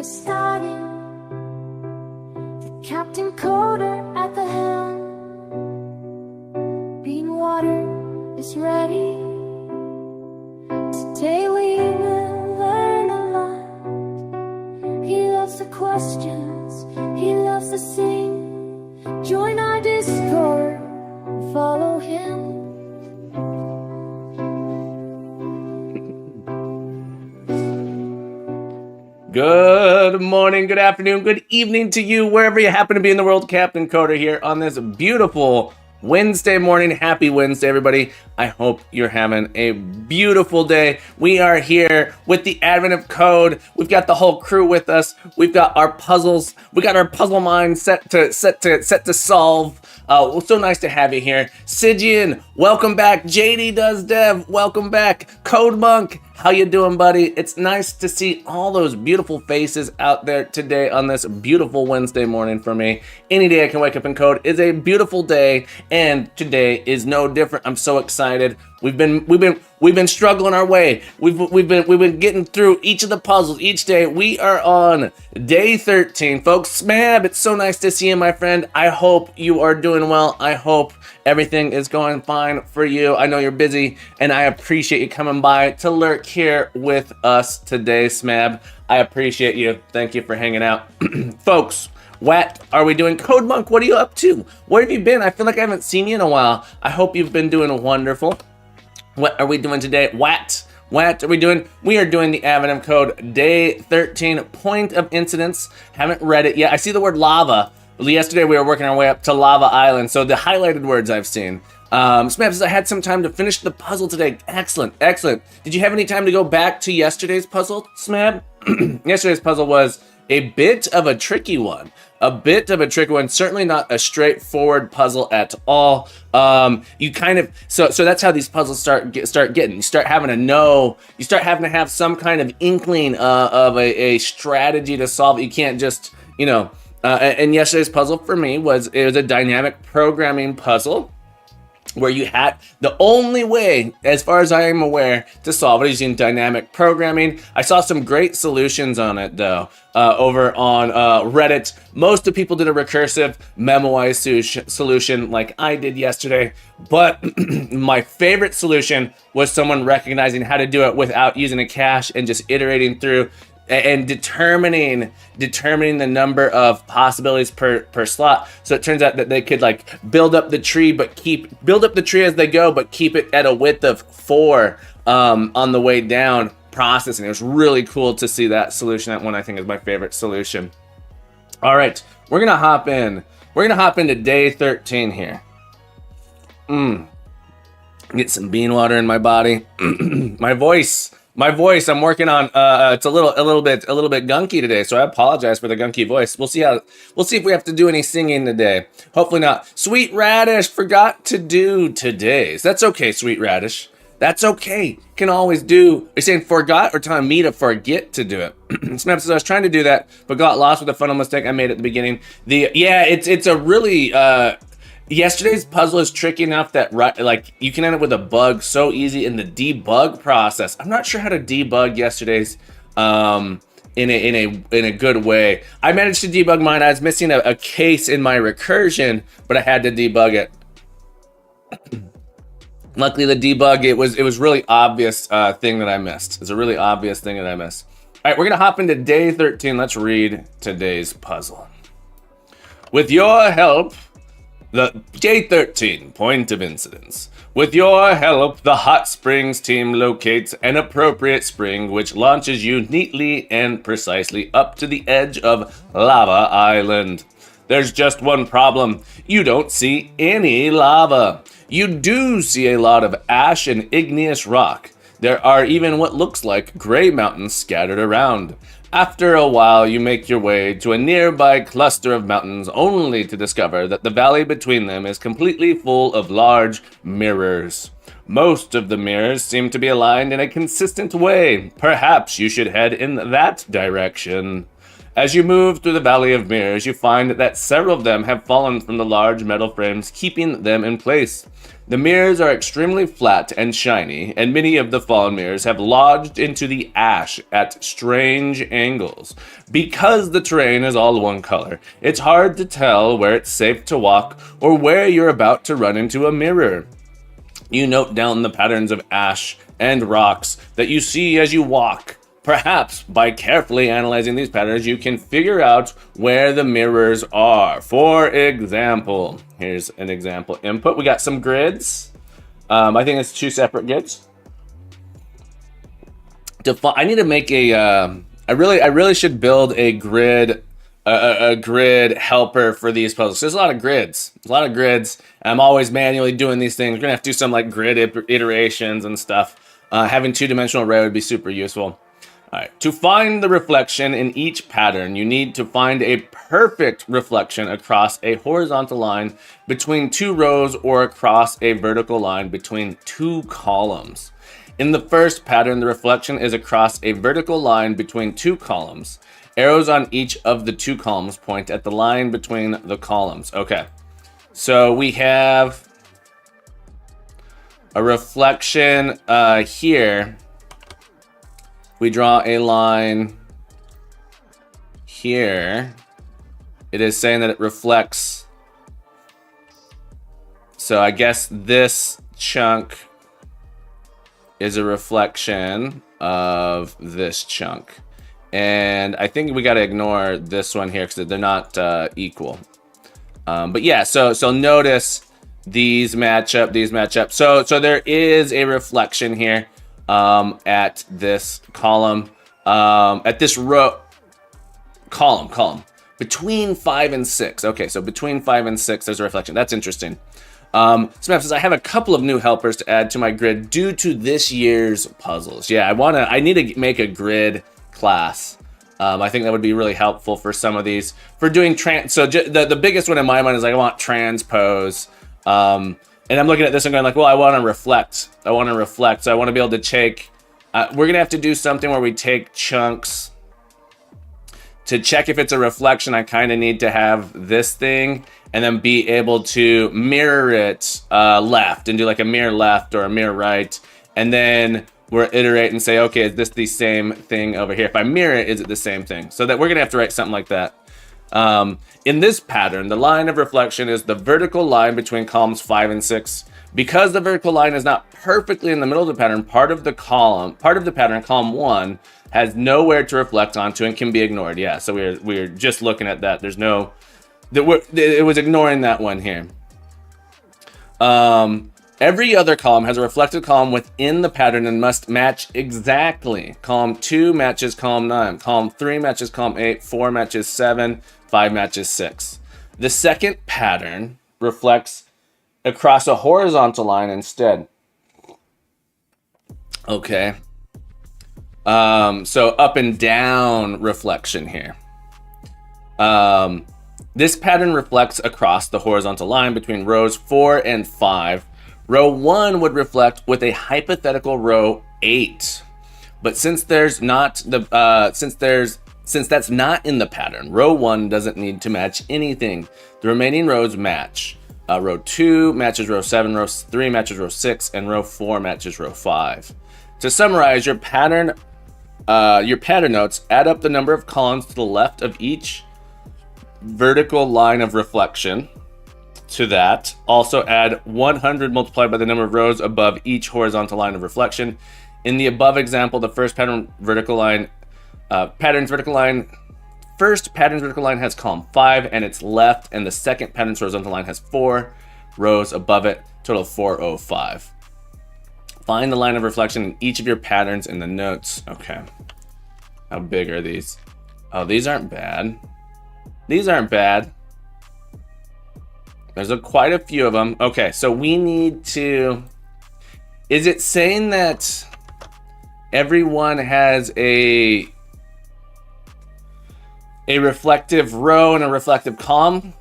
is starting. The Captain Coder at the helm. Bean water is ready. Today we will learn a lot. He loves the questions, he loves to sing. Join our Discord and follow him. Good morning, good afternoon, good evening to you, wherever you happen to be in the world. Captain Coder here on this beautiful Wednesday morning. Happy Wednesday, everybody. I hope you're having a beautiful day. We are here with the advent of code. We've got the whole crew with us. We've got our puzzles. We got our puzzle mind set to solve. So nice to have you here. Sijian, welcome back. JD Does Dev, welcome back. Code Monk, how you doing, buddy? It's nice to see all those beautiful faces out there today on this beautiful Wednesday morning for me. Any day I can wake up and code is a beautiful day, and today is no different. I'm so excited. We've been struggling our way. We've been getting through each of the puzzles each day. We are on day 13, folks. Smab, it's so nice to see you, my friend. I hope you are doing well. I hope everything is going fine for you. I know you're busy, and I appreciate you coming by to lurk here with us today, Smab. I appreciate you. Thank you for hanging out, folks. What are we doing? Code Monk, what are you up to? Where have you been? I feel like I haven't seen you in a while. I hope you've been doing wonderful. What are we doing today? What are we doing? We are doing the advent of code day 13, point of incidence. Haven't read it yet. I see the word lava. Yesterday we were working our way up to Lava Island, so the highlighted words I've seen. Smab says, I had some time to finish the puzzle today. Excellent, excellent. Did you have any time to go back to yesterday's puzzle, Smab? Yesterday's puzzle was a bit of a tricky one. Certainly not a straightforward puzzle at all. You kind of, so that's how these puzzles start getting. You start having to know, you start having to have some kind of inkling of a strategy to solve it. You can't just, and yesterday's puzzle for me was a dynamic programming puzzle, where you had the only way, as far as I am aware, to solve it is using dynamic programming. I saw some great solutions on it though, over on Reddit. Most of the people did a recursive memoized solution like I did yesterday, but my favorite solution was someone recognizing how to do it without using a cache and just iterating through and determining the number of possibilities per slot. So it turns out that they could like build up the tree as they go, but keep it at a width of 4 on the way down processing. It was really cool to see that solution. That one I think is my favorite solution. All right, we're gonna hop into day 13 here. Get some bean water in my body. My voice, I'm working on. It's a little bit gunky today, so I apologize for the gunky voice. We'll see if we have to do any singing today. Hopefully not. Sweet Radish forgot to do today's. That's okay, Sweet Radish. That's okay. Can always do. Are you saying forgot or telling me to forget to do it? Snap says I was trying to do that, but got lost with a fundamental mistake I made at the beginning. It's a really. Yesterday's puzzle is tricky enough that like you can end up with a bug so easy in the debug process. I'm not sure how to debug yesterday's in a good way. I managed to debug mine. I was missing a case in my recursion, but I had to debug it. Luckily, the debug it was really obvious thing that I missed. It's a really obvious thing that I missed. All right, we're gonna hop into day 13. Let's read today's puzzle. With your help. The day 13, point of incidence. With your help, the Hot Springs team locates an appropriate spring which launches you neatly and precisely up to the edge of Lava Island. There's just one problem. You don't see any lava. You do see a lot of ash and igneous rock. There are even what looks like gray mountains scattered around. After a while, you make your way to a nearby cluster of mountains, only to discover that the valley between them is completely full of large mirrors. Most of the mirrors seem to be aligned in a consistent way. Perhaps you should head in that direction. As you move through the Valley of Mirrors, you find that several of them have fallen from the large metal frames, keeping them in place. The mirrors are extremely flat and shiny, and many of the fallen mirrors have lodged into the ash at strange angles. Because the terrain is all one color, it's hard to tell where it's safe to walk or where you're about to run into a mirror. You note down the patterns of ash and rocks that you see as you walk. Perhaps by carefully analyzing these patterns, you can figure out where the mirrors are. For example, here's an example input. We got some grids. I think it's 2 separate grids. I need to make a. I really should build a grid, a grid helper for these puzzles. There's a lot of grids. I'm always manually doing these things. We're gonna have to do some like grid iterations and stuff. Having 2-dimensional array would be super useful. All right. To find the reflection in each pattern, you need to find a perfect reflection across a horizontal line between 2 rows or across a vertical line between 2 columns. In the first pattern, the reflection is across a vertical line between 2 columns. Arrows on each of the 2 columns point at the line between the columns. Okay. So we have a reflection here. We draw a line here. It is saying that it reflects. So I guess this chunk is a reflection of this chunk. And I think we got to ignore this one here because they're not equal. But yeah, so notice these match up. So there is a reflection here. At this column, at this row, column, between 5 and 6. Okay, so between 5 and 6, there's a reflection. That's interesting. Smap says, I have a couple of new helpers to add to my grid due to this year's puzzles. Yeah, I need to make a grid class. I think that would be really helpful for some of these. For doing so the biggest one in my mind is like, I want transpose. And I'm looking at this and going like, well, I want to reflect. So I want to be able to take, we're going to have to do something where we take chunks. To check if it's a reflection, I kind of need to have this thing and then be able to mirror it left and do like a mirror left or a mirror right. And then we'll iterate and say, okay, is this the same thing over here? If I mirror it, is it the same thing? So that we're going to have to write something like that. In this pattern, the line of reflection is the vertical line between columns 5 and 6. Because the vertical line is not perfectly in the middle of the pattern, part of the pattern, column 1, has nowhere to reflect onto and can be ignored. Yeah, so we're just looking at that. There's no, it was ignoring that one here. Every other column has a reflected column within the pattern and must match exactly. Column 2 matches column 9. Column 3 matches column 8. 4 matches 7. 5 matches 6. The second pattern reflects across a horizontal line instead. Okay. So up and down reflection here. This pattern reflects across the horizontal line between rows 4 and 5. Row 1 would reflect with a hypothetical row 8. But since that's not in the pattern, row 1 doesn't need to match anything. The remaining rows match. Row 2 matches row 7, row 3 matches row 6, and row 4 matches row 5. To summarize, your pattern notes add up the number of columns to the left of each vertical line of reflection. To that, also add 100 multiplied by the number of rows above each horizontal line of reflection. In the above example, the first pattern's vertical line has column 5 and its left, and the second pattern's horizontal line has 4 rows above it, total of 405. Find the line of reflection in each of your patterns in the notes. Okay. How big are these? Oh, these aren't bad. There's quite a few of them. Okay, so we need to... Is it saying that everyone has a reflective row and a reflective column?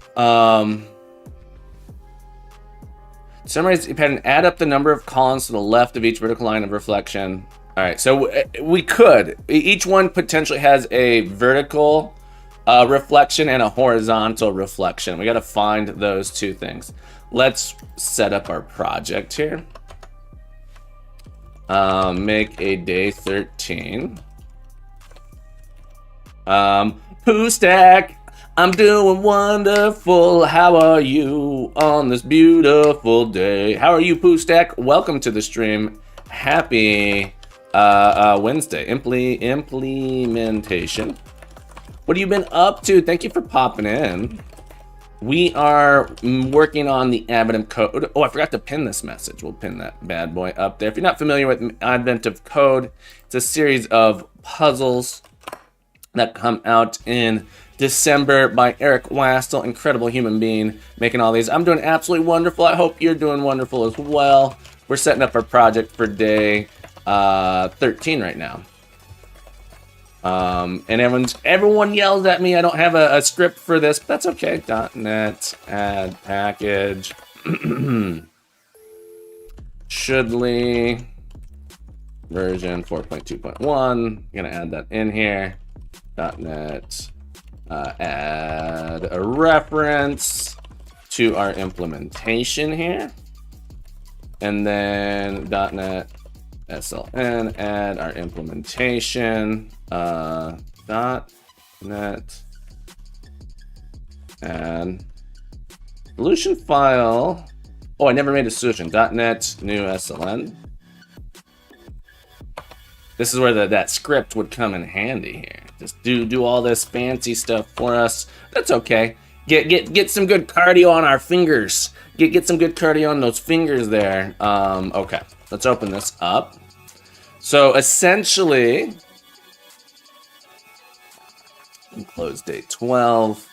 Summarize the pattern. Add up the number of columns to the left of each vertical line of reflection. All right, so we could. Each one potentially has a vertical A reflection and a horizontal reflection. We got to find those two things. Let's set up our project here. Make a day 13. Poo Stack, I'm doing wonderful. How are you on this beautiful day? How are you, Poo Stack? Welcome to the stream. Happy Wednesday. Implementation. What have you been up to? Thank you for popping in. We are working on the Advent of Code. Oh, I forgot to pin this message. We'll pin that bad boy up there. If you're not familiar with Advent of Code, it's a series of puzzles that come out in December by Eric Wastel, incredible human being, making all these. I'm doing absolutely wonderful. I hope you're doing wonderful as well. We're setting up our project for day 13 right now. And everyone yells at me. I don't have a script for this, but that's okay. .NET add package Shouldly version 4.2.1. Gonna add that in here. .NET add a reference to our implementation here, and then .NET SLN add our implementation. .NET add solution file. Oh, I never made a solution. .NET new SLN. This is where that script would come in handy here. Just do all this fancy stuff for us. That's okay. Get some good cardio on our fingers. Get some good cardio on those fingers there. Okay, let's open this up. So essentially, close day 12.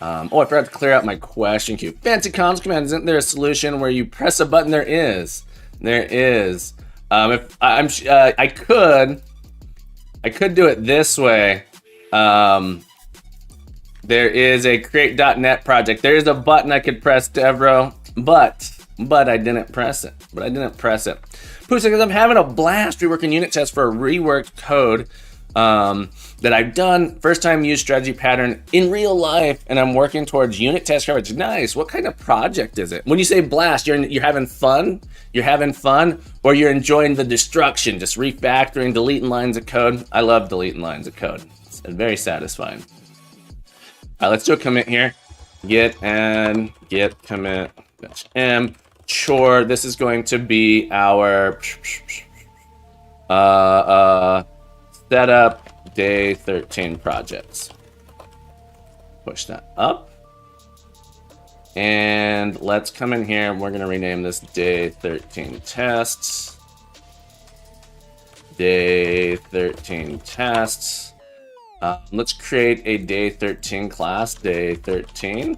Oh, I forgot to clear out my question queue. Fancy comms command, isn't there a solution where you press a button? There is. There is. If I could do it this way. There is a create.net project. There is a button I could press, Devro, but I didn't press it. Because I'm having a blast reworking unit tests for a reworked code that I've done. First time use strategy pattern in real life, and I'm working towards unit test coverage. Nice. What kind of project is it? When you say blast, you're having fun? You're having fun, or you're enjoying the destruction, just refactoring, deleting lines of code? I love deleting lines of code. It's very satisfying. All right, let's do a commit here. Git and git commit -m chore. This is going to be our setup day 13 projects. Push that up. And let's come in here. We're going to rename this day 13 tests. Day 13 tests. Let's create a day 13 class, day 13.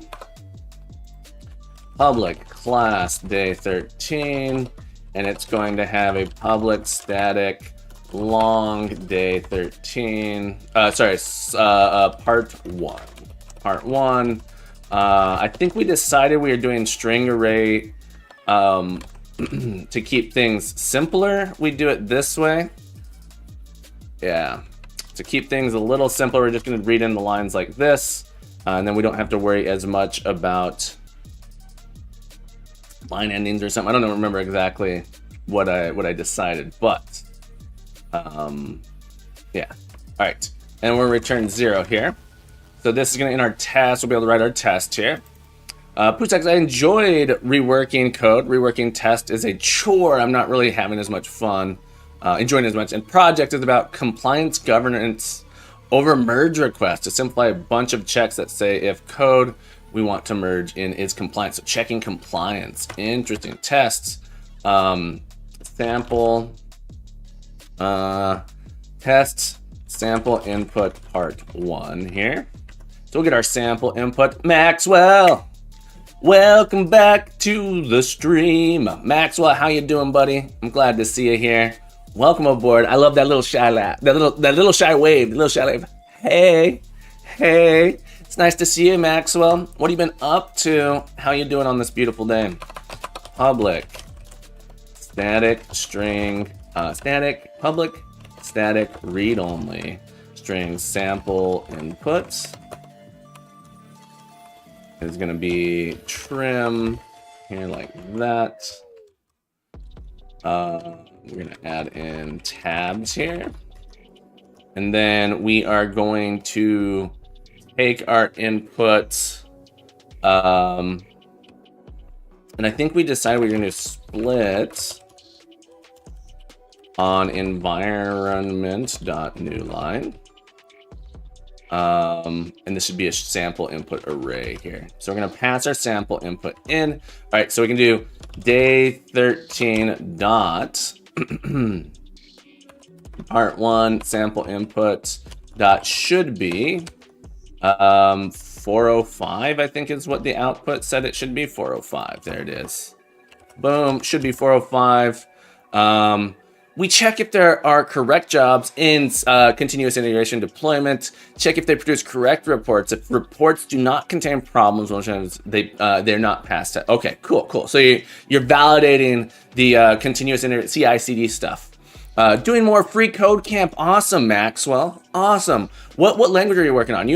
Public class, day 13. And it's going to have a public static long day 13. Part 1. Part 1. I think we decided we were doing string array to keep things simpler. We do it this way. Yeah. To keep things a little simpler, we're just going to read in the lines like this, and then we don't have to worry as much about line endings or something. I don't remember exactly what I decided, but yeah. All right, and we'll return 0 here. So this is going to end our test. We'll be able to write our test here. Putex, I enjoyed reworking code. Reworking test is a chore. I'm not really having as much fun. Enjoying as much. And project is about compliance governance over merge requests to simplify a bunch of checks that say if code we want to merge in is compliant. So checking compliance. Interesting. Tests. Sample. Test sample input part 1 here. So we'll get our sample input. Maxwell, welcome back to the stream. Maxwell, how you doing, buddy? I'm glad to see you here. Welcome aboard. I love that little shy laugh, that little shy wave, Hey, it's nice to see you, Maxwell. What have you been up to? How you doing on this beautiful day? Public, static, string, static, public, static, read only, string sample inputs is going to be trim here like that. We're going to add in tabs here. And then we are going to take our inputs. And I think we decided we're going to split on environment.newline. And this should be a sample input array here. So we're going to pass our sample input in. All right, so we can do day 13 dot part 1 sample input dot should be 405, I think is what the output said it should be. 405. There it is. Boom. Should be 405. We check if there are correct jobs in continuous integration deployment. Check if they produce correct reports. If reports do not contain problems, they're not passed. Okay, cool. So you're validating the continuous CI/CD stuff. Doing more free code camp. Awesome, Maxwell. Awesome. What language are you working on?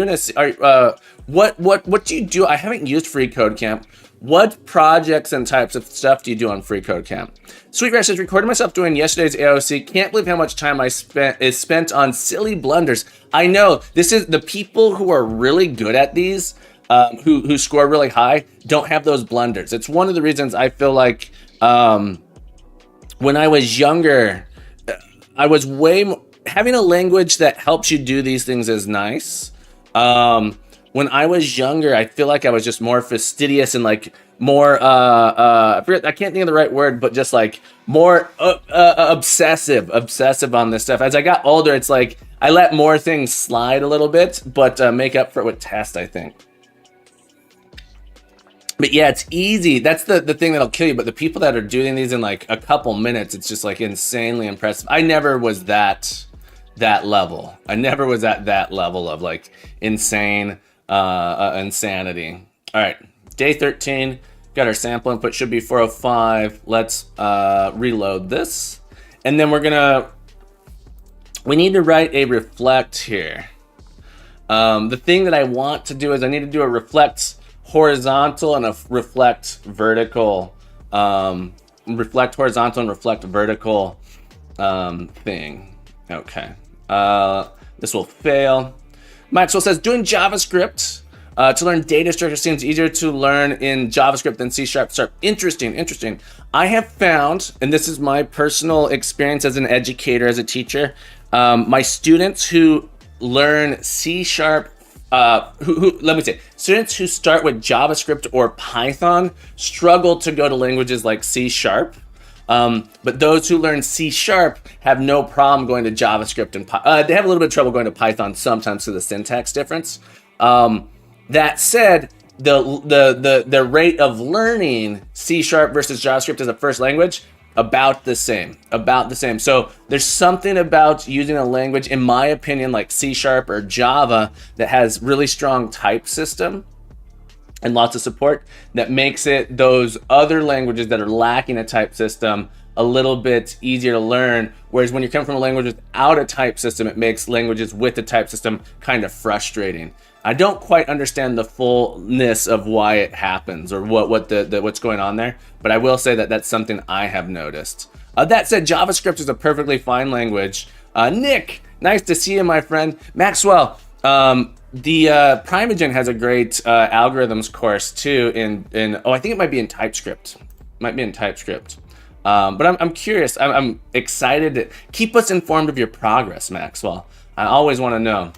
What do you do? I haven't used free code camp. What projects and types of stuff do you do on Free Code Camp? Sweetgrass says, recorded myself doing yesterday's AOC. Can't believe how much time is spent on silly blunders. I know, this is the people who are really good at these, who score really high, don't have those blunders. It's one of the reasons I feel like when I was younger, I was having a language that helps you do these things is nice. When I was younger, I feel like I was just more fastidious and like more, I can't think of the right word, but just like more obsessive on this stuff. As I got older, it's like I let more things slide a little bit, but make up for it with test, I think. But yeah, it's easy. That's the thing that'll kill you. But the people that are doing these in like a couple minutes, it's just like insanely impressive. I never was that level. I never was at that level of like insane insanity. All right, day 13, got our sample input, should be 405. Let's reload this, and then we need to write a reflect here. The thing that I want to do is I need to do a reflect horizontal and a reflect vertical, reflect horizontal and reflect vertical thing. Okay, this will fail. Maxwell says, doing JavaScript to learn data structure seems easier to learn in JavaScript than C#. Interesting. I have found, and this is my personal experience as an educator, as a teacher, my students who learn C#, students who start with JavaScript or Python struggle to go to languages like C#. But those who learn C# have no problem going to JavaScript and they have a little bit of trouble going to Python sometimes to the syntax difference. That said, the rate of learning C# versus JavaScript as a first language about the same. So there's something about using a language, in my opinion, like C# or Java that has really strong type system and lots of support that makes it those other languages that are lacking a type system a little bit easier to learn. Whereas when you come from a language without a type system, it makes languages with a type system kind of frustrating. I don't quite understand the fullness of why it happens or what's going on there, but I will say that that's something I have noticed. That said, JavaScript is a perfectly fine language. Nick, nice to see you, my friend. Maxwell, the Primogen has a great algorithms course too I think it might be in TypeScript. But I'm curious. I'm excited to keep us informed of your progress, Maxwell. I always want to know.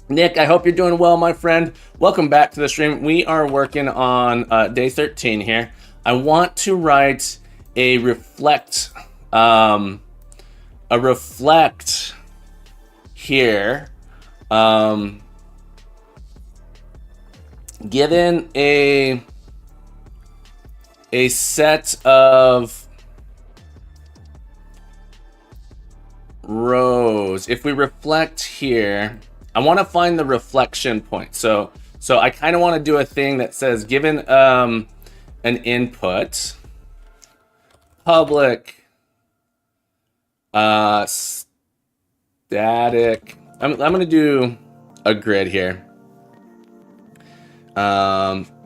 Nick, I hope you're doing well, my friend. Welcome back to the stream. We are working on day 13 here. I want to write a reflect here. Given a set of rows, if we reflect here, I want to find the reflection point. So I kind of want to do a thing that says, given an input, public static I'm gonna do a grid here.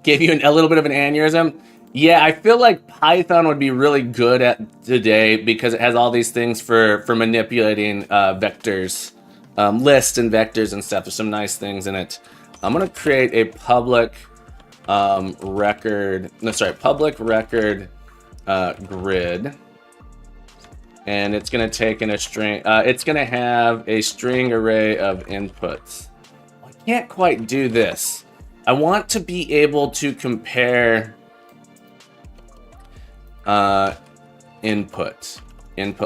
Gave you a little bit of an aneurysm. Yeah, I feel like Python would be really good at today because it has all these things for manipulating vectors, lists and vectors and stuff. There's some nice things in it. I'm gonna create a public record. No, sorry, public record grid, and it's gonna take in a string. It's gonna have a string array of inputs. I can't quite do this. I want to be able to compare input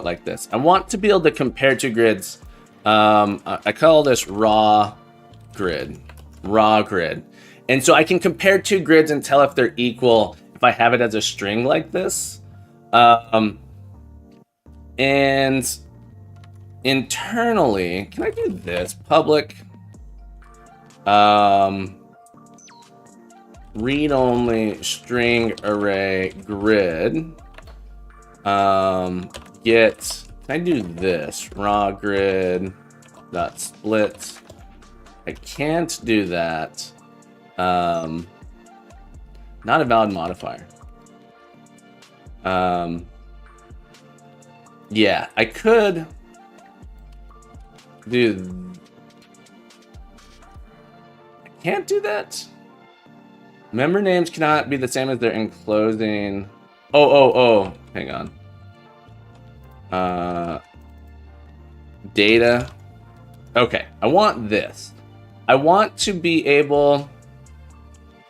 like this. I want to be able to compare two grids. I call this raw grid. And so I can compare two grids and tell if they're equal if I have it as a string like this. And internally, can I do this? Public read-only string array grid. Get, can I do this? Raw grid dot split. I can't do that. Not a valid modifier. Yeah, I could do. I can't do that. Member names cannot be the same as their enclosing. Oh. Hang on. Data. Okay, I want this. I want to be able.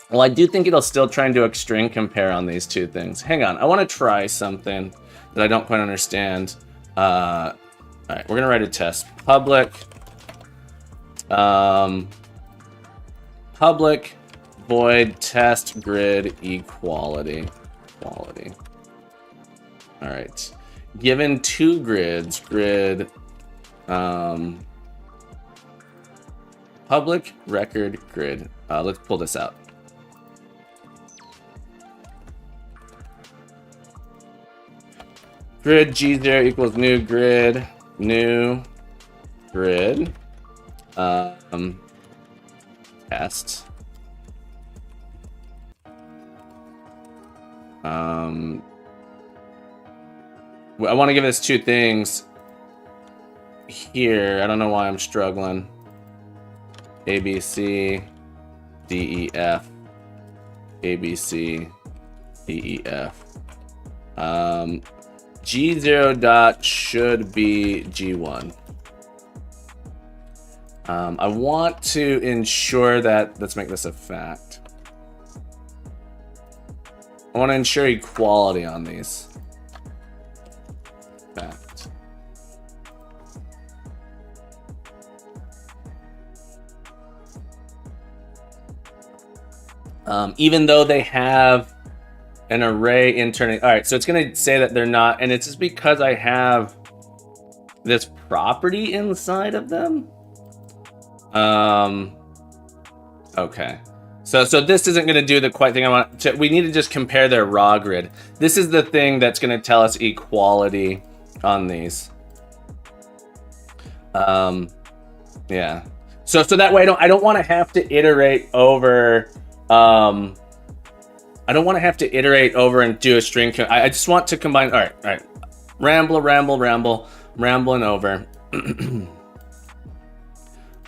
Well, I do think it'll still try and do a string compare on these two things. Hang on, I want to try something that I don't quite understand. All right, we're gonna write a test. Public void test grid equality. All right, given two grids, grid public record grid. Let's pull this out. Grid G0 equals new grid. Test. I want to give this two things here. I don't know why I'm struggling. A, B, C, D, E, F. A, B, C, D, E, F. G0 dot should be G1. I want to ensure that, let's make this a fact. I want to ensure equality on these. Fact. Even though they have an array internally. All right, so it's going to say that they're not, and it's just because I have this property inside of them. Okay. So this isn't going to do the quite thing I want to. We need to just compare their raw grid. This is the thing that's going to tell us equality on these. Yeah. So that way I don't want to have to iterate over. I don't want to have to iterate over and do a string. I just want to combine. All right. Rambling over.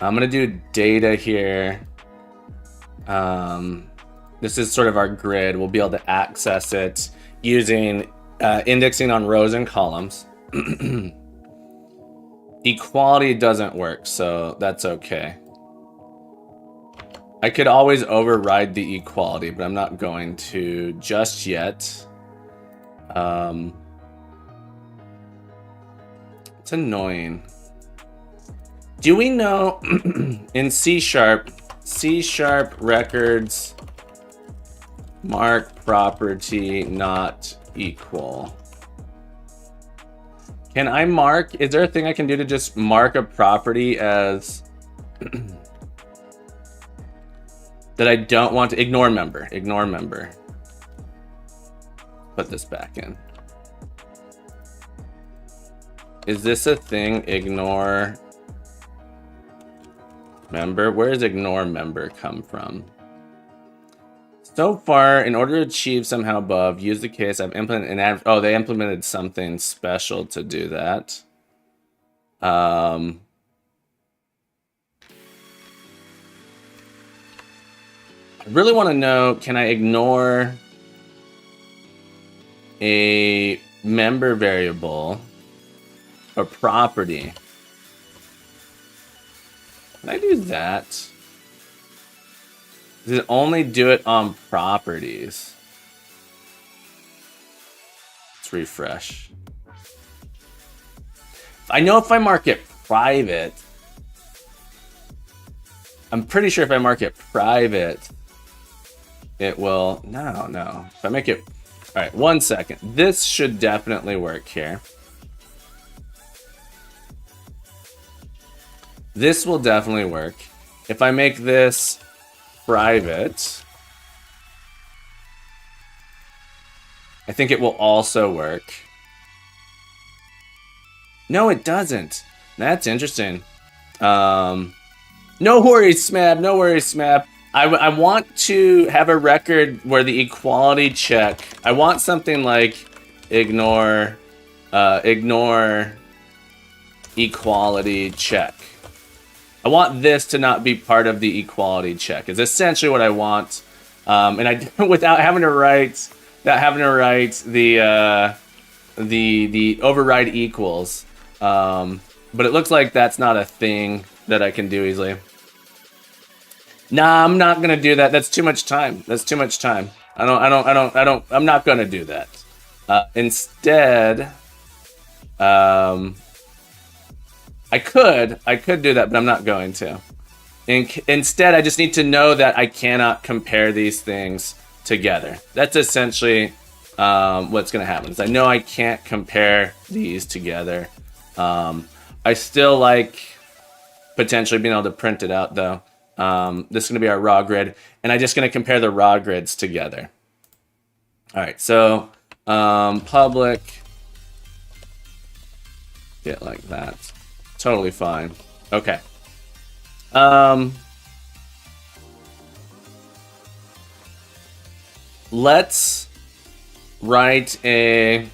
I'm going to do data here. This is sort of our grid. We'll be able to access it using indexing on rows and columns. Equality doesn't work, so that's okay. I could always override the equality, but I'm not going to just yet. It's annoying. Do we know in C# records mark property not equal? Can I mark? Is there a thing I can do to just mark a property as that I don't want to ignore member? Ignore member. Put this back in. Is this a thing? Ignore Member, where does ignore member come from? So far, in order to achieve somehow above, use the case I've implemented an ad. Oh, they implemented something special to do that. I really want to know, can I ignore a member variable or property? Can I do that? Does it only do it on properties? Let's refresh. I know if I mark it private, I'm pretty sure if I mark it private, it will, no. If I make it, all right, 1 second. This should definitely work here. This will definitely work. If I make this private, I think it will also work. No, it doesn't. That's interesting. No worries, Smab. No worries, Smab. I want to have a record where the equality check. I want something like ignore equality check. I want this to not be part of the equality check. Is essentially what I want, and I without having to write the override equals. But it looks like that's not a thing that I can do easily. Nah, I'm not gonna do that. That's too much time. That's too much time. I'm not gonna do that. Instead, I could do that, but I'm not going to. Instead, I just need to know that I cannot compare these things together. That's essentially what's going to happen. Is I know I can't compare these together. I still like potentially being able to print it out, though. This is going to be our raw grid, and I'm just going to compare the raw grids together. All right, so public, get like that. Totally fine. Okay. Let's write a...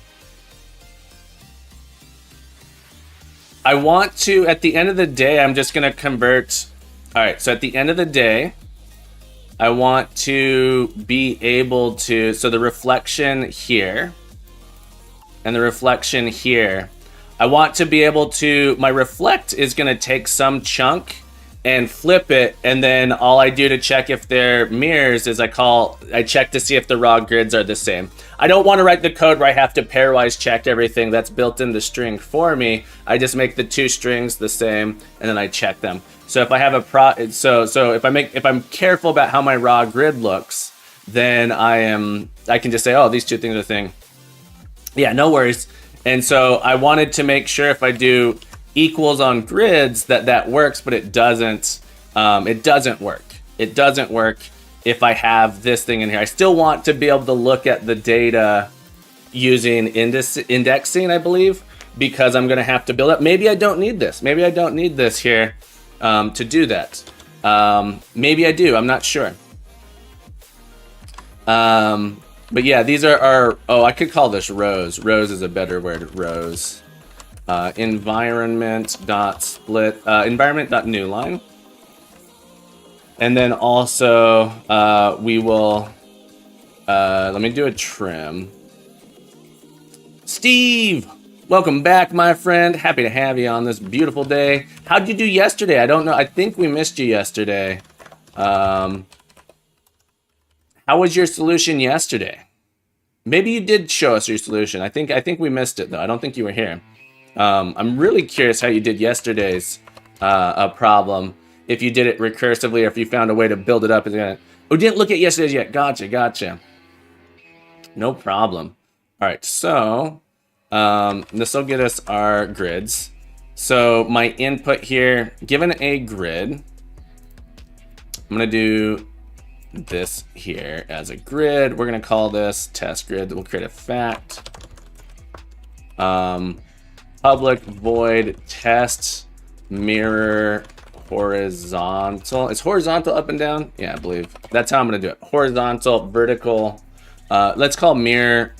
I want to, at the end of the day, I'm just going to convert... All right, so at the end of the day, I want to be able to... So the reflection here and the reflection here, I want to be able to... My reflect is going to take some chunk and flip it, and then all I do to check if they're mirrors is I check to see if the raw grids are the same. I don't want to write the code where I have to pairwise check everything that's built in the string for me. I just make the two strings the same, and then I check them. So if I have a if I'm careful about how my raw grid looks, then I can just say, oh, these two things are the thing. Yeah, no worries. And so I wanted to make sure if I do equals on grids that works, but it doesn't. It doesn't work. It doesn't work if I have this thing in here. I still want to be able to look at the data using indexing, I believe, because I'm going to have to build up. Maybe I don't need this. Maybe I don't need this here to do that. Maybe I do. I'm not sure. But yeah, these are our... Oh, I could call this rows. Rows is a better word. Rows. Environment.split, environment.newline. And then also, we will, let me do a trim. Steve, welcome back, my friend. Happy to have you on this beautiful day. How'd you do yesterday? I don't know. I think we missed you yesterday. How was your solution yesterday? Maybe you did show us your solution. I think we missed it, though. I don't think you were here. I'm really curious how you did yesterday's problem. If you did it recursively or if you found a way to build it up. Oh, didn't look at yesterday's yet. Gotcha. No problem. All right, so this will get us our grids. So my input here, given a grid, I'm going to do this here as a grid. We're going to call this test grid. We'll create a fact. Public void test mirror horizontal. Is horizontal up and down? Yeah, I believe. That's how I'm going to do it. Horizontal, vertical. Let's call mirror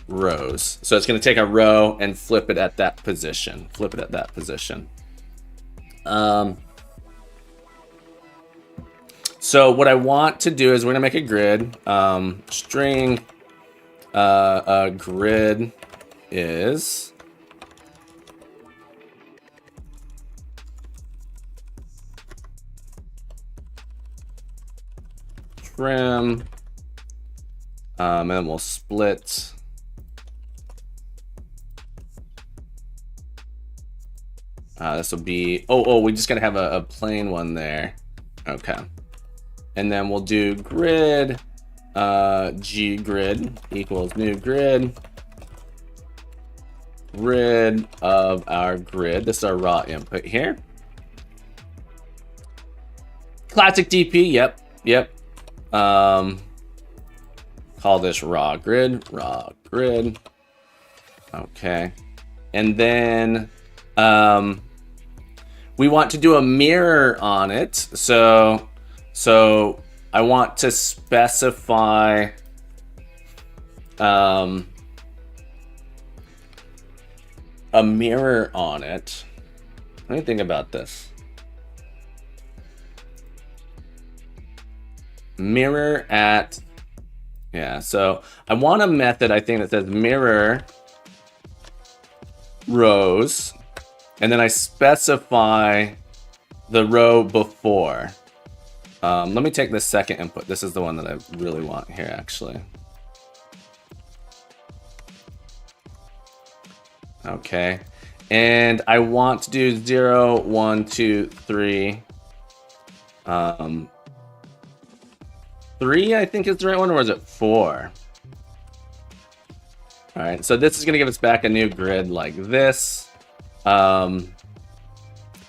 rows. So it's going to take a row and flip it at that position. Flip it at that position. So what I want to do is we're going to make a grid. String grid is trim, and then we'll split. This will be, we just gotta have a plain one there. Okay. And then we'll do grid, g grid equals new grid, grid of our grid. This is our raw input here. Classic DP, yep. Call this raw grid. Okay. And then we want to do a mirror on it. So I want to specify a mirror on it. Let me think about this. Mirror at, yeah, so I want a method, I think, that says mirror rows, and then I specify the row before. Let me take the second input. This is the one that I really want here, actually. Okay, and I want to do 0, 1, 2, 3. 3, I think is the right one, or was it 4? All right, so this is gonna give us back a new grid like this. And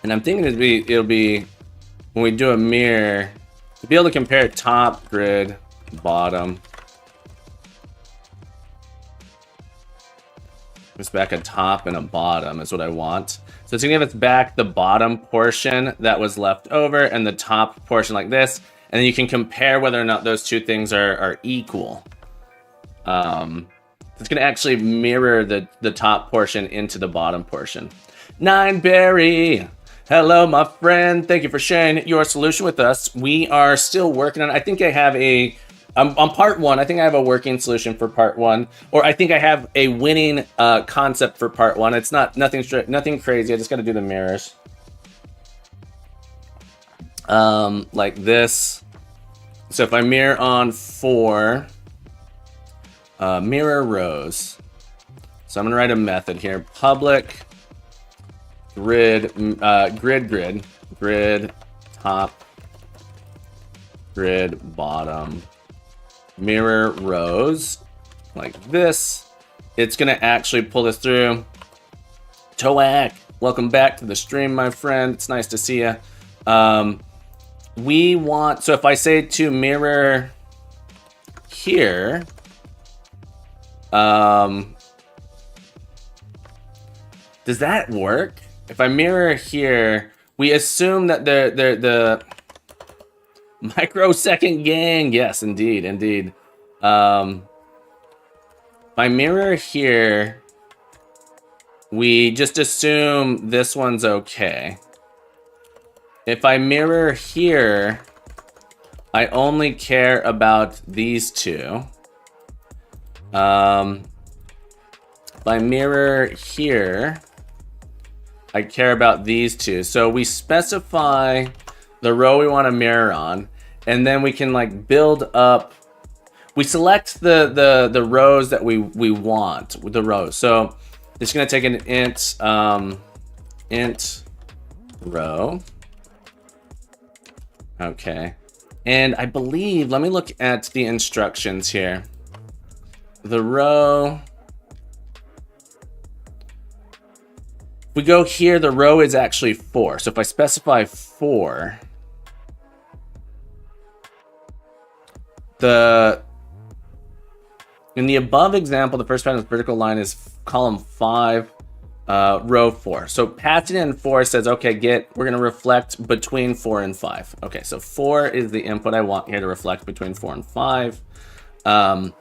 I'm thinking it'll be when we do a mirror, to be able to compare top grid, bottom. It's back a top and a bottom is what I want. So it's gonna give us back the bottom portion that was left over and the top portion like this. And then you can compare whether or not those two things are equal. It's gonna actually mirror the top portion into the bottom portion. Nineberry, hello my friend. Thank you for sharing your solution with us. We are still working on it. I think I have on part 1, I think I have a working solution for part 1, or I think I have a winning concept for part 1. It's nothing crazy. I just got to do the mirrors, like this. So if I mirror on 4, mirror rows. So I'm gonna write a method here: public grid top, grid bottom. Mirror rows like this. It's gonna actually pull this through. Toak, welcome back to the stream, my friend. It's nice to see you. We want, so if I say to mirror here, does that work? If I mirror here, we assume that the microsecond gang. Yes, indeed. If I mirror here, we just assume this one's okay. If I mirror here, I only care about these two. If I mirror here, I care about these two. So we specify the row we want to mirror on, and then we can like build up. We select the rows that we want with the rows. So it's gonna take an int row. Okay, and I believe, let me look at the instructions here. The row, we go here, the row is actually 4. So if I specify 4, in the above example, the first pattern of vertical line is column 5. row 4. So patching in 4 says, okay, we're going to reflect between 4 and 5. Okay, so 4 is the input I want here to reflect between 4 and 5. And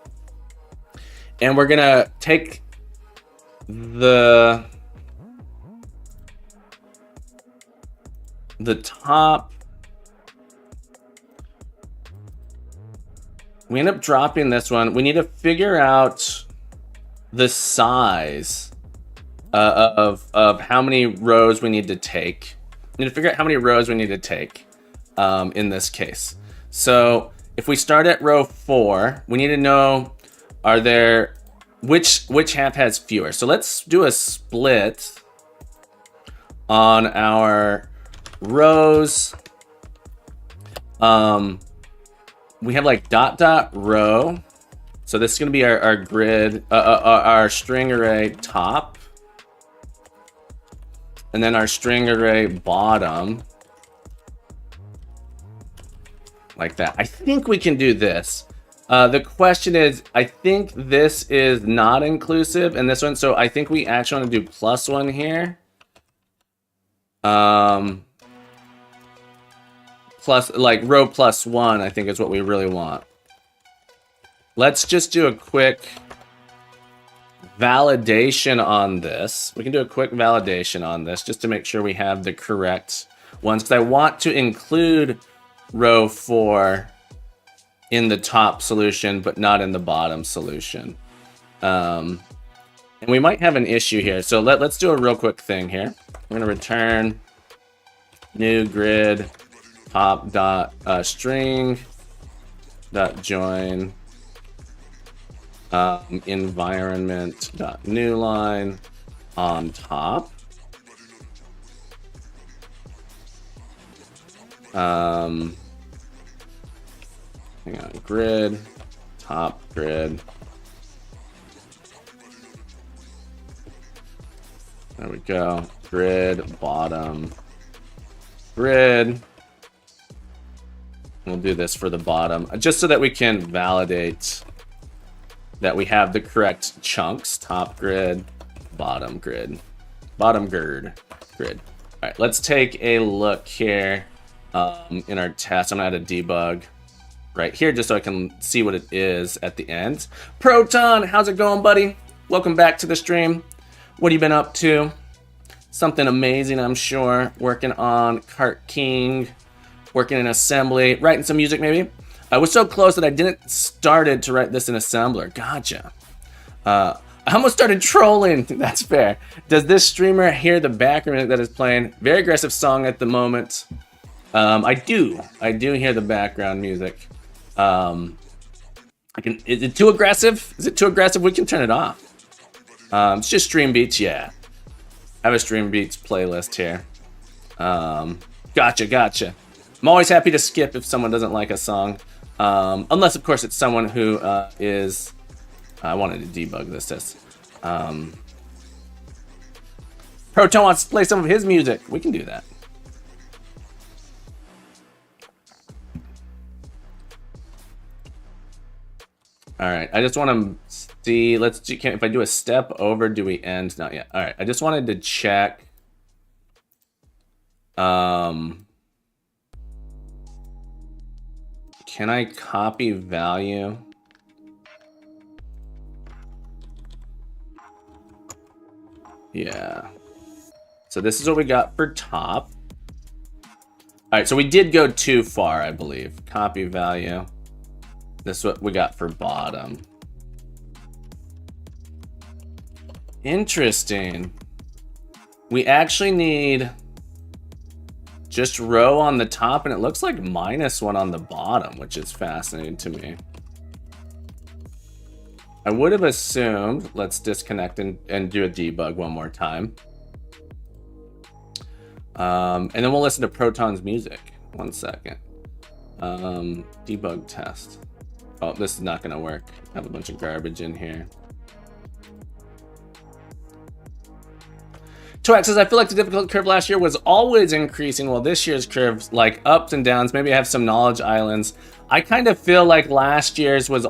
we're going to take the top. We end up dropping this one. We need to figure out the size of how many rows we need to take. We need to figure out how many rows we need to take in this case. So if we start at row 4, we need to know, are there which half has fewer. So let's do a split on our rows. We have like dot row. So this is going to be our grid, our string array top. And then our string array bottom. Like that. I think we can do this. The question is, I think this is not inclusive in this one. So I think we actually want to do +1 here. Plus, like row +1, I think is what we really want. Let's just do a quick validation on this. We can do a quick validation on this just to make sure we have the correct ones, because I want to include row 4 in the top solution, but not in the bottom solution. And we might have an issue here. So let's do a real quick thing here. We're going to return new grid top dot string dot join environment dot new line on top. Hang on, grid top grid. There we go. Grid bottom grid. We'll do this for the bottom just so that we can validate that we have the correct chunks. Top grid, bottom grid, bottom grid. All right, let's take a look here in our test. I'm gonna add a debug right here just so I can see what it is at the end. Proton, how's it going, buddy? Welcome back to the stream. What have you been up to? Something amazing, I'm sure. Working on Cart King, working in assembly, writing some music maybe. I was so close that I didn't started to write this in assembler. Gotcha. I almost started trolling. That's fair. Does this streamer hear the background that is playing? Very aggressive song at the moment. I do hear the background music. Is it too aggressive? Is it too aggressive? We can turn it off. It's just stream beats, yeah. I have a stream beats playlist here. Gotcha. I'm always happy to skip if someone doesn't like a song. Unless, of course, it's someone who is... I wanted to debug this test. Proton wants to play some of his music. We can do that. All right, I just want to see. Let's do. If I do a step over, do we end? Not yet. All right, I just wanted to check. Can I copy value? Yeah. So this is what we got for top. All right, so we did go too far, I believe. Copy value. This is what we got for bottom. Interesting. We actually need just row on the top, and it looks like -1 on the bottom, which is fascinating to me. I would have assumed, let's disconnect and do a debug one more time. And then we'll listen to Proton's music. 1 second. Debug test. Oh, this is not gonna work. I have a bunch of garbage in here. Toax says, I feel like the difficult curve last year was always increasing, while this year's curve's like ups and downs. Maybe I have some knowledge islands. I kind of feel like last year's was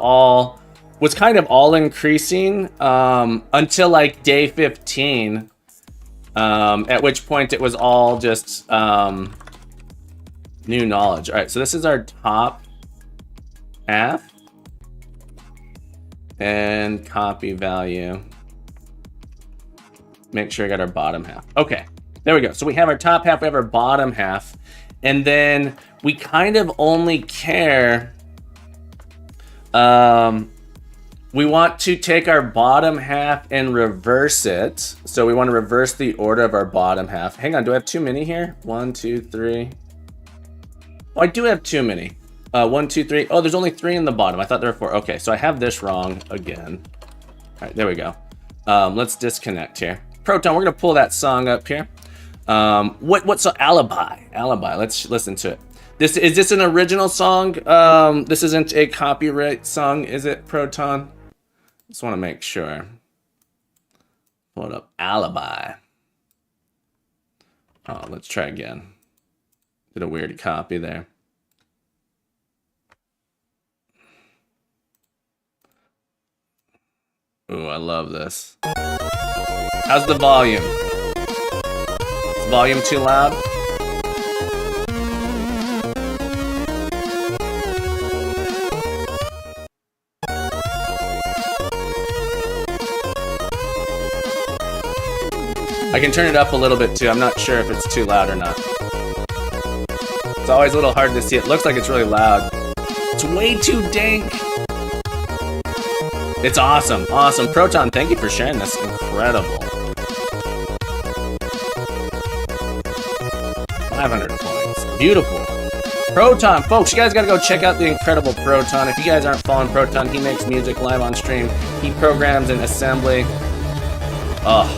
kind of all increasing until like day 15. At which point it was all just new knowledge. All right, so this is our top half and copy value. Make sure I got our bottom half. Okay, there we go. So we have our top half, we have our bottom half, and then we kind of only care. We want to take our bottom half and reverse it. So we want to reverse the order of our bottom half. Hang on, do I have too many here? 1, 2, 3. Oh, I do have too many. 1, 2, 3. Oh, there's only 3 in the bottom. I thought there were 4. Okay, so I have this wrong again. All right, there we go. Let's disconnect here. Proton, we're gonna pull that song up here. What's so Alibi? Let's listen to it. Is this an original song? This isn't a copyright song, is it, Proton? Just want to make sure. Pull it up. Alibi. Oh, let's try again. Did a weird copy there. Ooh, I love this. How's the volume? Is the volume too loud? I can turn it up a little bit too. I'm not sure if it's too loud or not. It's always a little hard to see. It looks like it's really loud. It's way too dank. It's awesome. Awesome. Proton, thank you for sharing this. Incredible. 500 points. Beautiful. Proton, folks, you guys gotta go check out the incredible Proton. If you guys aren't following Proton, he makes music live on stream. He programs in assembly. Oh.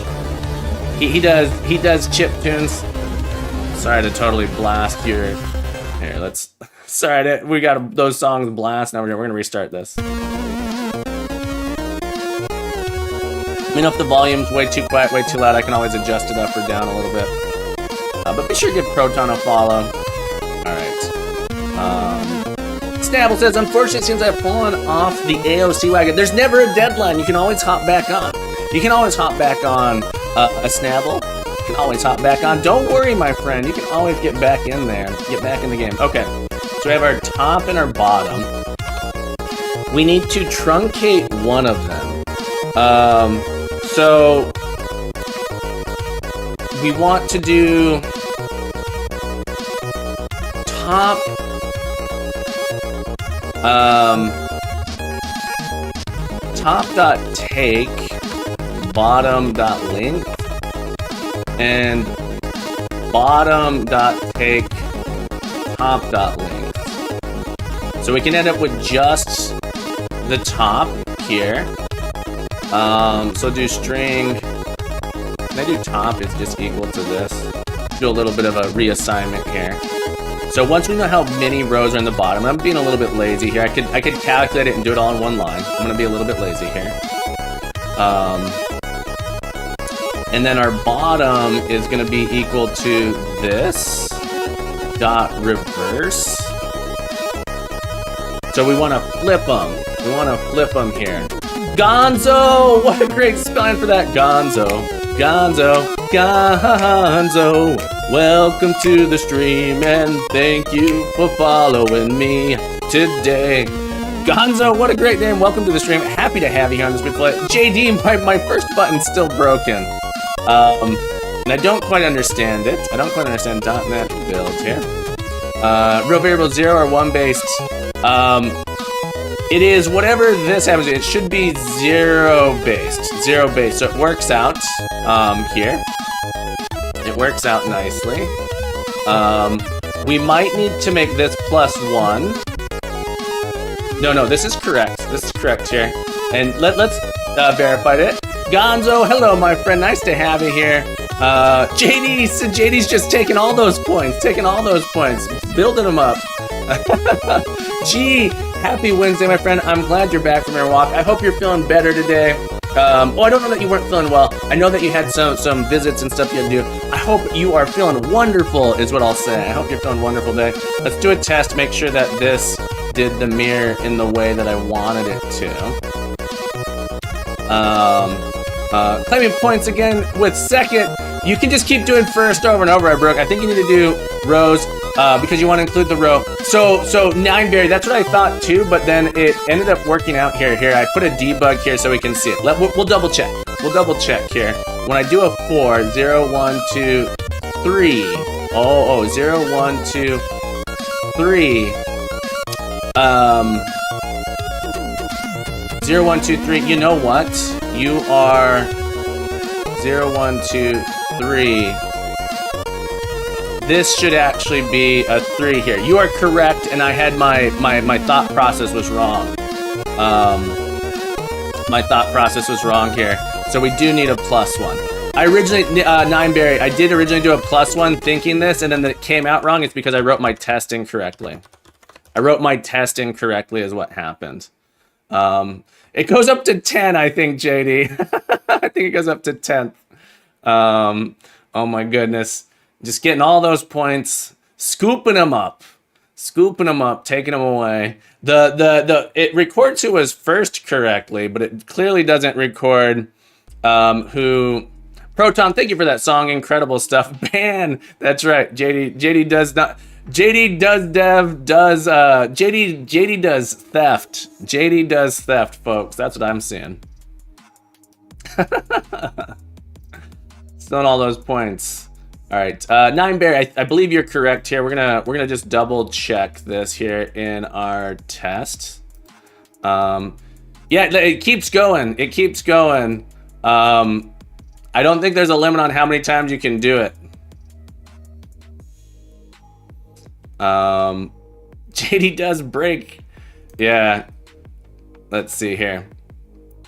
He does chip tunes. Sorry to totally blast your. Here, let's. Sorry, we got those songs blast. Now we're gonna restart this. Let me know if the volume's way too quiet, way too loud. I can always adjust it up or down a little bit. But be sure to give Proton a follow. All right. Snapple says, unfortunately, it seems I've fallen off the AOC wagon. There's never a deadline. You can always hop back on. You can always hop back on a Snapple. You can always hop back on. Don't worry, my friend. You can always get back in there. Get back in the game. Okay. So we have our top and our bottom. We need to truncate one of them. So we want to do top top.take bottom.length and bottom.take top.length. So we can end up with just the top here. So do string. Can I do top is just equal to this? Do a little bit of a reassignment here. So once we know how many rows are in the bottom, I'm being a little bit lazy here. I could calculate it and do it all in one line. I'm gonna be a little bit lazy here. And then our bottom is gonna be equal to this dot reverse. So we wanna flip them. We wanna flip them here. Gonzo! What a great spelling for that. Gonzo. Gonzo. Gonzo. Welcome to the stream and thank you for following me today. Gonzo, what a great name. Welcome to the stream. Happy to have you here on this replay. JD, my first button's still broken. And I don't quite understand it. I don't quite understand .NET build here. Real variable 0 or 1 based. It is whatever this happens to. It should be 0 based. 0 based. So it works out here. It works out nicely. We might need to make this +1. No, this is correct. This is correct here. And let's verify it. Gonzo, hello, my friend. Nice to have you here. JD's just taking all those points. Building them up. Gee, happy Wednesday, my friend. I'm glad you're back from your walk. I hope you're feeling better today. I don't know that you weren't feeling well. I know that you had some visits and stuff you had to do. I hope you are feeling wonderful is what I'll say. I hope you're feeling wonderful today. Let's do a test, make sure that this did the mirror in the way that I wanted it to. Claiming points again with second. You can just keep doing first over and over, Brooke. I think you need to do rows because you want to include the row. So 9berry, that's what I thought too, but then it ended up working out here. Here, I put a debug here so we can see it. We'll double check. We'll double check here. When I do a 4, 0, 1, 2, 3. 0, 1, 2, 3. 0, 1, 2, 3. You know what? You are 0, 1, 2, 3. This should actually be a 3 here. You are correct, and I had my thought process was wrong. My thought process was wrong here. So we do need a +1. I originally, 9berry, I did originally do a +1 thinking this, and then it came out wrong. It's because I wrote my test incorrectly. I wrote my test incorrectly is what happened. It goes up to 10, I think, JD. I think it goes up to 10th. Oh my goodness. Just getting all those points, scooping them up, taking them away. It records who was first correctly, but it clearly doesn't record who. Proton, thank you for that song. Incredible stuff. Ban. That's right. JD does not. JD does theft. JD does theft, folks. That's what I'm seeing. Still all those points. All right, 9berry, I believe you're correct here. We're gonna just double check this here in our test. Yeah, it keeps going. It keeps going. I don't think there's a limit on how many times you can do it. JD does break. Yeah. Let's see here.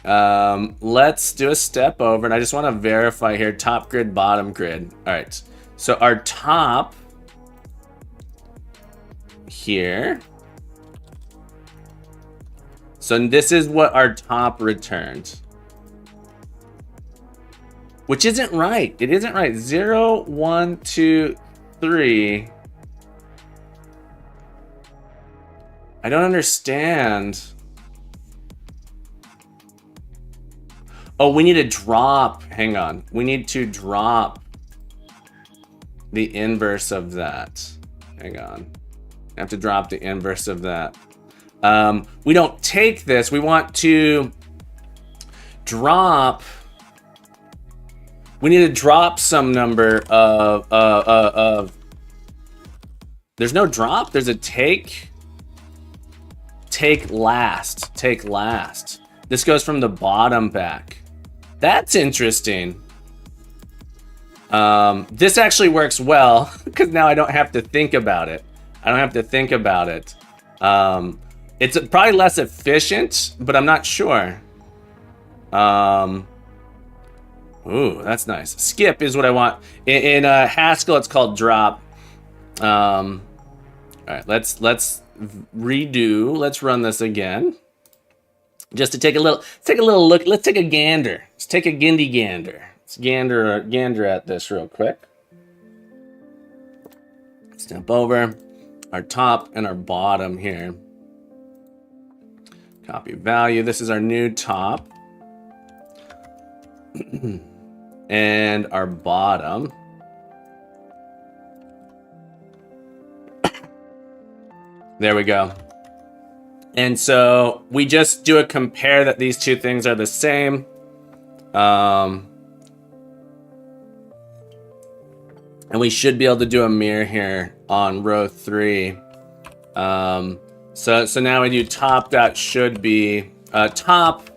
Let's do a step over, and I just want to verify here, top grid, bottom grid. All right, so our top here. So this is what our top returned. Which isn't right. It isn't right. 0, 1, 2, 3. I don't understand. Oh, we need to drop. Hang on. We need to drop the inverse of that. Hang on. I have to drop the inverse of that. We don't take this. We want to drop. We need to drop some number of. There's no drop. There's a take. Take last. Take last. This goes from the bottom back. That's interesting. This actually works well because now I don't have to think about it. I don't have to think about it. It's probably less efficient, but I'm not sure. Ooh, that's nice. Skip is what I want. In Haskell, it's called drop. All right, let's redo. Let's run this again. Just to take a little look. Let's take a gander. Let's take a gindy gander. Let's gander at this real quick. Step over our top and our bottom here. Copy value. This is our new top. And our bottom. There we go. And so we just do a compare that these two things are the same. And we should be able to do a mirror here on row 3. So now we do top dot should be top,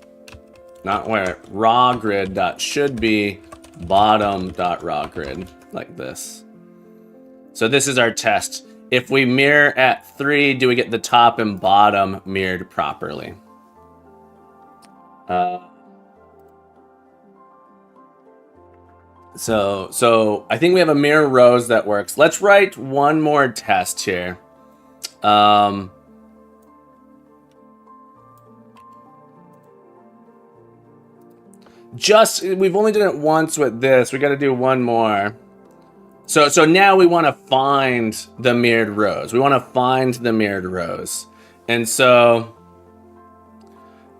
not where, raw grid dot should be bottom dot raw grid, like this. So this is our test. If we mirror at 3, do we get the top and bottom mirrored properly? So I think we have a mirror rows that works. Let's write one more test here. We've only done it once with this. We got to do one more. So now we want to find the mirrored rows. We want to find the mirrored rows. And so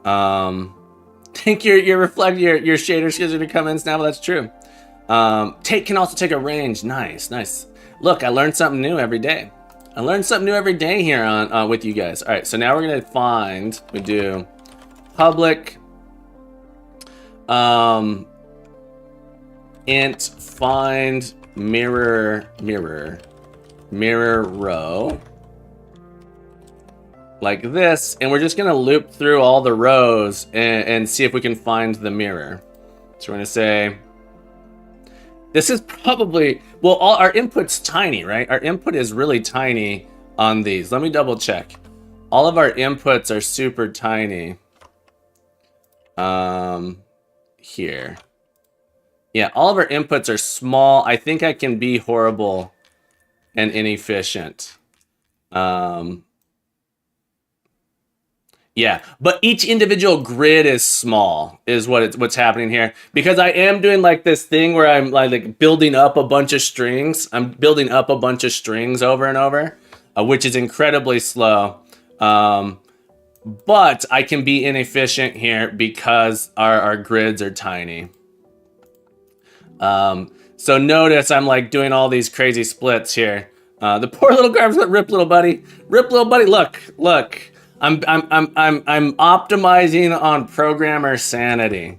I think your shader skills are to comments now, but that's true. Can also take a range. Nice, nice. Look, I learned something new every day. I learned something new every day here on with you guys. All right, so now we're gonna find. We do public int find mirror row like this, and we're just gonna loop through all the rows and see if we can find the mirror. So we're gonna say this is probably, well, all our input's tiny, right? Our input is really tiny on these. Let me double check. All of our inputs are super tiny. Here. Yeah, all of our inputs are small. I think I can be horrible and inefficient. Yeah, but each individual grid is small, is what's happening here. Because I am doing like this thing where I'm like building up a bunch of strings. I'm building up a bunch of strings over and over, which is incredibly slow. But I can be inefficient here because our grids are tiny. So notice I'm like doing all these crazy splits here. The poor little garbage, rip little buddy, look. I'm optimizing on programmer sanity.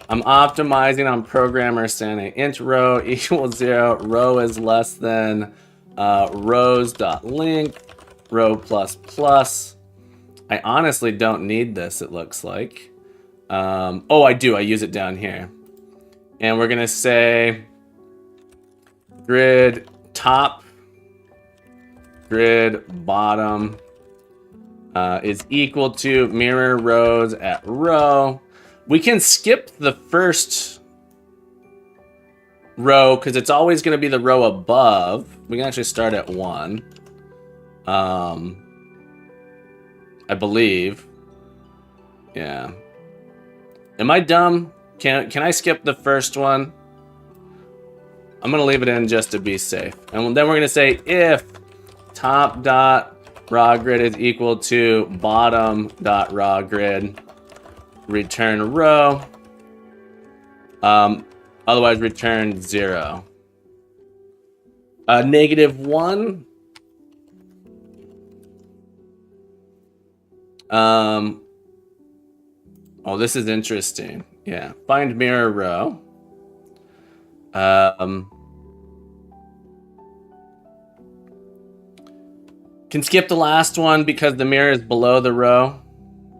I'm optimizing on programmer sanity. Int row equals 0. Row is less than rows.length. Row plus plus. I honestly don't need this, it looks like. Oh, I do. I use it down here. And we're going to say grid top, grid bottom. Is equal to mirror rows at row. We can skip the first row because it's always going to be the row above. We can actually start at 1. I believe. Yeah. Am I dumb? Can I skip the first one? I'm going to leave it in just to be safe. And then we're going to say if top dot raw grid is equal to bottom dot raw grid, return row, otherwise return 0. -1. Oh, this is interesting. Yeah, find mirror row. Can skip the last one because the mirror is below the row.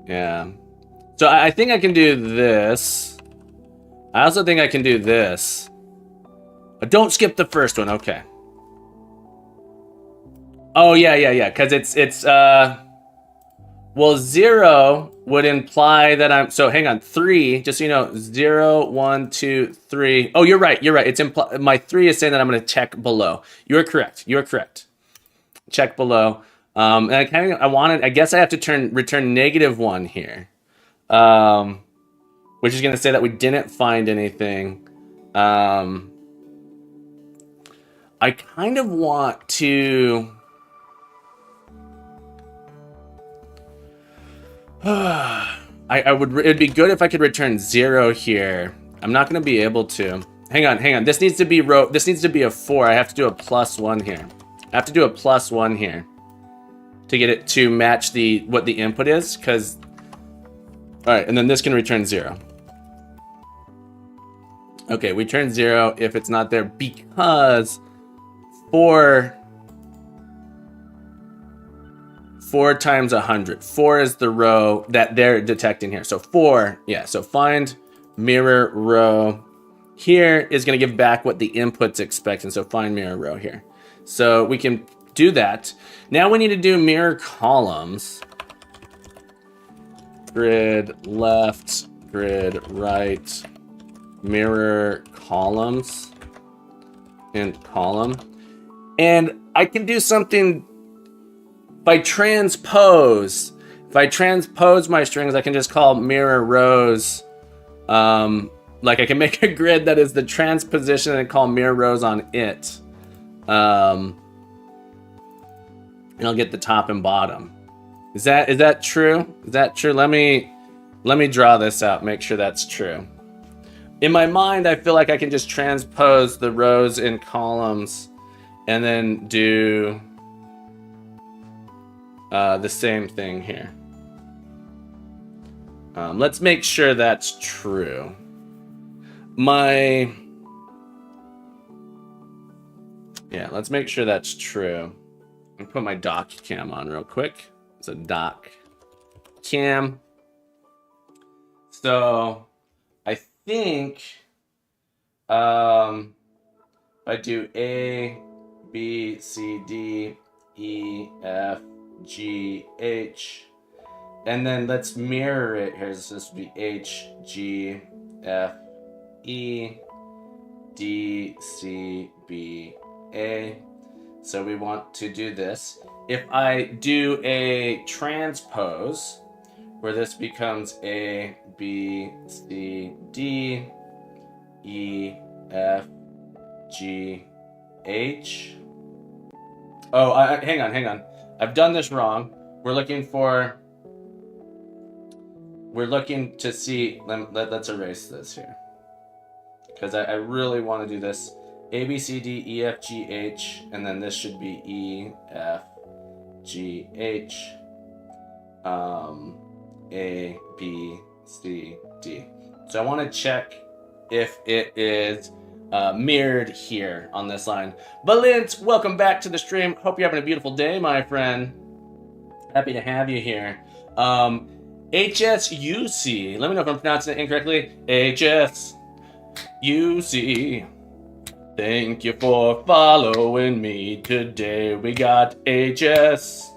Yeah. So I think I can do this. I also think I can do this. But don't skip the first one. Okay. Oh, yeah. Because it's well, 0 would imply that I'm, so hang on, 3, just so you know, 0, 1, 2, 3. Oh, you're right. It's my 3 is saying that I'm going to check below. You're correct. Check below. And I guess I have to return -1 here. Which is going to say that we didn't find anything. I kind of want to... it'd be good if I could return 0 here. I'm not going to be able to. Hang on. This needs to be a 4. I have to do a +1 here. I have to do a +1 here to get it to match what the input is, because... Alright, and then this can return 0. Okay, we turn 0 if it's not there, because 4 times 100. 4 is the row that they're detecting here. So 4, yeah, so find mirror row here is going to give back what the input's expecting. So find mirror row here. So we can do that. Now we need to do mirror columns. Grid left, grid right, mirror columns, and column. And I can do something by transpose. If I transpose my strings, I can just call mirror rows. Like I can make a grid that is the transposition and call mirror rows on it. And I'll get the top and bottom. Is that true? Is that true? Let me draw this out, make sure that's true. In my mind, I feel like I can just transpose the rows in columns and then do the same thing here. Let's make sure that's true. Let's make sure that's true. I'll put my doc cam on real quick. It's a doc cam. So I think I do A, B, C, D, E, F, G, H, and then let's mirror it here. So this would be H, G, F, E, D, C, B, A. So we want to do this. If I do a transpose, where this becomes A, B, C, D, E, F, G, H. Oh, hang on. I've done this wrong. We're looking to see, let's erase this here. Because I really want to do this. A, B, C, D, E, F, G, H, and then this should be E, F, G, H, A, B, C, D. So I want to check if it is mirrored here on this line. Valent, welcome back to the stream. Hope you're having a beautiful day, my friend. Happy to have you here. HSUC, let me know if I'm pronouncing it incorrectly. HSUC. Thank you for following me today. We got HSUC.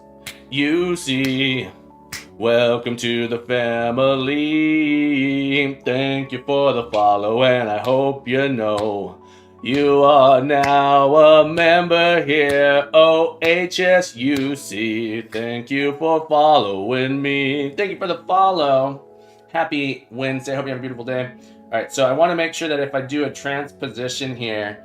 Welcome to the family. Thank you for the follow, and I hope you know you are now a member here. Oh, HSUC. Thank you for following me. Thank you for the follow. Happy Wednesday. Hope you have a beautiful day. All right, so I want to make sure that if I do a transposition here,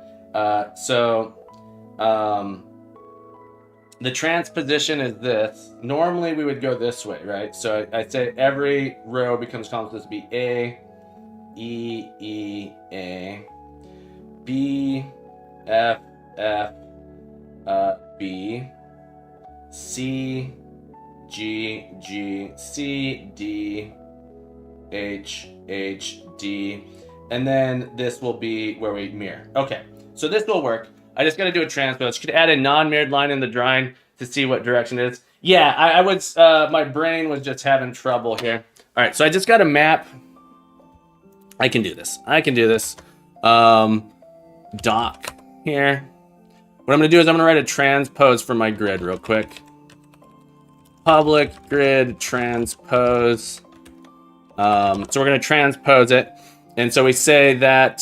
the transposition is this. Normally we would go this way, right? So I say every row becomes columns. This would be A, E, E, A, B, F, F, B, C, G, G, C, D, H, H, D, and then this will be where we mirror. Okay, so this will work. I just got to do a transpose. You could add a non-mirrored line in the drawing to see what direction it is. Yeah, I would. My brain was just having trouble here. All right, so I just got to map. I can do this. Doc here. What I'm going to do is I'm going to write a transpose for my grid real quick. Public grid transpose. So we're going to transpose it. And so we say that,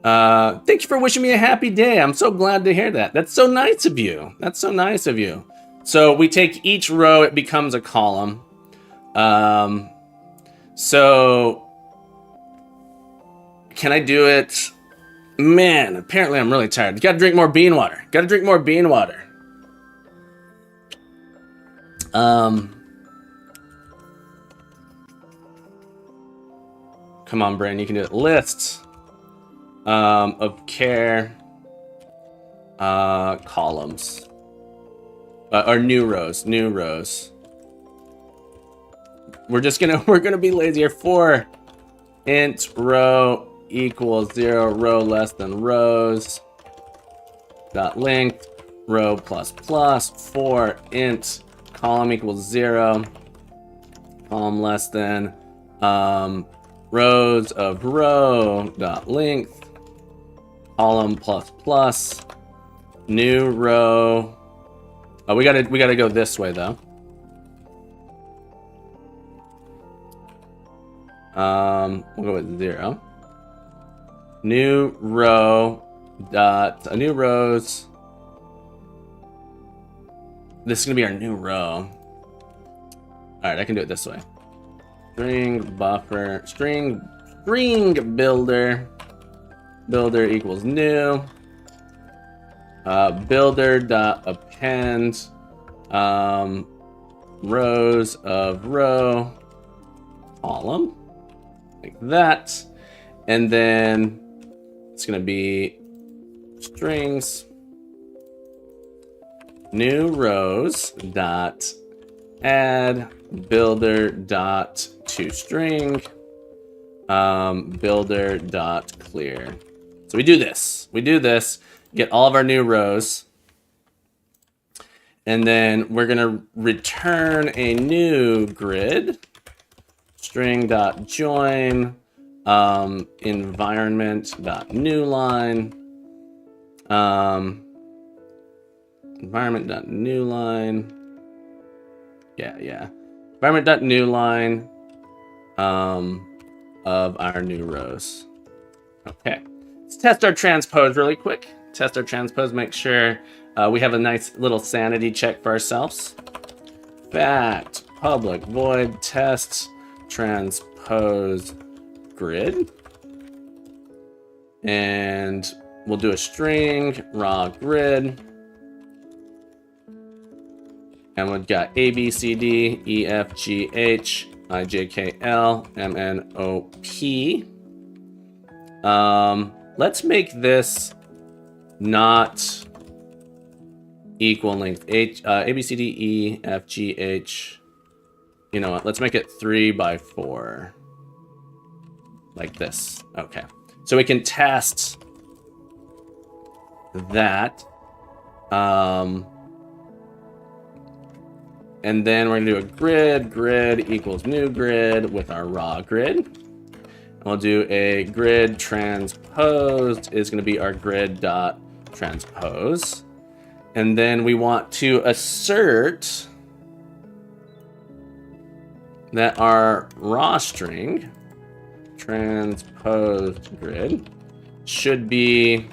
thank you for wishing me a happy day. I'm so glad to hear that. That's so nice of you. So we take each row, it becomes a column. So can I do it? Man, apparently I'm really tired. You gotta drink more bean water. Come on, brain, you can do it. Lists of care columns or new rows. We're gonna be lazy here. For int row equals 0, row less than rows. Dot length row plus plus. For int column equals 0, column less than rows of row dot length column plus plus new row. Oh, we gotta go this way though. We'll go with 0. New row dot new rows. This is gonna be our new row. All right, I can do it this way. String buffer, string builder equals new. Builder dot append rows of row column. like that. And then it's going to be strings new rows dot add builder dot toString builder dot clear. So we do this, get all of our new rows, and then we're gonna return a new grid, string dot join environment dot new line, environment dot new line, environment dot new line of our new rows. Okay, let's test our transpose really quick. Test our transpose, make sure we have a nice little sanity check for ourselves. Fact public void test transpose grid, and we'll do a string raw grid, and we've got A B C D E F G H I J K L M N O P. Let's make this not equal length. A B C D E F G H. You know what? Let's make it 3 by 4. Like this. Okay. So we can test that. And then we're gonna do a grid equals new grid with our raw grid. And we'll do a grid transposed is gonna be our grid dot transpose. And then we want to assert that our raw string transposed grid should be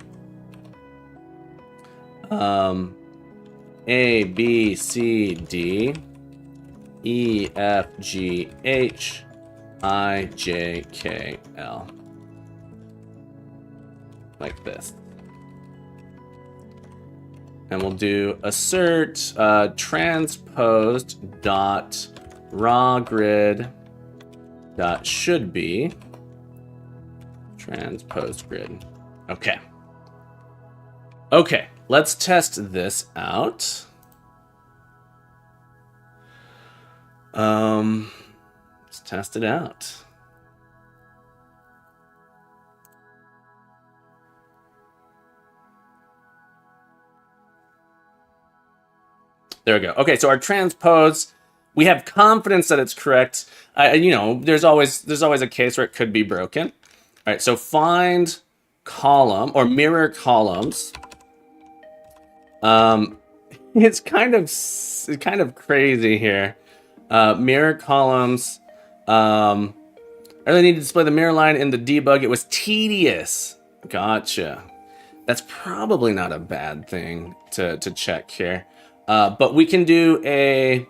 A, B, C, D, E, F, G, H, I, J, K, L. Like this. And we'll do assert transposed dot raw grid dot should be transposed grid. Okay. Okay, let's test this out. Let's test it out. There we go. Okay, so our transpose, we have confidence that it's correct. You know, there's always a case where it could be broken. All right, so find column or mirror columns. It's kind of crazy here. Mirror columns. I really need to display the mirror line in the debug. It was tedious. Gotcha. That's probably not a bad thing to check here. But we can do a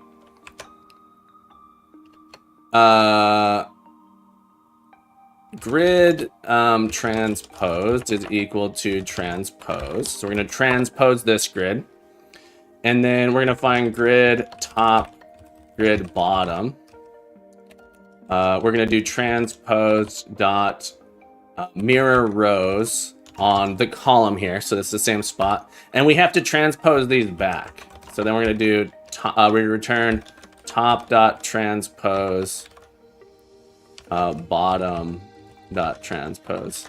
grid transposed is equal to transpose. So we're going to transpose this grid. And then we're going to find grid top, grid bottom. We're going to do transpose dot mirror rows on the column here. So it's the same spot. And we have to transpose these back. So then we're going to do, we return top dot transpose bottom dot transpose.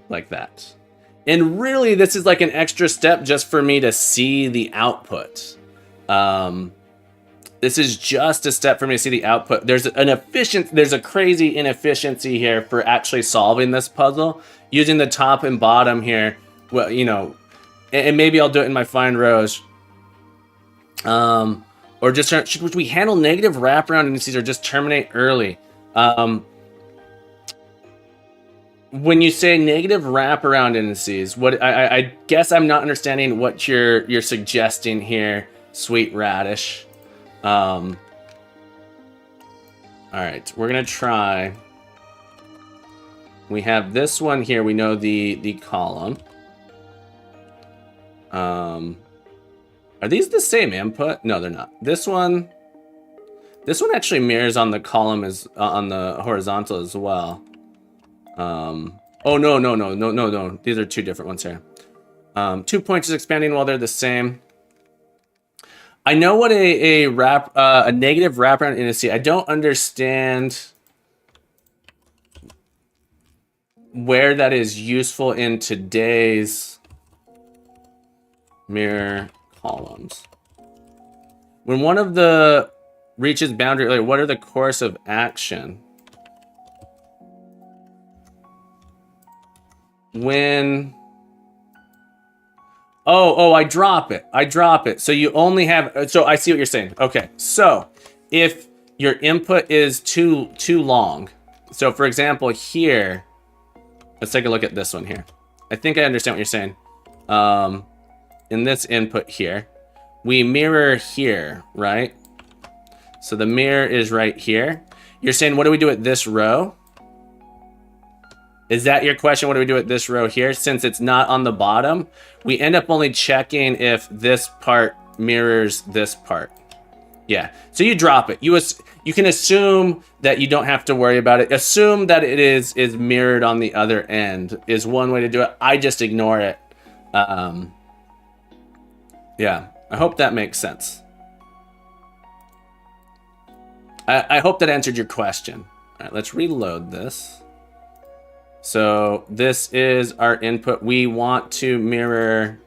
Like that. And really, this is like an extra step just for me to see the output. This is just a step for me to see the output. There's a crazy inefficiency here for actually solving this puzzle using the top and bottom here. Well, you know, and maybe I'll do it in my find rows. Or just should we handle negative wraparound indices or just terminate early? When you say negative wraparound indices, what I guess I'm not understanding what you're suggesting here, Sweet Radish. All right, we're gonna try. We have this one here. We know the column. Are these the same input? No, they're not. This one This one actually mirrors on the column as on the horizontal as well. Oh, no. These are two different ones here. 2 points is expanding while they're the same. I know what a negative wraparound indice. I don't understand where that is useful in today's mirror columns. When one of the reaches boundary, like what are the course of action? When I drop it. So you only have, so I see what you're saying. Okay, so if your input is too long, so for example here, let's take a look at this one here. I think I understand what you're saying. In this input here, we mirror here, right? So the mirror is right here. You're saying, what do we do at this row? Is that your question? What do we do at this row here? Since it's not on the bottom, we end up only checking if this part mirrors this part. Yeah, so you drop it. You can assume that you don't have to worry about it. Assume that it is mirrored on the other end is one way to do it. I just ignore it. Yeah, I hope that makes sense. I hope that answered your question. All right, let's reload this. So this is our input. We want to mirror,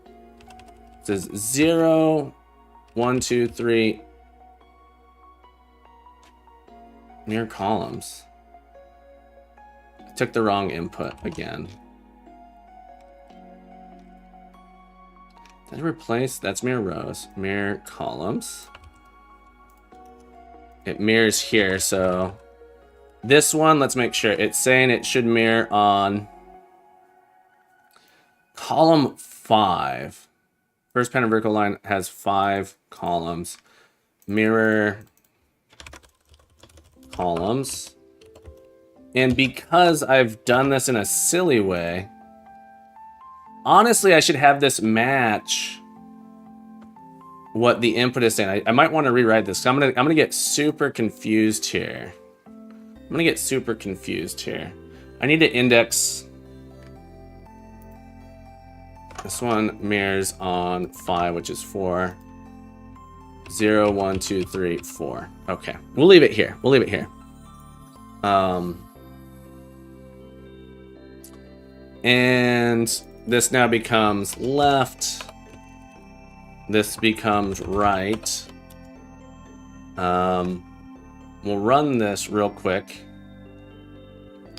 it says 0, 1, 2, 3. Mirror columns. I took the wrong input again. Did I replace? That's mirror rows. Mirror columns. It mirrors here, so this one, let's make sure. It's saying it should mirror on column 5. First pattern vertical line has 5 columns. Mirror columns. And because I've done this in a silly way, honestly, I should have this match what the input is saying. I might want to rewrite this. I'm gonna get super confused here. I need to index. This one mirrors on 5, which is 4. 0, 1, 2, 3, 4. Okay, we'll leave it here. And this now becomes left. This becomes right. We'll run this real quick.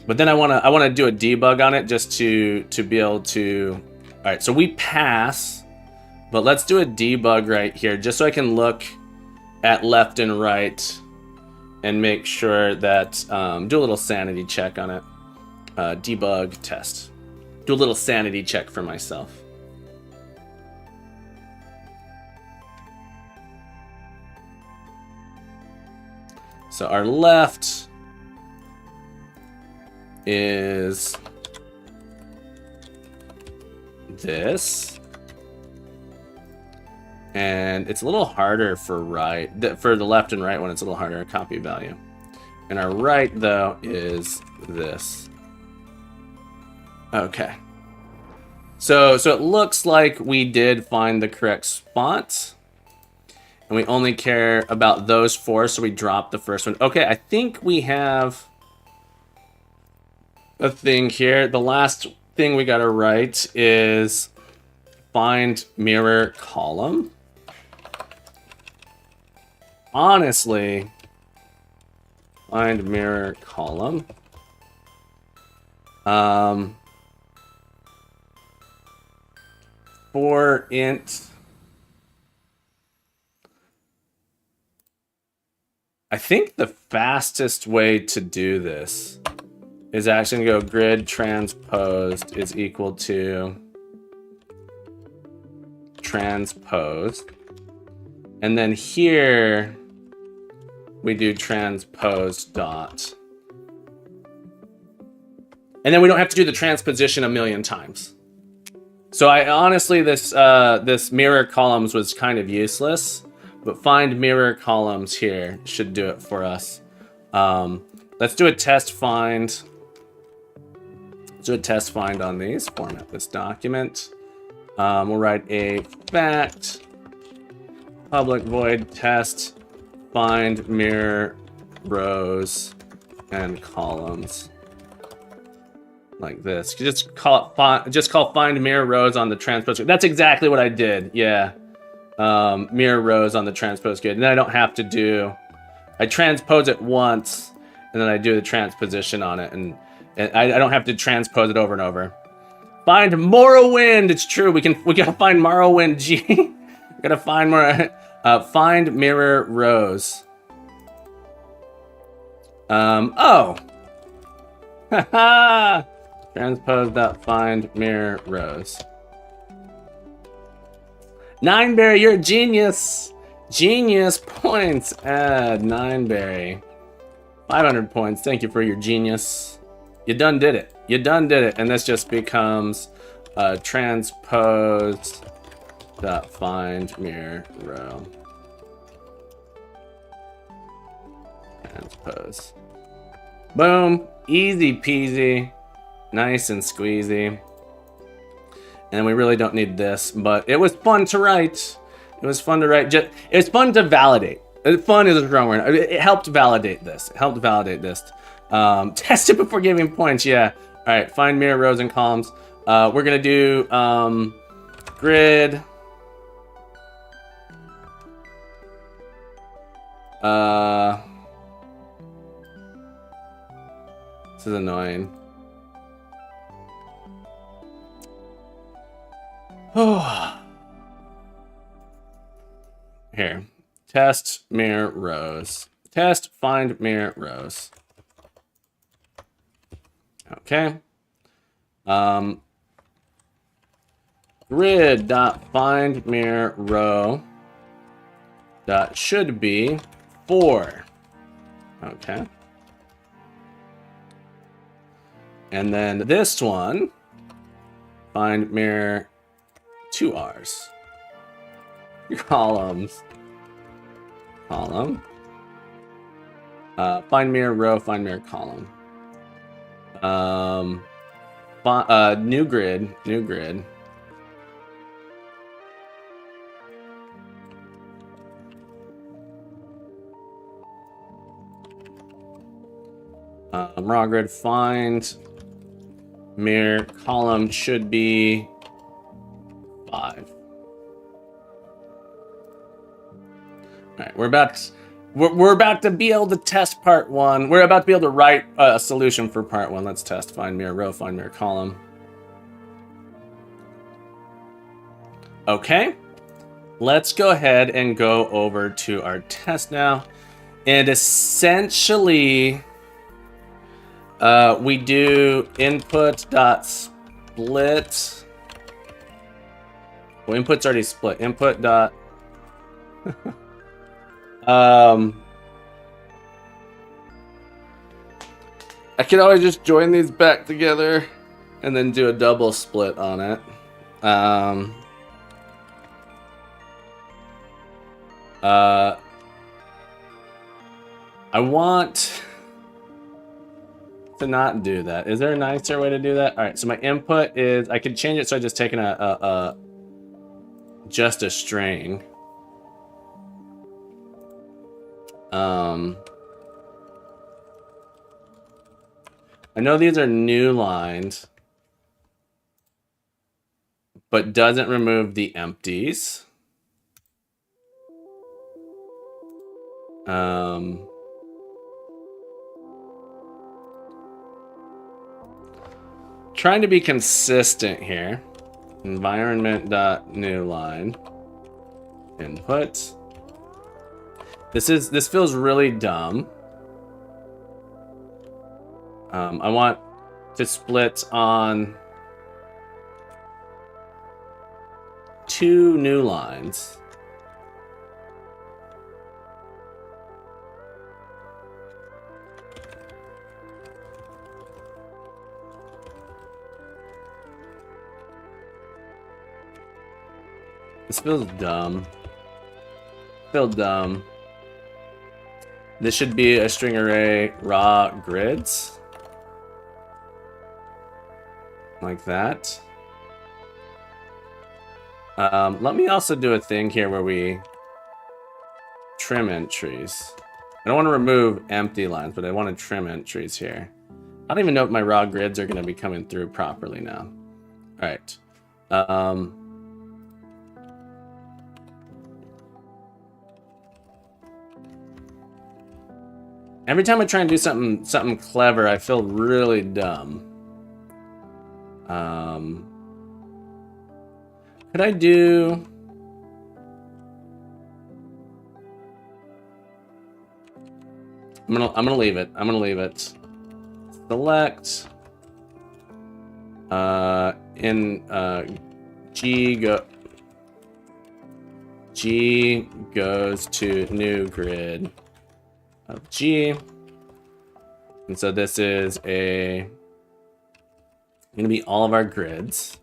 But then I wanna do a debug on it just to be able to. All right, so we pass, but let's do a debug right here just so I can look at left and right and make sure that do a little sanity check on it. Debug test. Do a little sanity check for myself. So our left is this, and it's a little harder for right, for the left and right one. It's a little harder, copy value. And our right though is this. Okay. So it looks like we did find the correct spot. And we only care about those 4, so we drop the first one. Okay, I think we have a thing here. The last thing we gotta write is find mirror column. Honestly, find mirror column. For int, I think the fastest way to do this is actually going to go grid transposed is equal to transposed. And then here we do transpose dot. And then we don't have to do the transposition a million times. So I honestly, this mirror columns was kind of useless. but find mirror columns here should do it for us. Let's do a test find. Let's do a test find on these. Format this document. We'll write a fact public void test find mirror rows and columns like this. You just call find mirror rows on the transpose. That's exactly what I did. Yeah, mirror rows on the transpose grid, and then I don't have to do. I transpose it once, and then I do the transposition on it, and I don't have to transpose it over and over. Find Morrowind. It's true. We gotta find Morrowind. G. We gotta find more. Find mirror rows. Oh. Haha. Transpose.find mirror rows. Nineberry, you're a genius. Genius points. Add Nineberry. 500 points. Thank you for your genius. You done did it. You done did it. And this just becomes transpose.find mirror row. Transpose. Boom. Easy peasy. Nice and squeezy. And we really don't need this, but it was fun to write. It was fun to write. It was fun to validate. Fun is a strong word. It helped validate this. It helped validate this. Test it before giving points. Yeah. All right. Find mirror rows and columns. We're gonna do grid. This is annoying. Here. Test mirror rows. Test find mirror rows. Okay. Grid dot find mirror row dot should be 4. Okay. And then this one, find mirror 2 R's. Columns. Column. Find mirror row, find mirror column. New grid. New grid. Raw grid find mirror column should be 5. All right, we're about to be able to test part 1. We're about to be able to write a solution for part 1. Let's test find mirror row, find mirror column. Okay, let's go ahead and go over to our test now, and essentially we do input dot split. Well, input's already split. Input dot I could always just join these back together and then do a double split on it. I want to not do that. Is there a nicer way to do that? All right, so my input is, I could change it so I just taken just a string. I know these are new lines, but doesn't remove the empties. Trying to be consistent here. Environment.new line. Input. This feels really dumb. I want to split on 2 new lines. This feels dumb. Still dumb. This should be a string array raw grids. Like that. Let me also do a thing here where we trim entries. I don't want to remove empty lines, but I want to trim entries here. I don't even know if my raw grids are going to be coming through properly now. All right. Every time I try and do something clever, I feel really dumb. Could I do? I'm gonna leave it. I'm gonna leave it. Select. G goes to new grid of G, and so this is gonna be all of our grids.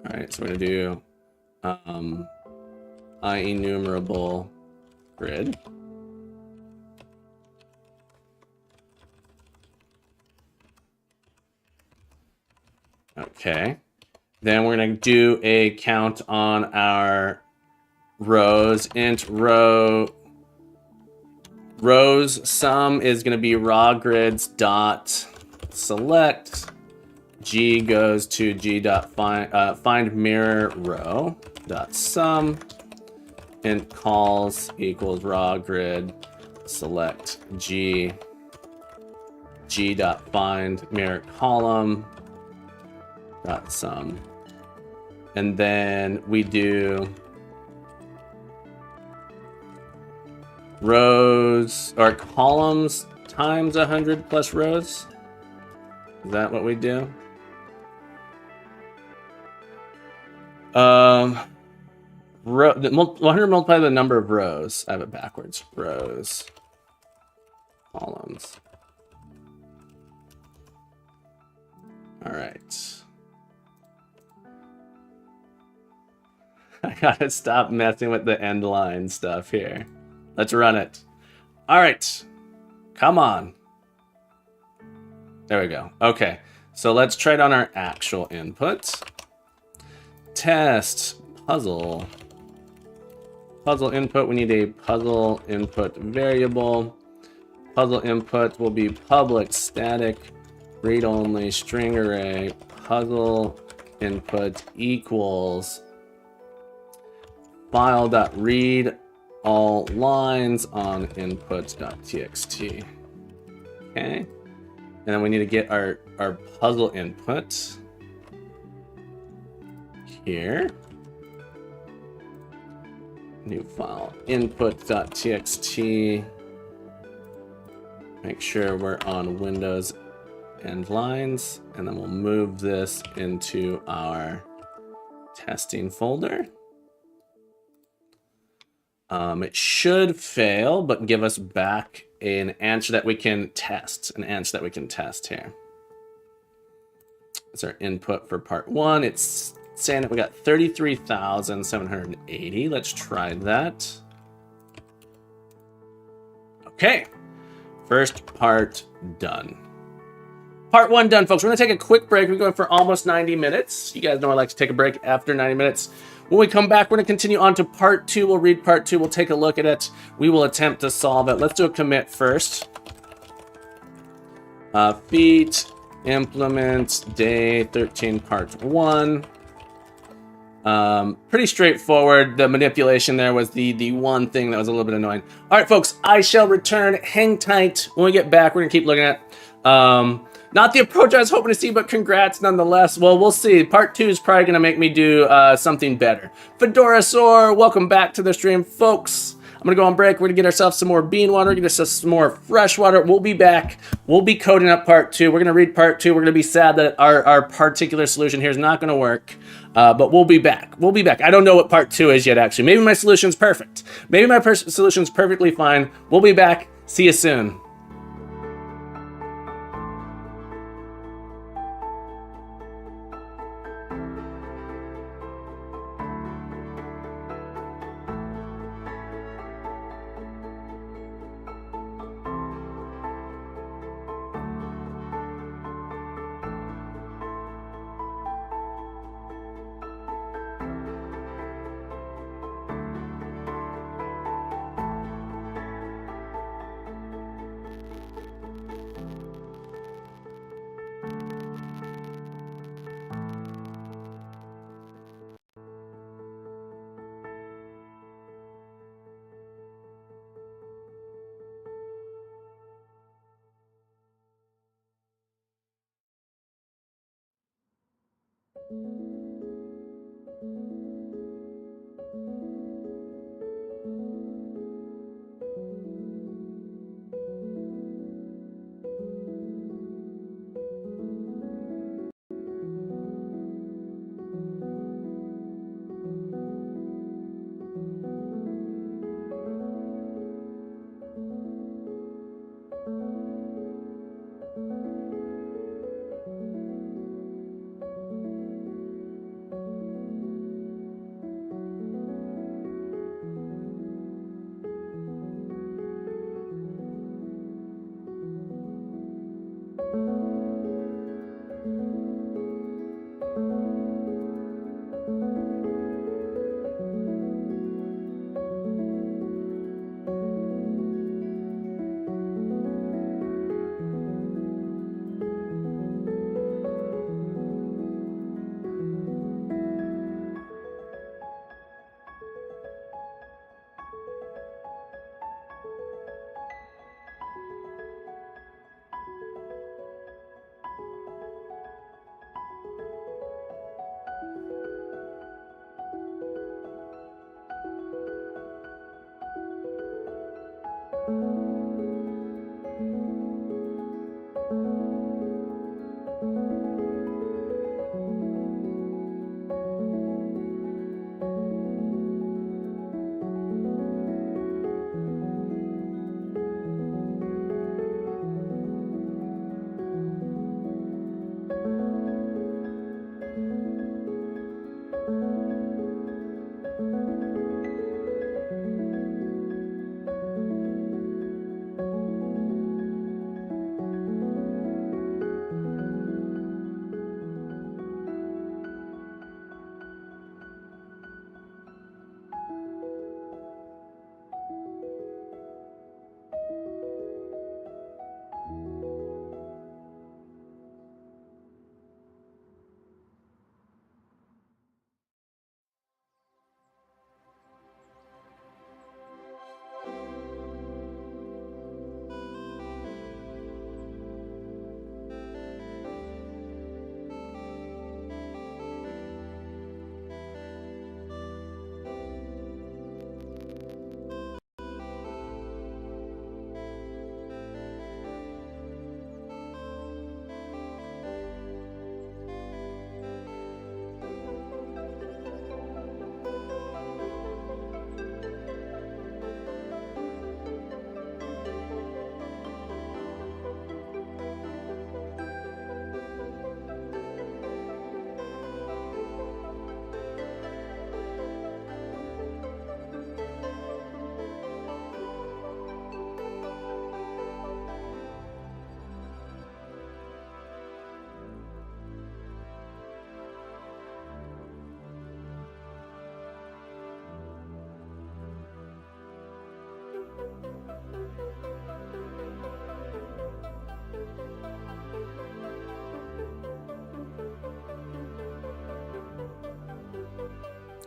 All right, so we're gonna do IEnumerable grid. Okay, then we're gonna do a count on our rows. Int rows sum is gonna be raw grids dot select. G goes to G dot find mirror row dot sum. Int calls equals raw grid select G dot find mirror column dot sum, and then we do rows or columns times 100 plus rows. Is that what we do? 100 multiplied by the number of rows. I have it backwards. Rows, columns. All right. I gotta stop messing with the end line stuff here. Let's run it. All right. Come on. There we go. Okay. So let's try it on our actual input. Test puzzle. Puzzle input. We need a puzzle input variable. Puzzle input will be public static read-only string array puzzle input equals file.read all lines on input.txt. Okay. And then we need to get our puzzle input here. New file input.txt. Make sure we're on Windows end lines, and then we'll move this into our testing folder. It should fail, but give us back an answer that we can test. An answer that we can test here. It's our input for part 1. It's saying that we got 33,780. Let's try that. Okay. First part done. Part 1 done, folks. We're going to take a quick break. We're going for almost 90 minutes. You guys know I like to take a break after 90 minutes. When we come back, we're going to continue on to part 2. We'll read part 2. We'll take a look at it. We will attempt to solve it. Let's do a commit first. Feat implement day 13 part 1. Pretty straightforward. The manipulation there was the one thing that was a little bit annoying. All right, folks, I shall return. Hang tight. When we get back, we're going to keep looking at not the approach I was hoping to see, but congrats nonetheless. Well, we'll see. Part 2 is probably going to make me do something better. Fedorasaur, welcome back to the stream, folks. I'm going to go on break. We're going to get ourselves some more bean water, get ourselves some more fresh water. We'll be back. We'll be coding up part 2. We're going to read part 2. We're going to be sad that our particular solution here is not going to work. But we'll be back. We'll be back. I don't know what part 2 is yet, actually. Maybe my solution's perfect. Maybe my solution's perfectly fine. We'll be back. See you soon.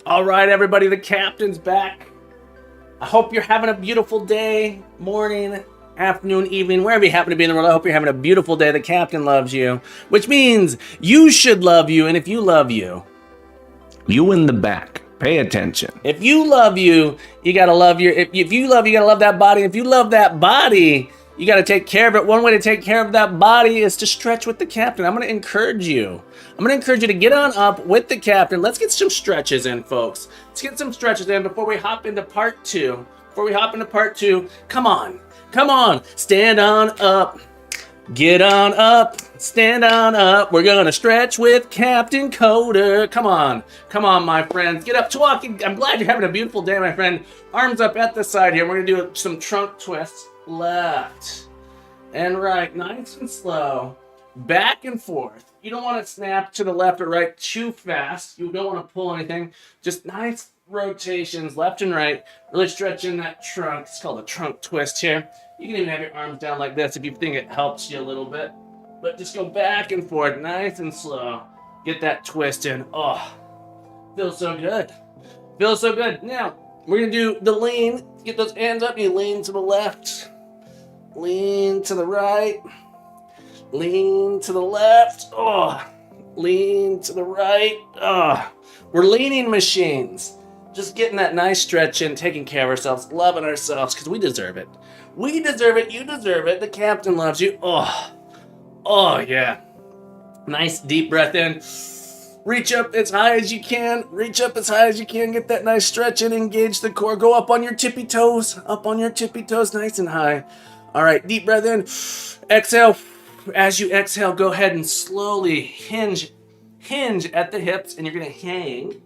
All right, everybody, the captain's back. I hope you're having a beautiful day, morning, afternoon, evening, wherever you happen to be in the world. I hope you're having a beautiful day. The captain loves you, which means you should love you. And if you love you, you in the back, pay attention. If you love you, you gotta love your, if you love, you gotta love that body. If you love that body, you gotta take care of it. One way to take care of that body is to stretch with the captain. I'm gonna encourage you to get on up with the captain. Let's get some stretches in, folks. Let's get some stretches in before we hop into part two. Come on, stand on up. Get on up, stand on up. We're gonna stretch with Captain Coder. Come on, my friends. Get up to walking. I'm glad you're having a beautiful day, my friend. Arms up at the side here. We're gonna do some trunk twists. Left and right, nice and slow. Back and forth. You don't want to snap to the left or right too fast. You don't want to pull anything. Just nice rotations, left and right. Really stretching that trunk. It's called a trunk twist here. You can even have your arms down like this if you think it helps you a little bit. But just go back and forth, nice and slow. Get that twist in. Oh, feels so good. Feels so good. Now, we're going to do the lean. Get those hands up. You lean to the left. Lean to the right. Lean to the left. Oh, lean to the right. Oh, we're leaning machines. Just getting that nice stretch in, taking care of ourselves, loving ourselves, because we deserve it. We deserve it. You deserve it. The captain loves you. Oh yeah. Nice deep breath in. Reach up as high as you can. Reach up as high as you can. Get that nice stretch in. Engage the core. Go up on your tippy toes. Up on your tippy toes, nice and high. All right, deep breath in. Exhale. As you exhale, go ahead and slowly hinge at the hips, and you're gonna hang,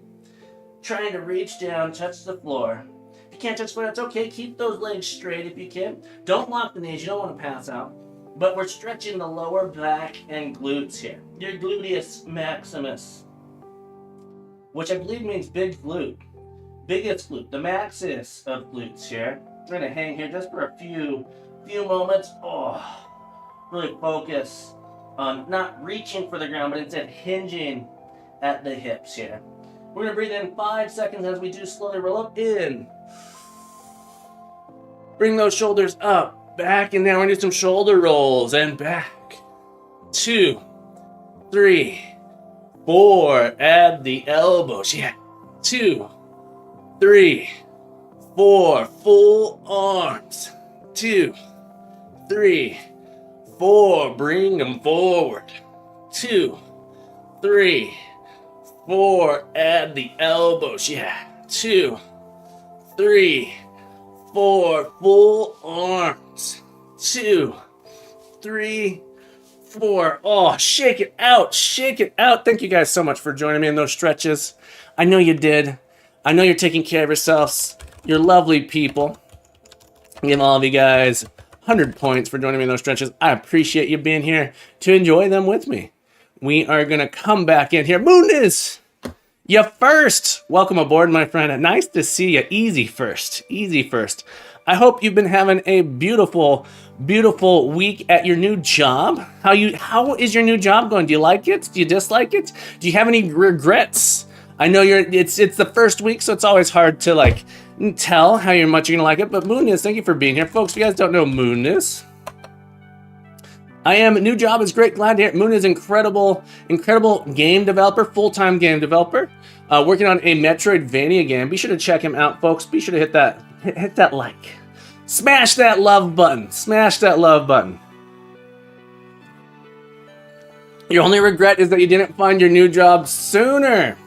trying to reach down, touch the floor. If you can't touch the floor, that's okay. Keep those legs straight if you can. Don't lock the knees. You don't want to pass out. But we're stretching the lower back and glutes here. Your gluteus maximus, which I believe means big glute. Biggest glute, the maxis of glutes here. We're gonna hang here just for a few moments. Oh, really focus on not reaching for the ground, but instead hinging at the hips here. We're gonna breathe in 5 seconds as we do slowly roll up in. Bring those shoulders up, back and down. We're gonna do some shoulder rolls and back. 2, 3, 4. Add the elbows. Yeah. 2, 3, 4. Full arms. 2, 3, 4. Bring them forward. 2, 3, 4. Add the elbows. Yeah. 2, 3, 4. Full arms. 2, 3, 4. Oh, shake it out. Shake it out. Thank you guys so much for joining me in those stretches. I know you did. I know you're taking care of yourselves. You're lovely people. Give all of you guys 100 points for joining me in those stretches. I appreciate you being here to enjoy them with me. We are going to come back in here. Moonies, you first. Welcome aboard, my friend. Nice to see you. Easy first. Easy first. I hope you've been having a beautiful, beautiful week at your new job. How is your new job going? Do you like it? Do you dislike it? Do you have any regrets? I know it's the first week, so it's always hard to tell how much you're gonna like it. But Moonies, thank you for being here, folks. If you guys don't know Moonies, I am new job is great. Glad to hear it. Moonies, incredible game developer, full-time game developer, working on a Metroidvania game. Be sure to check him out, folks. Be sure to hit that like, smash that love button, smash that love button. Your only regret is that you didn't find your new job sooner.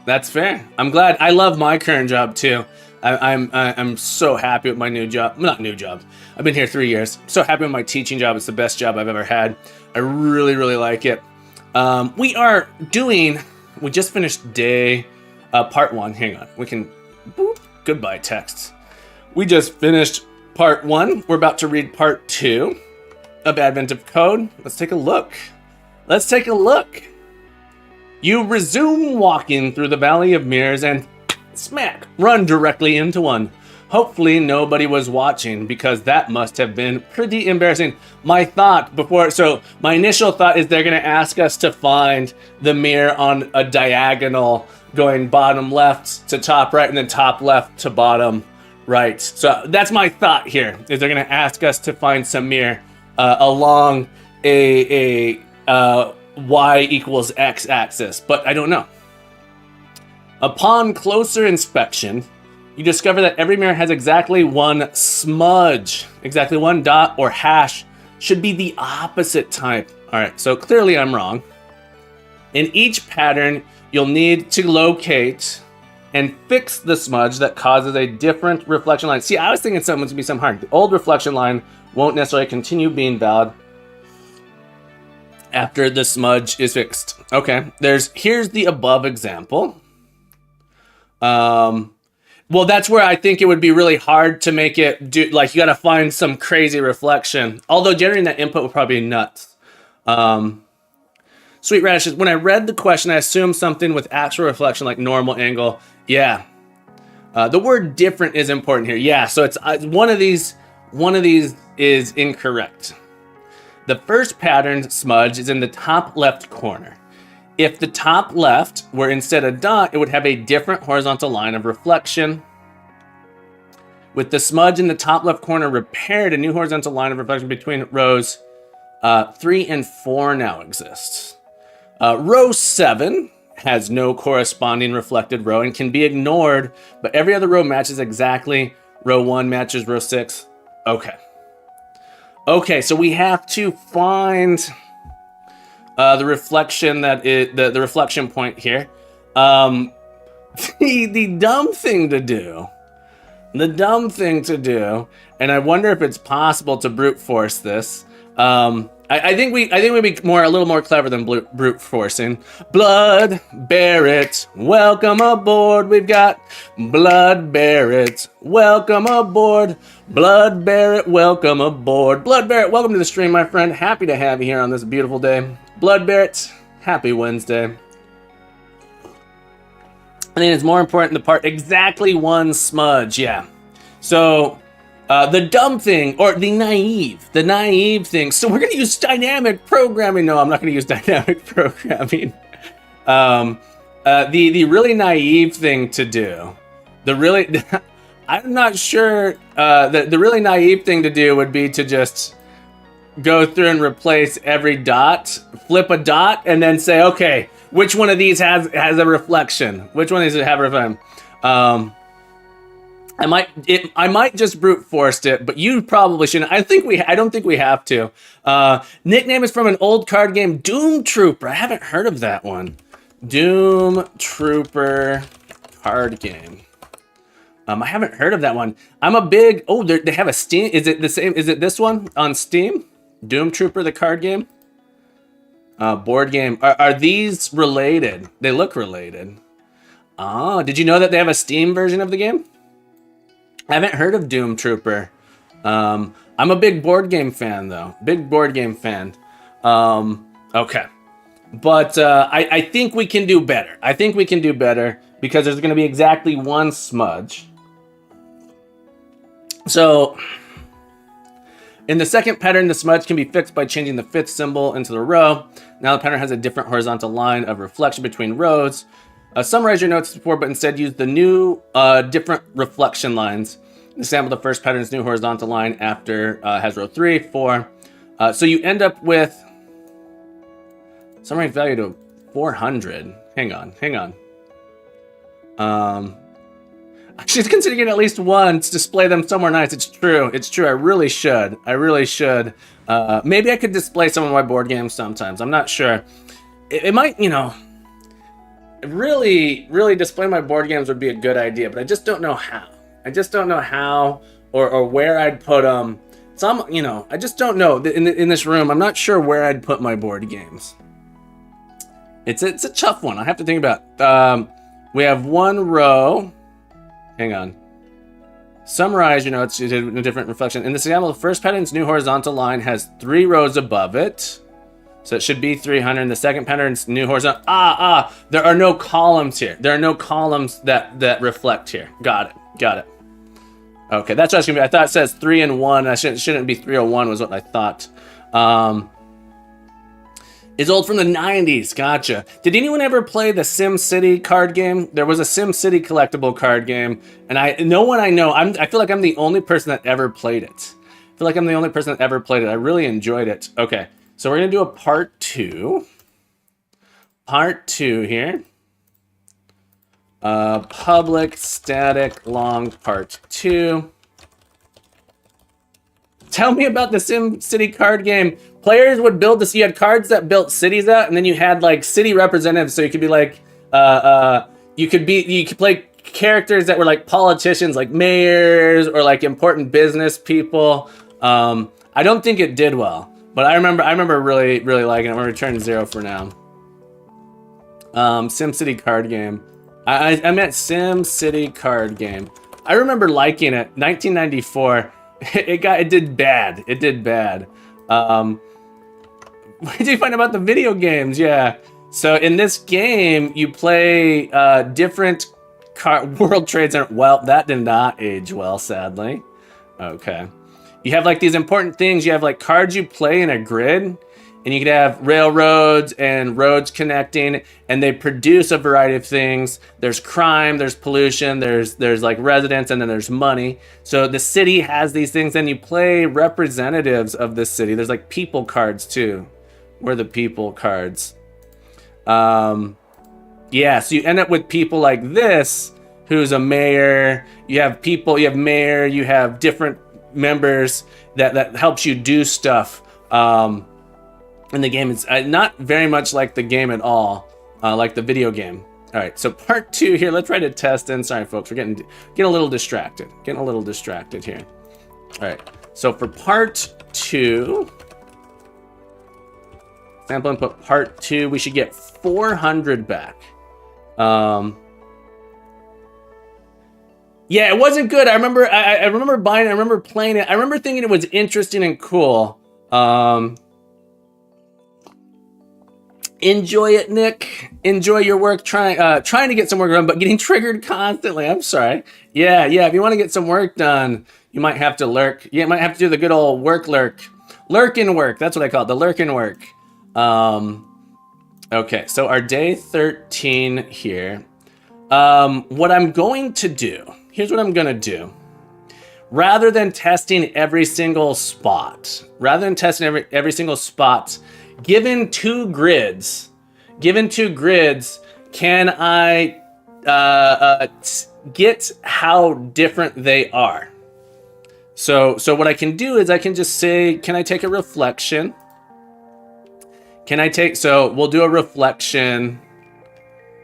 That's fair. I'm glad. I love my current job too. I'm so happy with my new job. Not new job. I've been here 3 years. So happy with my teaching job. It's the best job I've ever had. I really, really like it. We just finished part 1. Hang on. We can, goodbye text. We just finished part 1. We're about to read part 2 of Advent of Code. Let's take a look. You resume walking through the Valley of Mirrors and smack, run directly into one. Hopefully nobody was watching because that must have been pretty embarrassing. My initial thought is they're going to ask us to find the mirror on a diagonal going bottom left to top right, and then top left to bottom right. So that's my thought here, is they're going to ask us to find some mirror along a y equals x axis, but I don't know. Upon closer inspection, you discover that every mirror has exactly one smudge. Exactly one dot or hash should be the opposite type. All right, so clearly I'm wrong. In each pattern, you'll need to locate and fix the smudge that causes a different reflection line. See, I was thinking something was gonna be some hard. The old reflection line won't necessarily continue being valid after the smudge is fixed. Okay, here's the above example. Well, that's where I think it would be really hard to make it do, like, you got to find some crazy reflection. Although generating that input would probably be nuts. Sweet Radishes, when I read the question, I assumed something with actual reflection, like normal angle. Yeah. The word different is important here. Yeah, so it's one of these is incorrect. The first pattern smudge is in the top left corner. If the top left were instead a dot, it would have a different horizontal line of reflection. With the smudge in the top left corner repaired, a new horizontal line of reflection between rows 3 and 4 now exists. Row 7 has no corresponding reflected row and can be ignored, but every other row matches exactly. Row 1 matches row 6. Okay, so we have to find the reflection the reflection point here. The dumb thing to do, and I wonder if it's possible to brute force this. I think we'd be a little more clever than brute forcing. Blood Barrett, welcome aboard. We've got Blood Barrett, welcome aboard. Blood Barrett, welcome aboard. Blood Barrett, welcome to the stream, my friend. Happy to have you here on this beautiful day. Blood Barrett, happy Wednesday. I think it's more important the part exactly one smudge. Yeah. So the dumb thing, or the naive thing. So we're going to use dynamic programming. No, I'm not going to use dynamic programming. The really naive thing to do, I'm not sure, the really naive thing to do would be to just go through and replace every dot, flip a dot, and then say, okay, which one of these has a reflection? Which one of these have a reflection? I might just brute forced it, but you probably shouldn't. I don't think we have to. Nickname is from an old card game, Doom Trooper. I haven't heard of that one. Doom Trooper card game. I haven't heard of that one. I'm a big, they have a Steam. Is it the same? Is it this one on Steam? Doom Trooper, the card game? Board game. Are these related? They look related. Oh, did you know that they have a Steam version of the game? I haven't heard of Doom Trooper. I'm a big board game fan, though. Big board game fan. Okay. But I think we can do better. Because there's going to be exactly one smudge. So, in the second pattern, the smudge can be fixed by changing the fifth symbol into the row. Now the pattern has a different horizontal line of reflection between rows. Summarize your notes before, but instead use the new different reflection lines. Example, the first pattern's new horizontal line after has row 3, 4. So you end up with summary value to 400. Hang on. She's considering it at least once, display them somewhere nice. It's true. I really should. Maybe I could display some of my board games sometimes. I'm not sure. It might, really display my board games would be a good idea, but I just don't know how. Or where I'd put them. I just don't know. In this room, I'm not sure where I'd put my board games. It's a tough one. I have to think about. We have one row. Hang on. Summarize your notes in a different reflection. In this example, the first pattern's new horizontal line has 3 rows above it. So it should be 300. And the second pattern's new horizontal. There are no columns here. There are no columns that reflect here. Got it. Okay, that's what I was gonna be. I thought it says 3 and 1. I shouldn't be 301 was what I thought. Is old from the 90s. Gotcha. Did anyone ever play the Sim City card game? There was a Sim City collectible card game, and I feel like I'm the only person that ever played it. I feel like I'm the only person that ever played it. I really enjoyed it. Okay, so we're gonna do a part two. Part two here. Public static long part 2. Tell me about the Sim City card game. Players would build this. You had cards that built cities out, and then you had like city representatives. So you could be like, you could play characters that were like politicians, like mayors or like important business people. I don't think it did well, but I remember really liking it. I'm gonna return 0 for now. Sim City card game. I meant Sim City card game. I remember liking it. 1994. It did bad. It did bad. What did you find about the video games? Yeah. So in this game, you play different World Trade Center. Well, that did not age well, sadly. Okay. You have like these important things. You have like cards you play in a grid. And you could have railroads and roads connecting, and they produce a variety of things. There's crime, there's pollution, there's like residents, and then there's money. So the city has these things, and you play representatives of the city. There's like people cards too. We're the people cards. Yeah, so you end up with people like this, who's a mayor. You have people, you have mayor, you have different members that helps you do stuff. In the game, it's not very much like the game at all, like the video game. All right, so part 2 here. Let's try to test in. Sorry, folks, we're getting a little distracted. Getting a little distracted here. All right, so for part 2, sample input part 2, we should get 400 back. Yeah, it wasn't good. I remember buying it. I remember playing it. I remember thinking it was interesting and cool. Enjoy it, Nick. Enjoy your work. Trying to get some work done, but getting triggered constantly. I'm sorry. Yeah. If you want to get some work done, you might have to lurk. You might have to do the good old lurk and work. That's what I call it, the lurk and work. Okay, so our day 13 here. What I'm going to do. Here's what I'm gonna do. Rather than testing every single spot, given two grids, can I get how different they are? So what I can do is I can just say, can I take a reflection? So we'll do a reflection.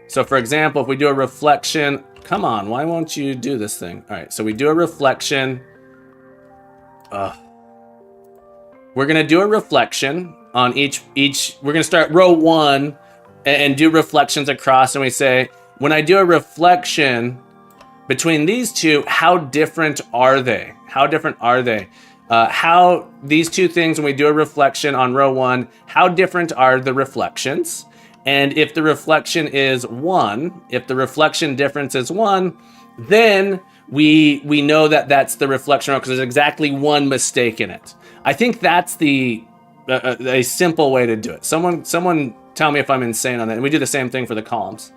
So for example, if we do a reflection, come on, why won't you do this thing? All right, so we do a reflection. We're gonna do a reflection on each, we're gonna start row 1 and do reflections across, and we say, when I do a reflection between these two, how different are they? How these two things, when we do a reflection on row 1, how different are the reflections? And if the reflection is 1, if the reflection difference is 1, then we know that that's the reflection row because there's exactly one mistake in it. I think that's a simple way to do it. Someone tell me if I'm insane on that. And we do the same thing for the columns.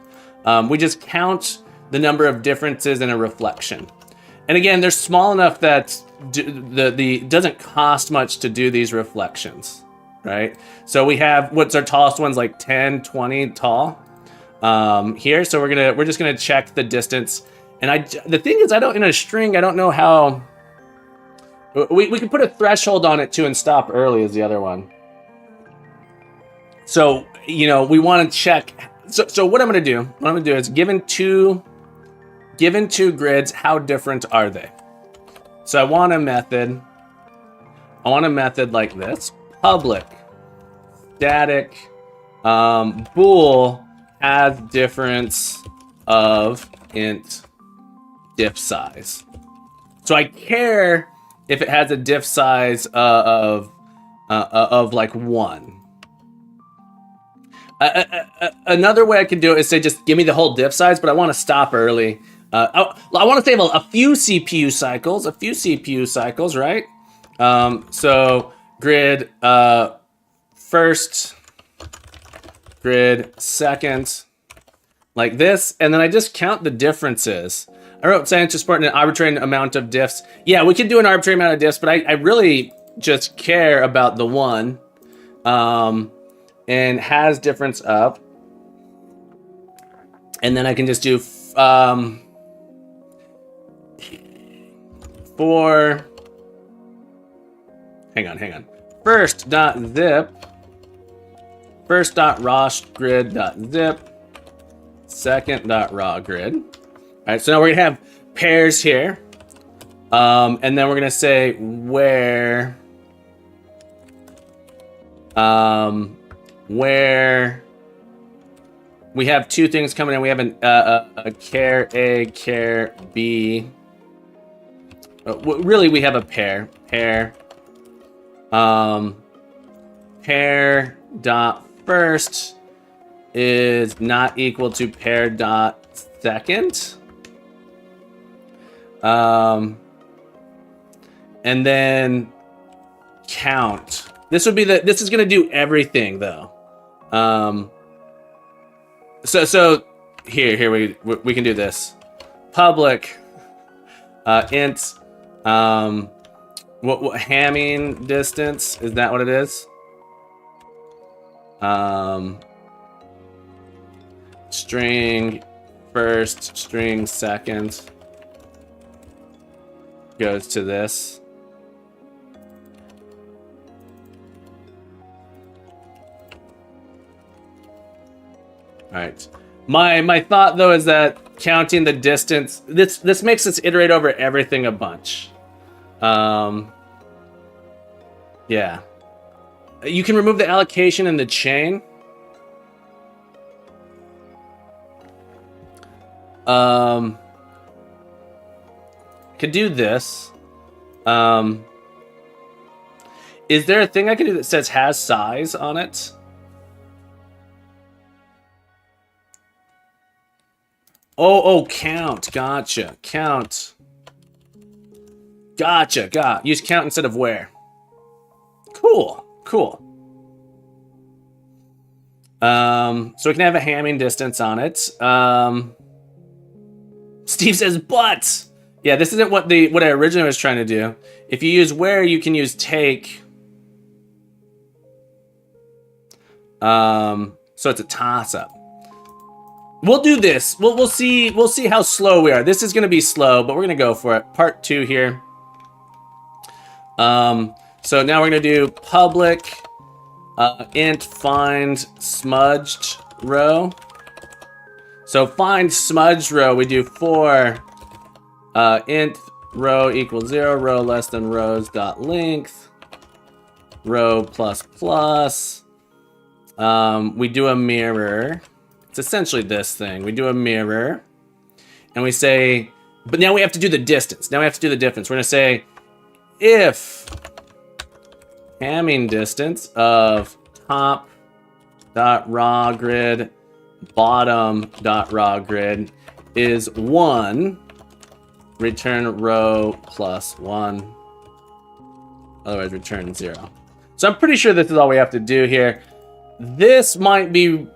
We just count the number of differences in a reflection. And again, they're small enough that the doesn't cost much to do these reflections, right? So we have, what's our tallest ones, like 10, 20 tall here. So we're just gonna check the distance. And the thing is, in a string, I don't know how. We could put a threshold on it too and stop early is the other one. So, we want to check. So what I'm going to do is given two grids, how different are they? So I want a method like this. Public static bool has difference of int diff size. So I care if it has a diff size of like 1. Another way I could do it is say, just give me the whole diff size, but I want to stop early. I want to save a few CPU cycles, right? So grid first grid second, like this, and then I just count the differences. I wrote science to support an arbitrary amount of diffs. Yeah, we could do an arbitrary amount of diffs, but I really just care about the one, and has difference up, and then I can just do for, hang on, first dot zip, first dot raw grid dot zip, second dot raw grid. All right, so now we're gonna have pairs here, and then we're gonna say where we have two things coming in. We have a char A, char B. Really, we have a pair. Pair dot first is not equal to pair dot second. And then count. This is gonna do everything though. So here we can do this. Public int what Hamming distance, is that what it is? String first, string second goes to this. All right. My thought though is that counting the distance, this makes us iterate over everything a bunch. Yeah. You can remove the allocation in the chain. Could do this. Is there a thing I can do that says has size on it? Oh, count. Gotcha. Count. Gotcha. Use count instead of where. Cool. So we can have a Hamming distance on it. Steve says, but yeah, this isn't what I originally was trying to do. If you use where, you can use take. So it's a toss-up. We'll do this. We'll see how slow we are. This is gonna be slow, but we're gonna go for it. Part 2 here. So now we're gonna do public int find smudged row. So find smudged row, we do for int row equals 0, row less than rows dot length, row plus plus. We do a mirror. It's essentially this thing. We do a mirror, and we say, but now we have to do the distance. Now we have to do the difference. We're gonna say if Hamming distance of top dot raw grid bottom dot raw grid is 1, return row plus 1. Otherwise, return 0. So I'm pretty sure this is all we have to do here. This might be,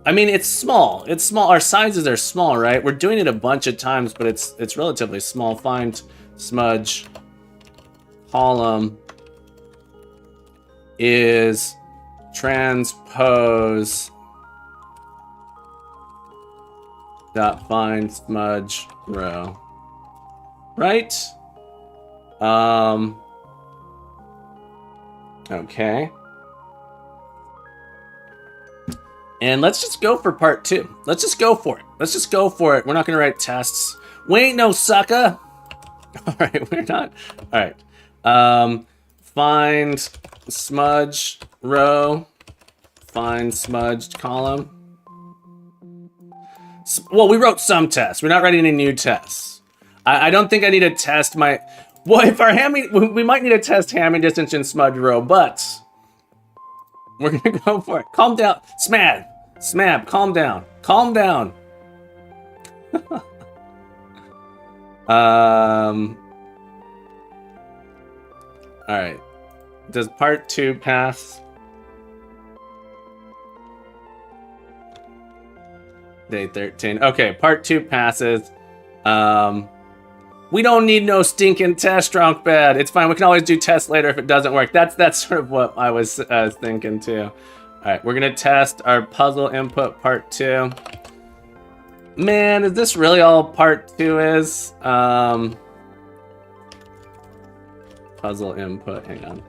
I mean, it's small. It's small. Our sizes are small, right? We're doing it a bunch of times, but it's relatively small. Find smudge column is transpose dot find smudge row, right? Okay. And let's just go for part 2. Let's just go for it. We're not going to write tests. We ain't no sucker. All right, we're not. All right. Find smudge row. Find smudged column. Well, we wrote some tests. We're not writing any new tests. I don't think I need to test my... Well, if our Hamming... We might need to test Hamming distance in smudge row, but... We're going to go for it. Calm down. Smab, calm down. All right. Does part 2 pass? Day 13. Okay, part 2 passes. We don't need no stinking test, Drunk Bad. It's fine. We can always do tests later if it doesn't work. That's sort of what I was thinking too. All right, we're gonna test our puzzle input part 2. Man, is this really all part 2 is? Puzzle input. Hang on.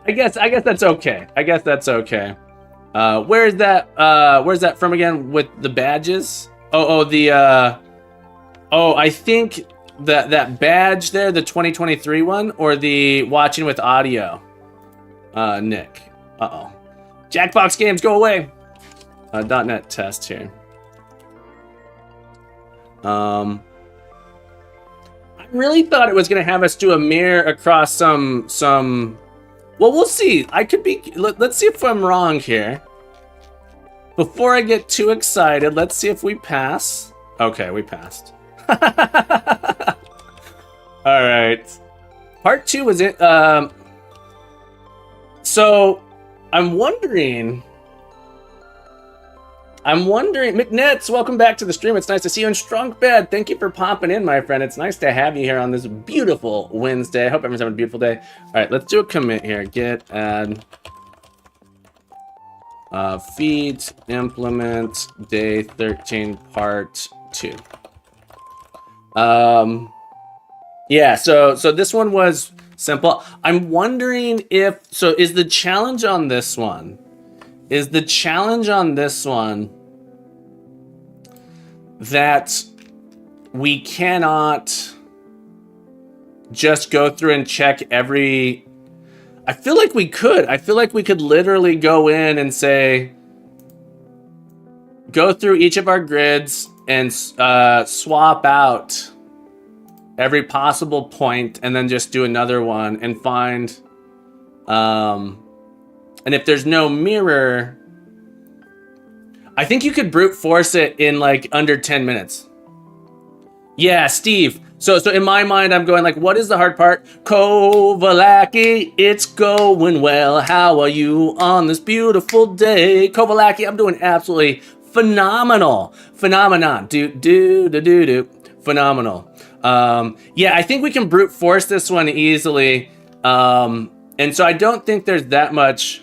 I guess that's okay. Where's that from again with the badges? I think that badge there, the 2023 one, or the watching with audio. Nick. Uh-oh. Jackbox games, go away. .NET test here. I really thought it was gonna have us do a mirror across some. Well, we'll see. I could be. Let's see if I'm wrong here. Before I get too excited, let's see if we pass. Okay, we passed. All right. Part 2 was it. So I'm wondering, McNets, welcome back to the stream. It's nice to see you. And Strong Bad, thank you for popping in, my friend. It's nice to have you here on this beautiful Wednesday. I hope everyone's having a beautiful day. All right, let's do a commit here. Git add feed implement day 13 part 2. Yeah, so this one was simple. I'm wondering if, so is the challenge on this one that we cannot just go through and check every, I feel like we could literally go in and say, go through each of our grids and swap out every possible point and then just do another one and find, and if there's no mirror, I think you could brute force it in like under 10 minutes. Yeah, Steve. So in my mind, I'm going like, what is the hard part? Kovalaki, it's going well. How are you on this beautiful day? Kovalaki, I'm doing absolutely phenomenal. Phenomenon. Phenomenal. Yeah, I think we can brute force this one easily. And so I don't think there's that much.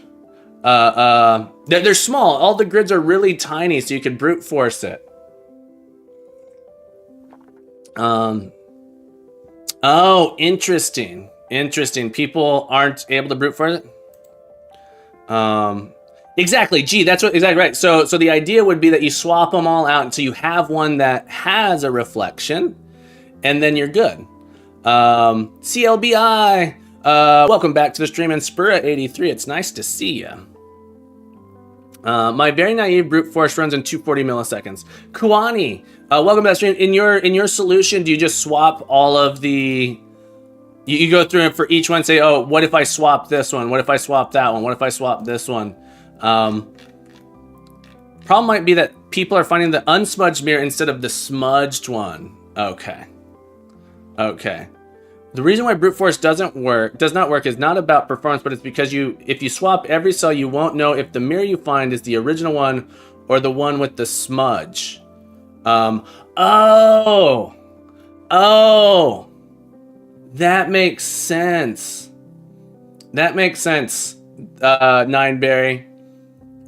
They're small. All the grids are really tiny, so you can brute force it. Oh, interesting. People aren't able to brute force it. Exactly. Gee, that's exactly right. So the idea would be that you swap them all out until you have one that has a reflection, and then you're good. CLBI. Welcome back to the stream, and Spura83. It's nice to see you. My very naive brute force runs in 240 milliseconds. Kuani, welcome to the stream. In your solution, do you just swap all of the? You go through and for each one say, oh, what if I swap this one? What if I swap that one? What if I swap this one? Problem might be that people are finding the unsmudged mirror instead of the smudged one. Okay. The reason why brute force does not work is not about performance, but it's because if you swap every cell, you won't know if the mirror you find is the original one or the one with the smudge. Oh, that makes sense. Nineberry.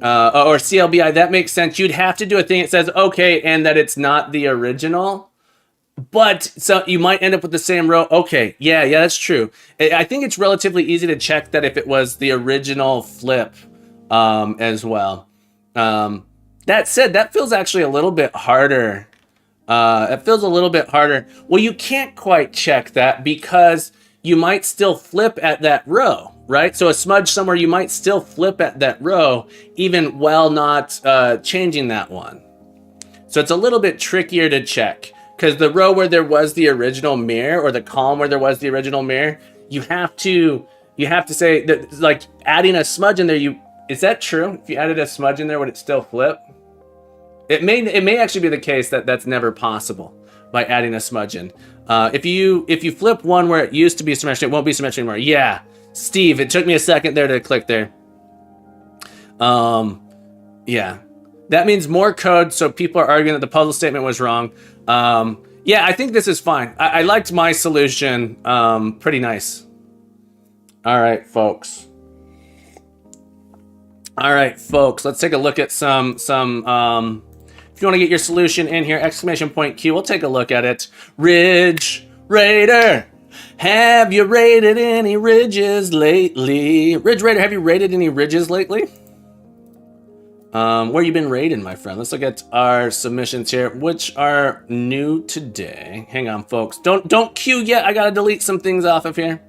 Or CLBI, that makes sense. You'd have to do a thing that says, okay, and that it's not the original. But so you might end up with the same row. Okay, yeah, that's true. I think it's relatively easy to check that if it was the original flip as well. That said, that feels actually a little bit harder. Well, you can't quite check that because you might still flip at that row, right? So a smudge somewhere, you might still flip at that row even while not changing that one. So it's a little bit trickier to check. Because the row where there was the original mirror, or the column where there was the original mirror, you have to say that, like, adding a smudge in there. Is that true? If you added a smudge in there, would it still flip? It may actually be the case that that's never possible by adding a smudge in. If you flip one where it used to be symmetric, it won't be symmetric anymore. Yeah, Steve, it took me a second there to click there. Yeah. That means more code, so people are arguing that the puzzle statement was wrong. Yeah, I think this is fine. I liked my solution. Pretty nice. All right, folks. Let's take a look at some if you want to get your solution in here, exclamation point Q, we'll take a look at it. Ridge Raider, have you raided any ridges lately? Ridge Raider, have you raided any ridges lately? Where you been raiding, my friend? Let's look at our submissions here, which are new today. Hang on, folks. Don't queue yet. I gotta delete some things off of here.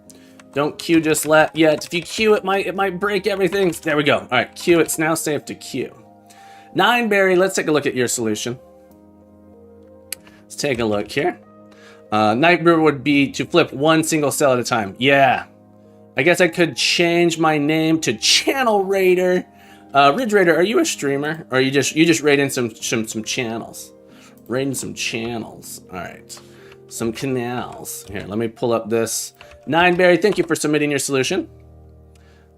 Don't queue just yet. If you queue, it might break everything. There we go. All right, queue. It's now safe to queue. Nineberry, let's take a look at your solution. Let's take a look here. Nightbrewer would be to flip one single cell at a time. Yeah. I guess I could change my name to Channel Raider. Ridge Raider, are you a streamer? Or are you just raiding some channels? Raiding some channels. All right. Some canals. Here, let me pull up this. Nineberry, thank you for submitting your solution.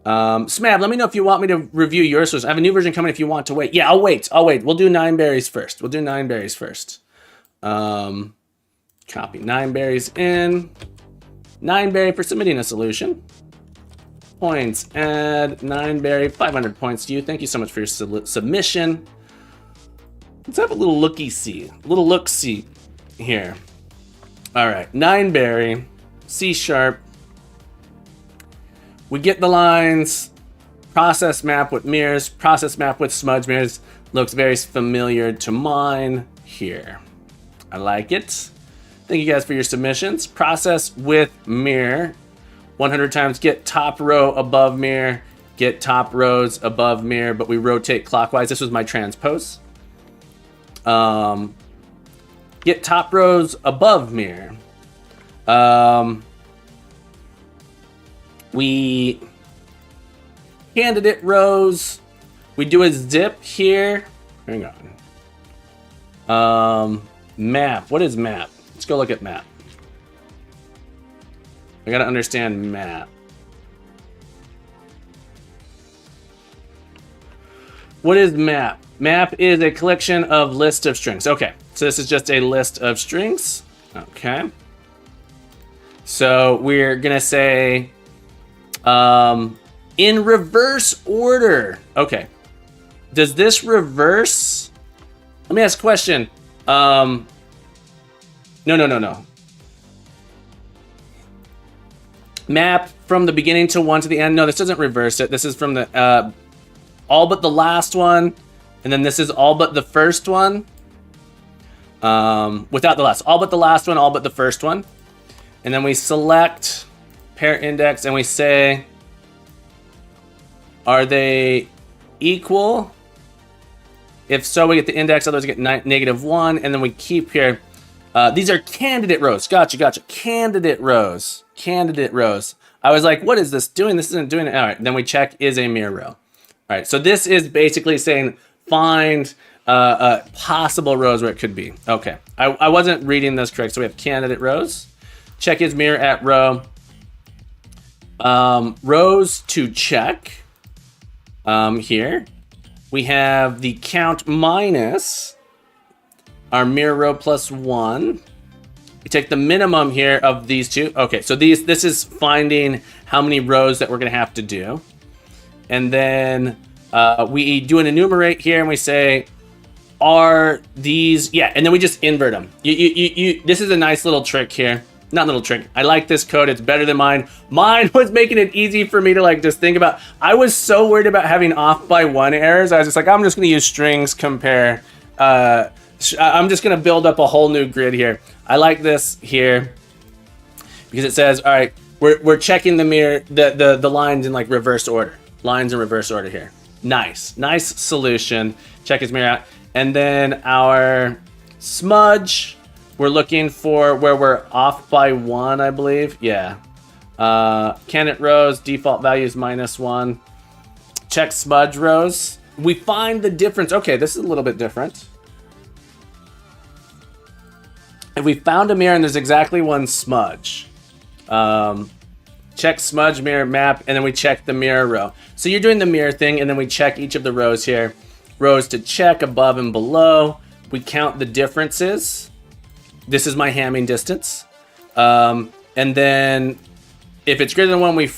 Smab, let me know if you want me to review your solution. I have a new version coming if you want to wait. Yeah, I'll wait. We'll do Nineberries first. Copy Nineberries in. Nineberry for submitting a solution. Points. Add Nineberry. 500 points to you. Thank you so much for your submission. Let's have a little looky-see. A little look-see here. All right. Nineberry. C#. We get the lines. Process map with mirrors. Process map with smudge mirrors. Looks very familiar to mine here. I like it. Thank you guys for your submissions. Process with mirror. 100 times get top row above mirror. Get top rows above mirror, but we rotate clockwise. This was my transpose. Get top rows above mirror. We candidate rows. We do a zip here. Hang on. Map. What is map? Let's go look at map. I gotta understand map. What is map? Map is a collection of list of strings. Okay, so this is just a list of strings. Okay. So we're gonna say in reverse order. Okay. Does this reverse? Let me ask a question. No. Map from the beginning to one to the end. No, this doesn't reverse it. This is from the all but the last one, and then this is all but the first one. Without the last. All but the last one, all but the first one. And then we select pair index and we say, are they equal? If so, we get the index, otherwise we get -1, and then we keep here. These are candidate rows. Gotcha. Candidate rows. I was like, what is this doing? This isn't doing it. All right, then we check is a mirror row. All right, so this is basically saying find possible rows where it could be. Okay, I wasn't reading this correct. So we have candidate rows. Check is mirror at row. Rows to check. Here we have the count minus our mirror row +1. We take the minimum here of these two. Okay, so this is finding how many rows that we're gonna have to do. And then we do an enumerate here and we say, are these, yeah, and then we just invert them. This is a nice little trick here. Not little trick. I like this code. It's better than mine. Mine was making it easy for me to like just think about. I was so worried about having off by one errors. I was just like, I'm just gonna use strings compare. I'm just gonna build up a whole new grid here. I like this here because it says, all right, we're checking the mirror, the lines in like reverse order. Lines in reverse order here. Nice solution. Check his mirror out. And then our smudge, we're looking for where we're off by 1, I believe. Yeah. Candidate rows, default values -1. Check smudge rows. We find the difference. Okay, this is a little bit different. If we found a mirror and there's exactly one smudge, check smudge mirror map, and then we check the mirror row. So you're doing the mirror thing, and then we check each of the rows here. rows to check above and below. We count the differences. This is my hamming distance. And then if it's greater than one, we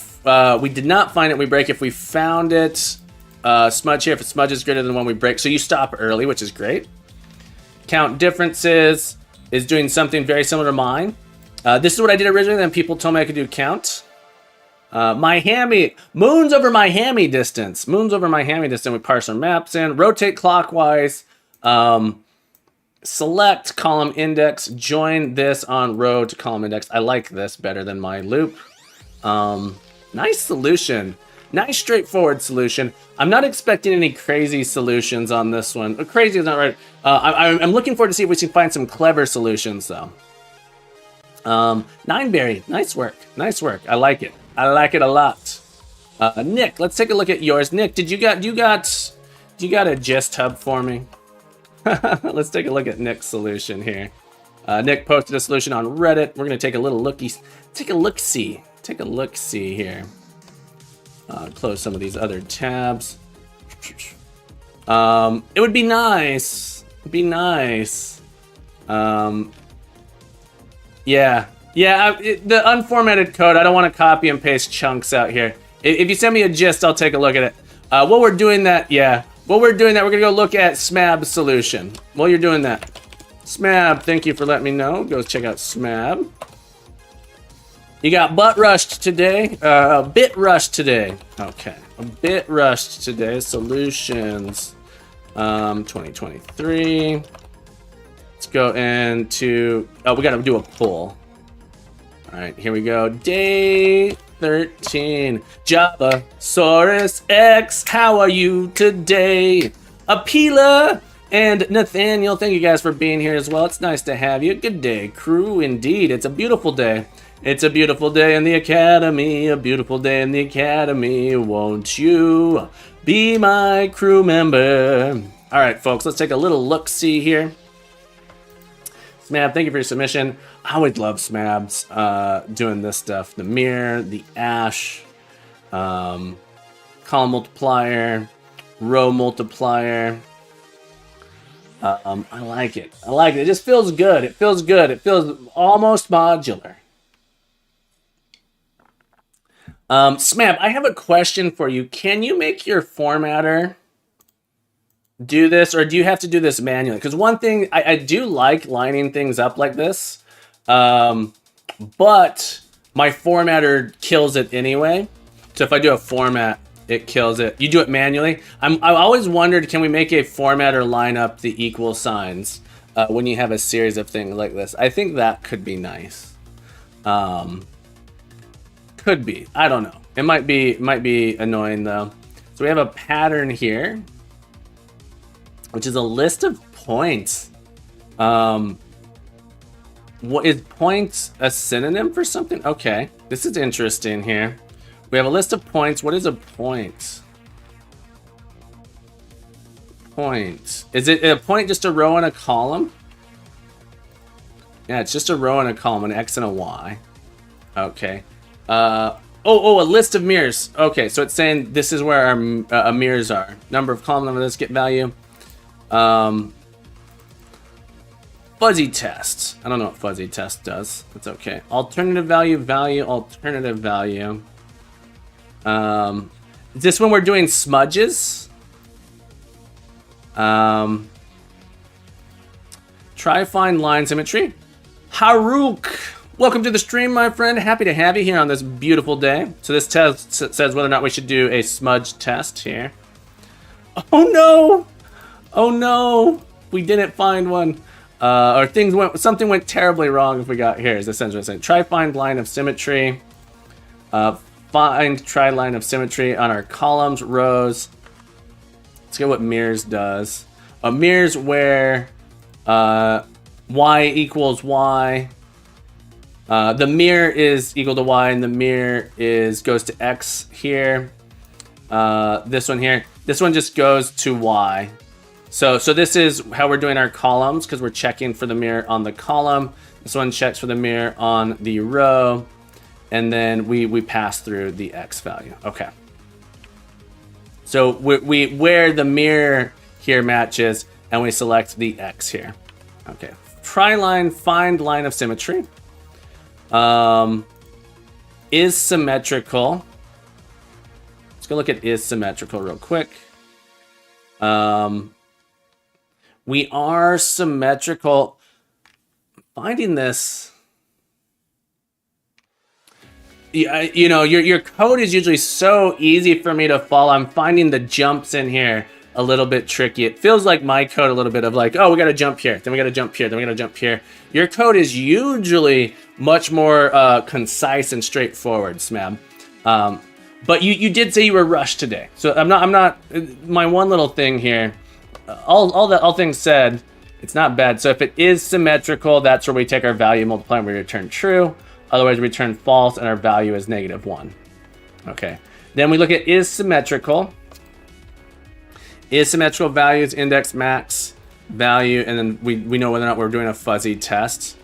did not find it, we break. If we found it, smudge here. If a smudge is greater than one, we break. So you stop early, which is great. Count differences is doing something very similar to mine. This is what I did originally, then people told me I could do count. My hammy, moons over my hammy distance. Moons over my hammy distance, we parse our maps in. Rotate clockwise. Select column index. Join this on row to column index. I like this better than my loop. Nice solution. Nice straightforward solution. I'm not expecting any crazy solutions on this one. Crazy is not right. I'm looking forward to see if we can find some clever solutions though. Nineberry, nice work. Nice work. I like it. I like it a lot. Nick, let's take a look at yours. Nick, do you got a gist hub for me? Let's take a look at Nick's solution here. Nick posted a solution on Reddit. We're gonna take a little look-see here. Close some of these other tabs. It would be nice. It'd be nice. Yeah. The unformatted code, I don't want to copy and paste chunks out here. If you send me a gist, I'll take a look at it. While we're doing that, we're gonna go look at Smab's solution. While you're doing that, Smab, thank you for letting me know. Go check out Smab. You got butt rushed today. A bit rushed today. Okay, a bit rushed today. Solutions, 2023. Let's go into. Oh, we gotta do a poll. All right, here we go. Day 13. Javasaurus X, how are you today? Apila and Nathaniel, thank you guys for being here as well. It's nice to have you. Good day, crew. Indeed, it's a beautiful day. It's a beautiful day in the academy. A beautiful day in the academy. Won't you be my crew member? All right, folks, let's take a little look-see here. Smab, thank you for your submission. I always love Smabs doing this stuff. The mirror, the ash, column multiplier, row multiplier. I like it. I like it. It just feels good. It feels good. It feels almost modular. Smab, I have a question for you. Can you make your formatter do this, or do you have to do this manually? Because one thing, I do like lining things up like this, but my formatter kills it anyway. So if I do a format, it kills it. You do it manually. I always wondered, can we make a formatter line up the equal signs when you have a series of things like this? I think that could be nice. Could be. I don't know. It might be annoying though. So we have a pattern here, which is a list of points. What is points a synonym for something? Okay, this is interesting here. We have a list of points. What is a point? Point. Is it a point just a row and a column? Yeah, it's just a row and a column, an X and a Y. Okay. A list of mirrors. Okay, so it's saying this is where our mirrors are. Number of column, number of this get value. Fuzzy test. I don't know what fuzzy test does. That's okay. Alternative value, alternative value. Is this when we're doing smudges? Try find line symmetry. Haruk, welcome to the stream, my friend. Happy to have you here on this beautiful day. So this test says whether or not we should do a smudge test here. Oh no! Oh no! We didn't find one. Or something went terribly wrong if we got here, is essentially what I'm saying. Try find line of symmetry. Try line of symmetry on our columns, rows. Let's get what mirrors does. Mirrors where y equals y. The mirror is equal to y, and the mirror goes to x here. This one here. This one just goes to y. So this is how we're doing our columns, because we're checking for the mirror on the column. This one checks for the mirror on the row, and then we pass through the x value. Okay. So we where the mirror here matches, and we select the X here. Okay, try line, find line of symmetry. Is symmetrical. Let's go look at is symmetrical real quick. We are symmetrical. Finding this. Yeah, you know, your code is usually so easy for me to follow. I'm finding the jumps in here a little bit tricky. It feels like my code a little bit of like, oh, we got to jump here, then we got to jump here, then we got to jump here. Your code is usually much more concise and straightforward, Smab. But you did say you were rushed today, so I'm not. My one little thing here, all things said, it's not bad. So if it is symmetrical, that's where we take our value multiply and we return true. Otherwise, we return false, and our value is -1. Okay. Then we look at is symmetrical. Is symmetrical values index max value, and then we know whether or not we're doing a fuzzy test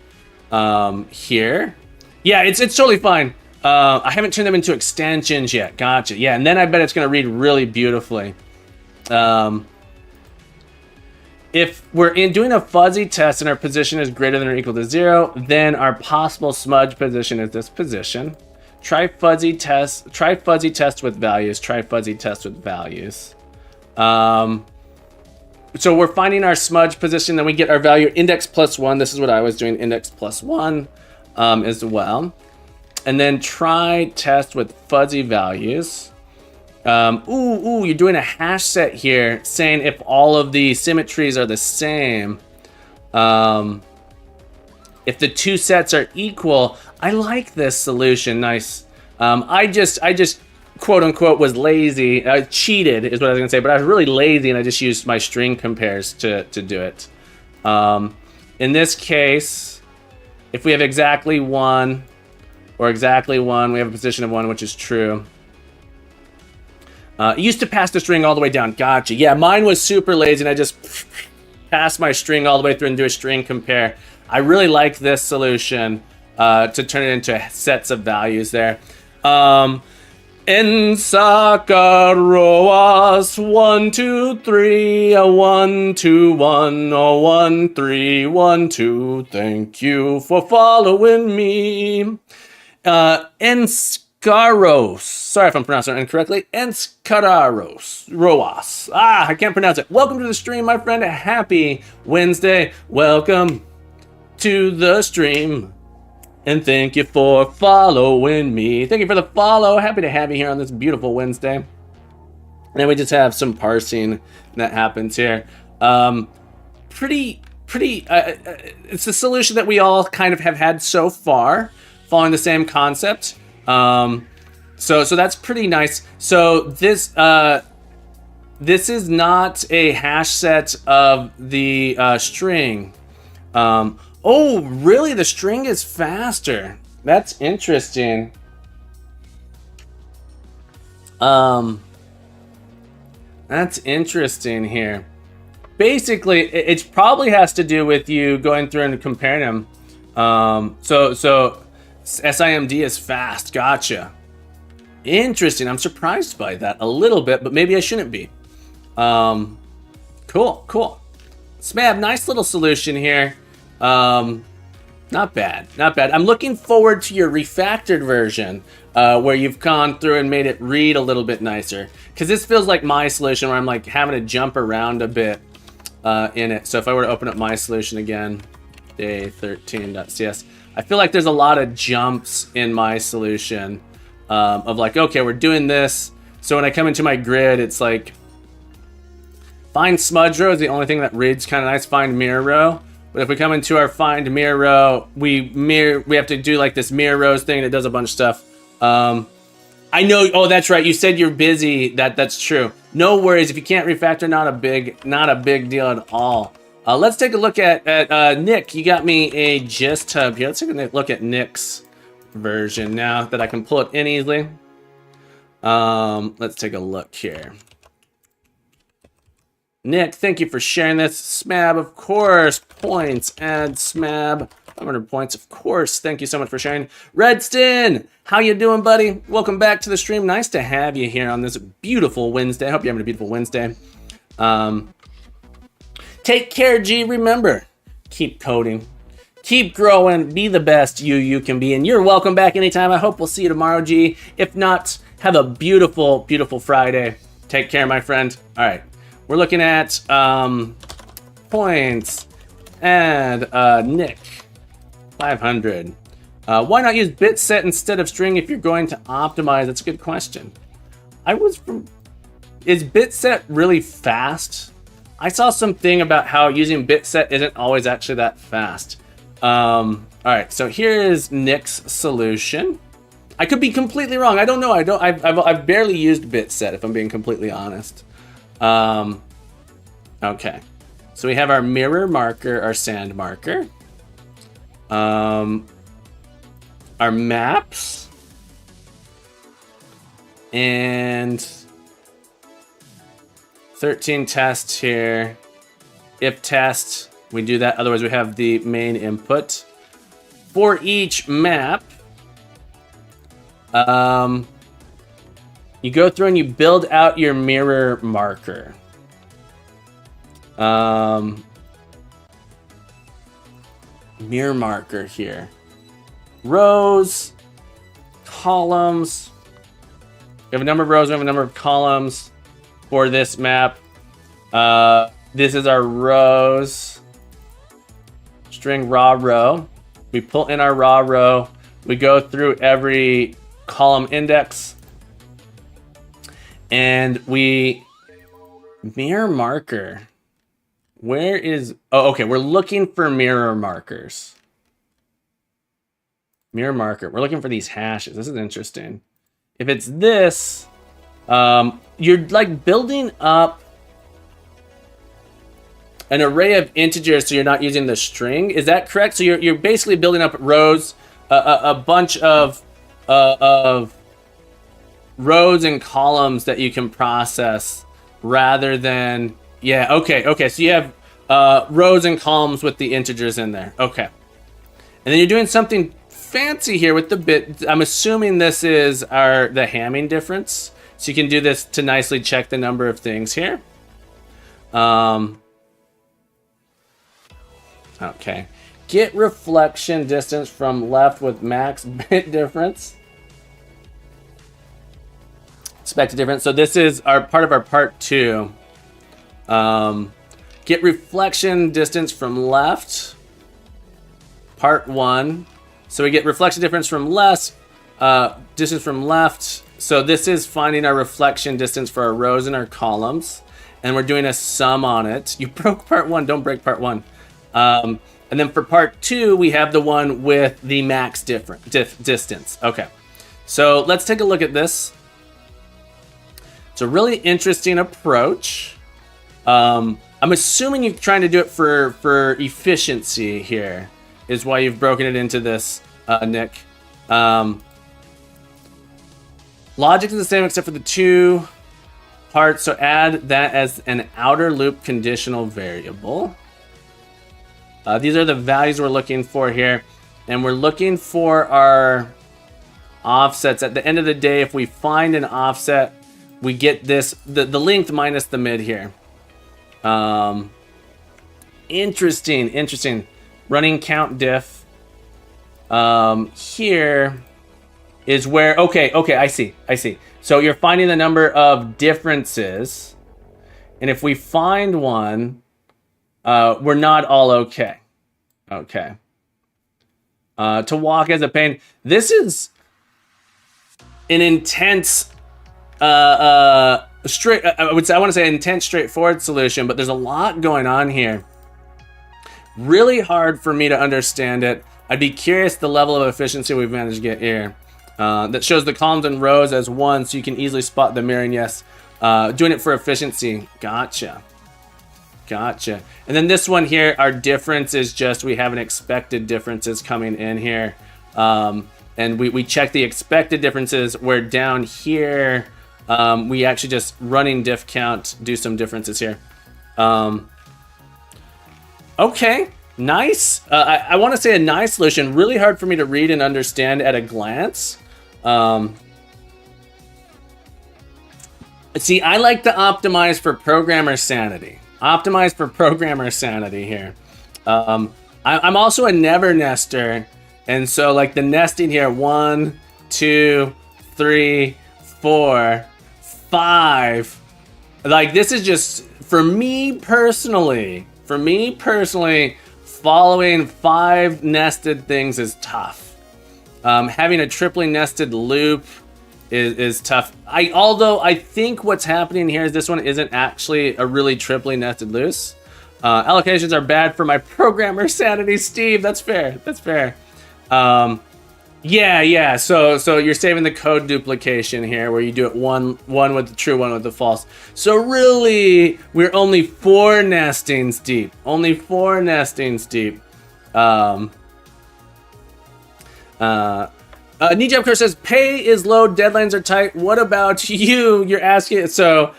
here. Yeah, it's totally fine. I haven't turned them into extensions yet. Gotcha. Yeah, and then I bet it's going to read really beautifully. If we're doing a fuzzy test and our position is greater than or equal to 0, then our possible smudge position is this position. Try fuzzy test with values. Try fuzzy test with values. So we're finding our smudge position, then we get our value index +1. This is what I was doing, index +1 as well. And then try test with fuzzy values. You're doing a hash set here, saying if all of the symmetries are the same. If the two sets are equal, I like this solution. Nice. I just quote unquote was lazy. I cheated is what I was gonna say, but I was really lazy and I just used my string compares to do it. In this case, if we have exactly 1 or exactly 1, we have a position of 1, which is true. It used to pass the string all the way down. Gotcha. Yeah, mine was super lazy and I just passed my string all the way through and do a string compare. I really like this solution to turn it into sets of values there. En Sakaroas 1 2 3 1 2 1 1 3 1 2. Thank you for following me. Enskaros. Sorry if I'm pronouncing it incorrectly. Enskaros. Roas. I can't pronounce it. Welcome to the stream, my friend. Happy Wednesday. Welcome to the stream. And thank you for following me. Thank you for the follow. Happy to have you here on this beautiful Wednesday. And then we just have some parsing that happens here. It's a solution that we all kind of have had so far, following the same concept. So that's pretty nice. So this is not a hash set of the string. Oh, really? The string is faster. That's interesting. That's interesting here. Basically, it probably has to do with you going through and comparing them. So SIMD is fast. Gotcha. Interesting. I'm surprised by that a little bit, but maybe I shouldn't be. Cool. Smab, nice little solution here. Not bad. I'm looking forward to your refactored version, where you've gone through and made it read a little bit nicer. Because this feels like my solution, where I'm like having to jump around a bit in it. So if I were to open up my solution again, day13.cs, I feel like there's a lot of jumps in my solution of like, okay, we're doing this. So when I come into my grid, it's like find smudge row is the only thing that reads kind of nice. Find mirror row. But if we come into our find mirror row, we have to do like this mirror rows thing that does a bunch of stuff. I know. Oh, that's right. You said you're busy. That's true. No worries. If you can't refactor, not a big deal at all. Let's take a look at Nick. You got me a gist hub here. Let's take a look at Nick's version now that I can pull it in easily. Let's take a look here. Nick, thank you for sharing this. Smab, of course. Points. Add Smab. 500 points, of course. Thank you so much for sharing. Redston, how you doing, buddy? Welcome back to the stream. Nice to have you here on this beautiful Wednesday. I hope you're having a beautiful Wednesday. Take care, G. Remember, keep coding, keep growing, be the best you can be, and you're welcome back anytime. I hope we'll see you tomorrow, G. If not, have a beautiful, beautiful Friday. Take care, my friend. All right, we're looking at points and Nick, 500. Why not use bit set instead of string if you're going to optimize? That's a good question. Is bit set really fast? I saw something about how using bit set isn't always actually that fast. All right, so here is Nick's solution. I could be completely wrong. I don't know. I've barely used bit set, if I'm being completely honest. Okay, so we have our mirror marker, our sand marker, our maps, and 13 tests here. If test, we do that. Otherwise, we have the main input. For each map, you go through and you build out your mirror marker. Mirror marker here. Rows, columns. We have a number of rows, we have a number of columns. For this map, this is our rows, string raw row. We pull in our raw row. We go through every column index, and we mirror marker. Where is? Oh, okay. We're looking for mirror markers. Mirror marker. We're looking for these hashes. This is interesting. If it's this. You're like building up an array of integers, so you're not using the string. Is that correct? So you're basically building up rows, a bunch of rows and columns that you can process, rather than Okay. So you have rows and columns with the integers in there. Okay, and then you're doing something fancy here with the bit. I'm assuming this is the Hamming difference. So you can do this to nicely check the number of things here. Okay. Get reflection distance from left with max bit difference. Expected difference. So this is part of our part 2. Get reflection distance from left. Part 1. So we get reflection difference from left, distance from left. So this is finding our reflection distance for our rows and our columns, and we're doing a sum on it. You broke part 1, don't break part 1. And then for part 2, we have the one with the max distance. Okay, so let's take a look at this. It's a really interesting approach. I'm assuming you're trying to do it for efficiency here, is why you've broken it into this, Nick. Logic is the same except for the 2 parts, so add that as an outer loop conditional variable. These are the values we're looking for here, and we're looking for our offsets. At the end of the day, if we find an offset, we get this, the length minus the mid here. Interesting. Running count diff. Here is where, okay, I see. So you're finding the number of differences, and if we find one, we're not all okay. Okay. To walk as a pain. This is an intense, I want to say intense, straightforward solution, but there's a lot going on here. Really hard for me to understand it. I'd be curious the level of efficiency we've managed to get here. That shows the columns and rows as one, so you can easily spot the mirroring. Yes, doing it for efficiency. Gotcha. And then this one here, our difference is just we have an expected differences coming in here, and we check the expected differences. Where down here, we actually just running diff count, do some differences here. Okay. Nice. I want to say a nice solution. Really hard for me to read and understand at a glance. See, I like to optimize for programmer sanity. Optimized for programmer sanity here. I'm also a never nester, and so like the nesting here, 1, 2, 3, 4, 5. Like this is just for me personally. Following 5 nested things is tough. Having a triply nested loop is tough. Although I think what's happening here is this one isn't actually a really triply nested loose. Allocations are bad for my programmer sanity, Steve. That's fair. Yeah. So you're saving the code duplication here, where you do it one with the true, one with the false. So really, we're only 4 nestings deep. Nijab Curse says, pay is low, deadlines are tight. What about you? You're asking, so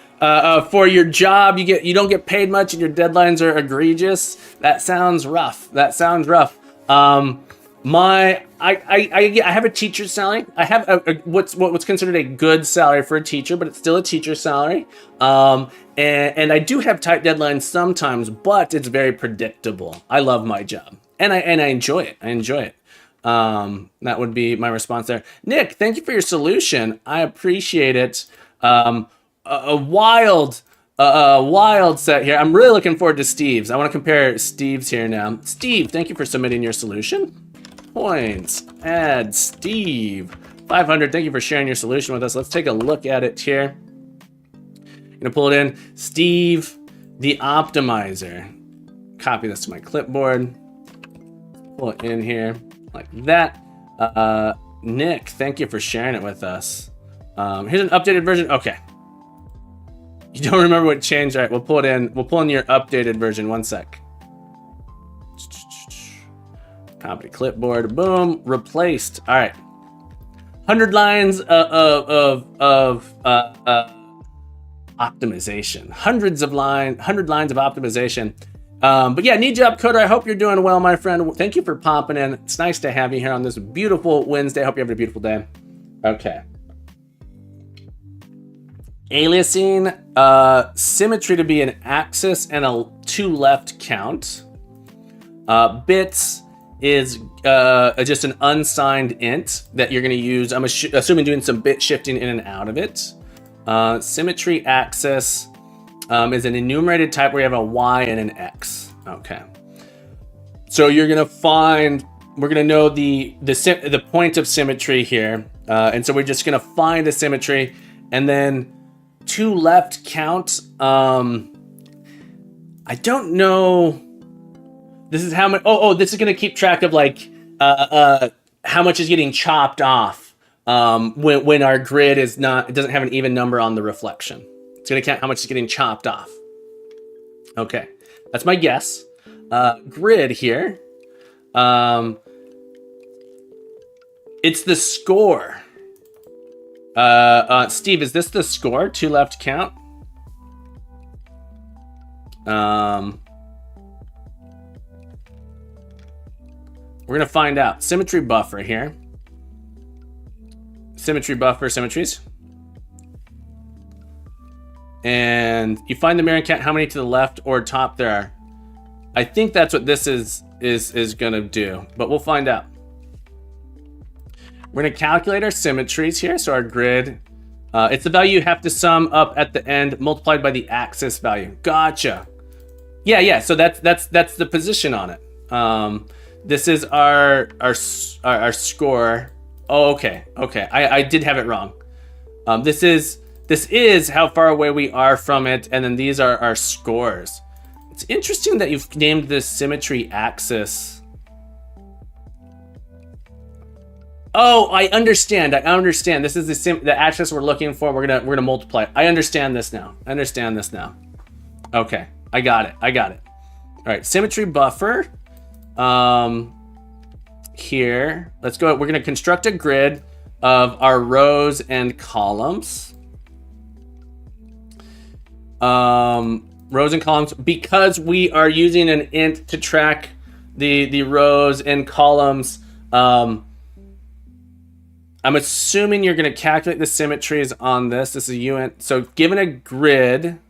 for your job, you don't get paid much and your deadlines are egregious. That sounds rough. I have a teacher's salary. I have what's considered a good salary for a teacher, but it's still a teacher's salary. And I do have tight deadlines sometimes, but it's very predictable. I love my job and I enjoy it. That would be my response there. Nick, thank you for your solution. I appreciate it. A wild set here. I'm really looking forward to Steve's. I want to compare Steve's here now. Steve, thank you for submitting your solution. Points. Add Steve. 500. Thank you for sharing your solution with us. Let's take a look at it here. I'm gonna pull it in. Steve, the optimizer. Copy this to my clipboard. Pull it in here like that. Nick, thank you for sharing it with us. Here's an updated version. Okay. You don't remember what changed? All right, we'll pull it in. We'll pull in your updated version. 1 sec. Copy clipboard. Boom. Replaced. All right. 100 lines of optimization. 100 lines of optimization. But yeah, Nijab Coder, I hope you're doing well, my friend. Thank you for popping in. It's nice to have you here on this beautiful Wednesday. Hope you're having a beautiful day. Okay. Aliasing, symmetry to be an axis and a 2 left count. Bits is just an unsigned int that you're going to use. I'm assuming doing some bit shifting in and out of it. Symmetry axis is an enumerated type where you have a y and an x. Okay. So you're going to find, we're going to know the point of symmetry here. And so we're just going to find a symmetry and then 2 left count. I don't know. This is how much. This is gonna keep track of like how much is getting chopped off when our grid is not. It doesn't have an even number on the reflection. It's gonna count how much is getting chopped off. Okay, that's my guess. Grid here. It's the score. Steve, is this the score? 2 left count. We're gonna find out. Symmetry buffer here. Symmetry buffer symmetries. And you find the mirror and count how many to the left or top there are. I think that's what this is gonna do, but we'll find out. We're gonna calculate our symmetries here. So our grid, it's the value you have to sum up at the end multiplied by the axis value. Gotcha. Yeah. So that's the position on it. This is our score. Oh, okay. I did have it wrong. This is how far away we are from it, and then these are our scores. It's interesting that you've named this symmetry axis. Oh, I understand. This is the axis we're looking for. We're gonna multiply it. I understand this now. Okay, I got it. All right, symmetry buffer. Here, let's go. We're gonna construct a grid of our rows and columns. Rows and columns, because we are using an int to track the rows and columns. I'm assuming you're going to calculate the symmetries on this. This is uint. So given a grid,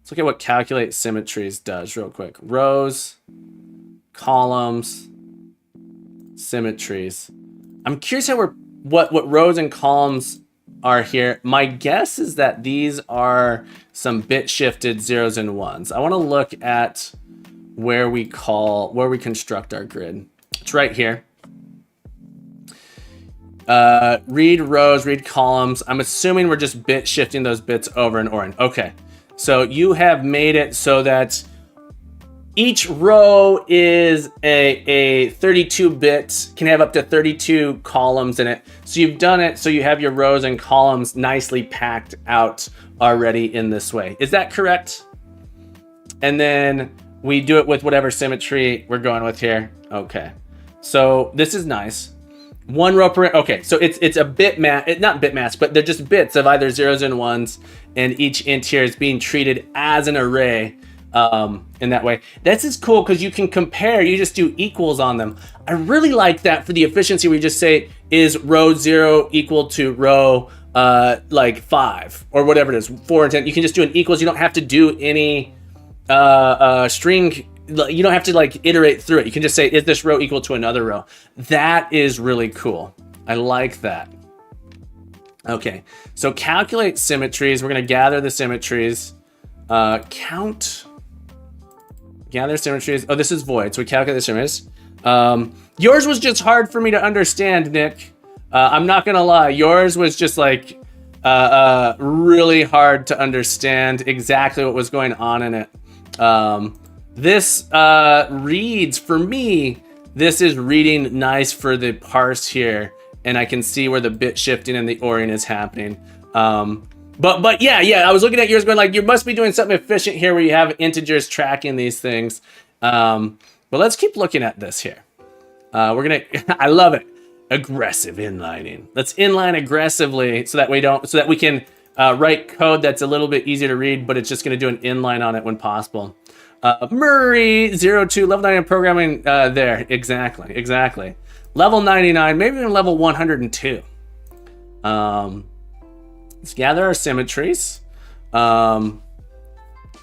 Let's look at what calculate symmetries does real quick. Rows, columns, symmetries. I'm curious how what rows and columns are here. My guess is that these are some bit shifted zeros and ones. I want to look at where we construct our grid. It's right here. Read rows, read columns. I'm assuming we're just bit shifting those bits over and over. Okay. So you have made it so that each row is a 32 bit, can have up to 32 columns in it. So you've done it so you have your rows and columns nicely packed out already in this way. Is that correct? And then we do it with whatever symmetry we're going with here. Okay. So this is nice. One row per, okay, so it's a bit not bit mask, but they're just bits of either zeros and ones, and each int here is being treated as an array in that way. This is cool because you can compare, you just do equals on them. I really like that for the efficiency where you just say, is row 0 equal to row like 5 or whatever it is, 4 and 10. You can just do an equals. You don't have to do any string. You don't have to like iterate through it. You can just say, is this row equal to another row? That is really cool. I like that. Okay, so calculate symmetries. We're gonna gather the symmetries. Gather symmetries. Oh, this is void, so we calculate the symmetries. Yours was just hard for me to understand, Nick. I'm not gonna lie. Yours was just like really hard to understand exactly what was going on in it. This reads, for me, this is reading nice for the parse here, and I can see where the bit shifting and the orient is happening. But yeah, I was looking at yours going like, you must be doing something efficient here where you have integers tracking these things. But let's keep looking at this here. We're gonna, I love it. Aggressive inlining. Let's inline aggressively so that we can write code that's a little bit easier to read, but it's just gonna do an inline on it when possible. Murray 02 level 99 programming there. Exactly. Level 99, maybe even level 102. Let's gather our symmetries.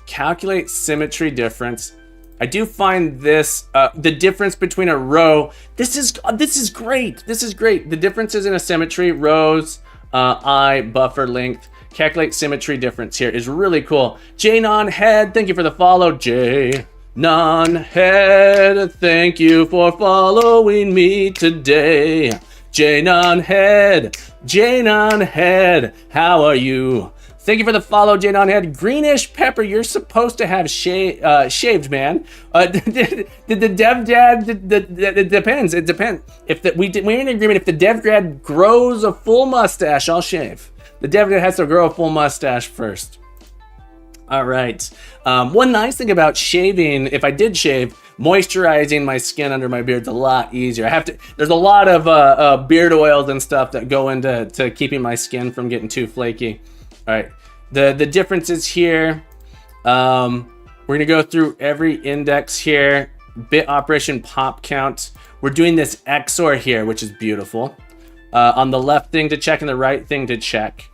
Calculate symmetry difference. I do find this the difference between a row. This is great. The differences in a symmetry, rows, I, buffer length. Calculate symmetry difference here is really cool. J Non-Head, thank you for the follow. J Non-Head, thank you for following me today. J Non-Head, how are you? Thank you for the follow, J Non-Head. Greenish Pepper, you're supposed to have shaved, man. Did the dev dad? It depends. It depends. If we're in agreement. If the dev dad grows a full mustache, I'll shave. The dev dad has to grow a full mustache first. All right. One nice thing about shaving, if I did shave, moisturizing my skin under my beard's a lot easier. There's a lot of beard oils and stuff that go into keeping my skin from getting too flaky. All right. The differences here. We're gonna go through every index here. Bit operation pop count. We're doing this XOR here, which is beautiful. On the left thing to check and the right thing to check.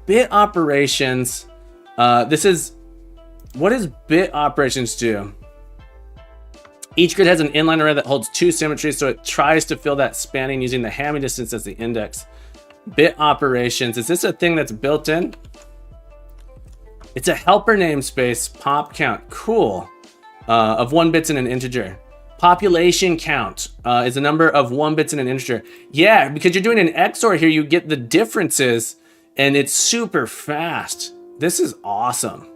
Bit operations. What does bit operations do? Each grid has an inline array that holds 2 symmetries, so it tries to fill that spanning using the Hamming distance as the index. Bit operations. Is this a thing that's built in? It's a helper namespace pop count. Cool. Of 1 bits in an integer. Population count is the number of 1 bits in an integer. Yeah, because you're doing an XOR here, you get the differences, and it's super fast. This is awesome.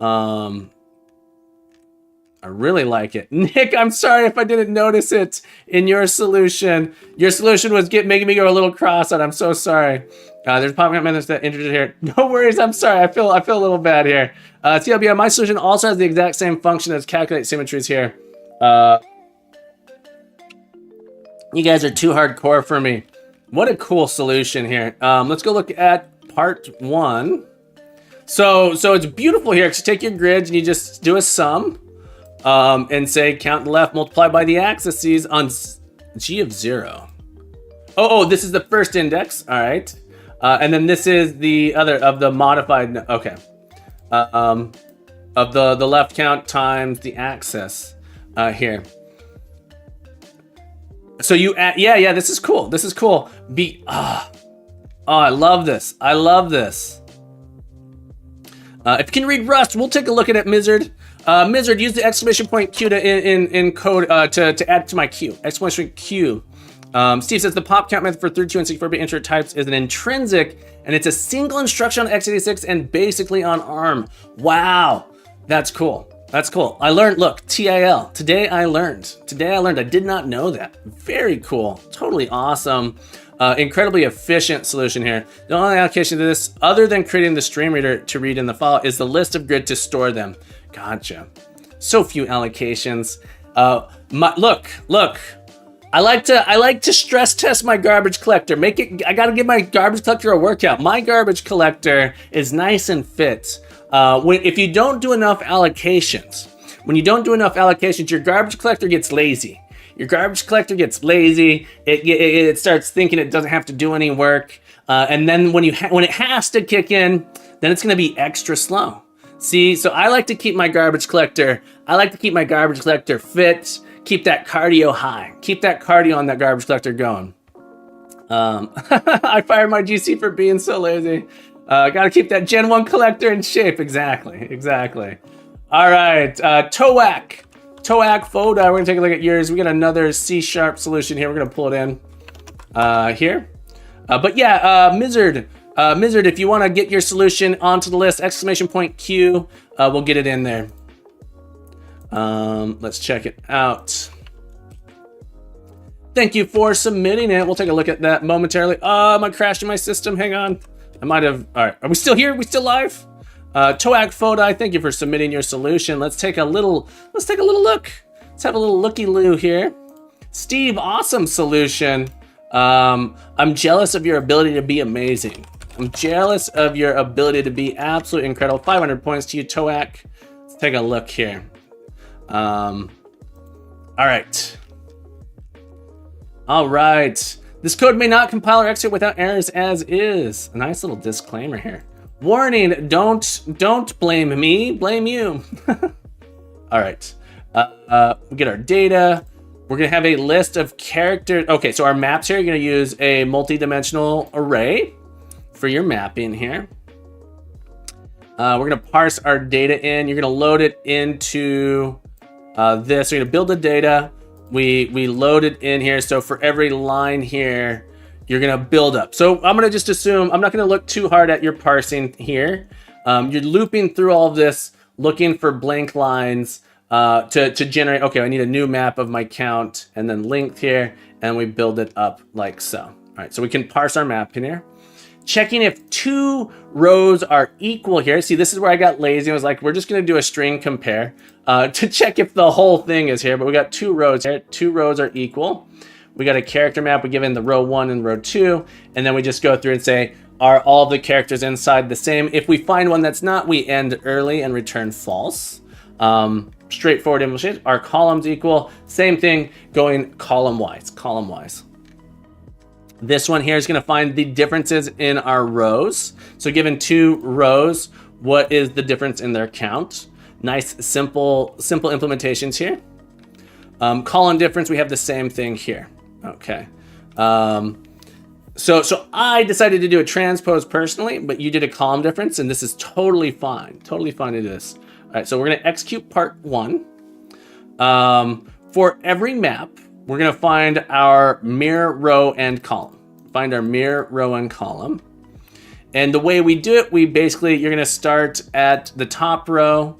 I really like it. Nick, I'm sorry if I didn't notice it in your solution. Your solution was making me go a little cross-eyed. I'm so sorry. There's pop count methods that integer here. No worries. I'm sorry. I feel a little bad here. TLBI, my solution also has the exact same function as calculate symmetries here. You guys are too hardcore for me. What a cool solution here. Let's go look at part 1. So it's beautiful here because you take your grids and you just do a sum. And say count left multiplied by the axes on g of 0. Oh, this is the first index. All right. And then this is the other of the modified. Okay. of the left count times the axis here. So you add, yeah, this is cool. This is cool. Oh, I love this. I love this. If you can read Rust, we'll take a look at it, Mizzard. Mizzard, use the exclamation point Q to in code to add to my queue. Exclamation Q. Steve says the pop count method for 32 and 64-bit integer types is an intrinsic, and it's a single instruction on x86 and basically on ARM. Wow, that's cool. That's cool. I learned, look, TIL. Today I learned. I did not know that. Very cool. Totally awesome. Incredibly efficient solution here. The only allocation to this, other than creating the stream reader to read in the file, is the list of grid to store them. Gotcha. So few allocations. Look. I like to stress test my garbage collector. I gotta give my garbage collector a workout. My garbage collector is nice and fit. If you don't do enough allocations, your garbage collector gets lazy. It starts thinking it doesn't have to do any work, and then when it has to kick in, then it's going to be extra slow. See, so I like to keep my garbage collector. Fit. Keep that cardio high. Keep that cardio on that garbage collector going. I fired my GC for being so lazy. Got to keep that Gen 1 collector in shape. Exactly. All right, Toak Foda, we're gonna take a look at yours. We got another C# solution here. We're gonna pull it in here. But yeah, Mizzard, if you wanna get your solution onto the list, exclamation point Q, we'll get it in there. Let's check it out. Thank you for submitting it. We'll take a look at that momentarily. Am I crashing my system? Hang on. I might have, all right, are we still here? We still live? Toak Fodai, thank you for submitting your solution. Let's take a little look. Let's have a little looky-loo here. Steve, awesome solution. I'm jealous of your ability to be amazing. I'm jealous of your ability to be absolutely incredible. 500 points to you, Toak. Let's take a look here. All right. This code may not compile or execute without errors as is. A nice little disclaimer here. Warning, don't blame me, blame you. All right, we get our data. We're gonna have a list of characters. Okay, so our maps here, you're gonna use a multi-dimensional array for your mapping here. We're gonna parse our data in. You're gonna load it into this. We're gonna build the data. We load it in here. So for every line here, you're gonna build up. So I'm gonna just assume, I'm not gonna look too hard at your parsing here. You're looping through all of this, looking for blank lines to generate, okay, I need a new map of my count, and then length here, and we build it up like so. All right, so we can parse our map in here. Checking if 2 rows are equal here. See, this is where I got lazy. I was like, we're just gonna do a string compare to check if the whole thing is here, but we got 2 rows here. 2 rows are equal. We got a character map. We give in the row 1 and row 2, and then we just go through and say, are all the characters inside the same? If we find one that's not, we end early and return false. Straightforward implementation. Are columns equal? Same thing, going column-wise. This one here is going to find the differences in our rows. So given 2 rows, what is the difference in their count? Nice, simple implementations here. Column difference, we have the same thing here. Okay. So I decided to do a transpose personally, but you did a column difference, and this is totally fine. Totally fine to do this. All right, so we're going to execute part 1. For every map, we're going to find our mirror row and column. Find our mirror row and column. And the way we do it, you're going to start at the top row.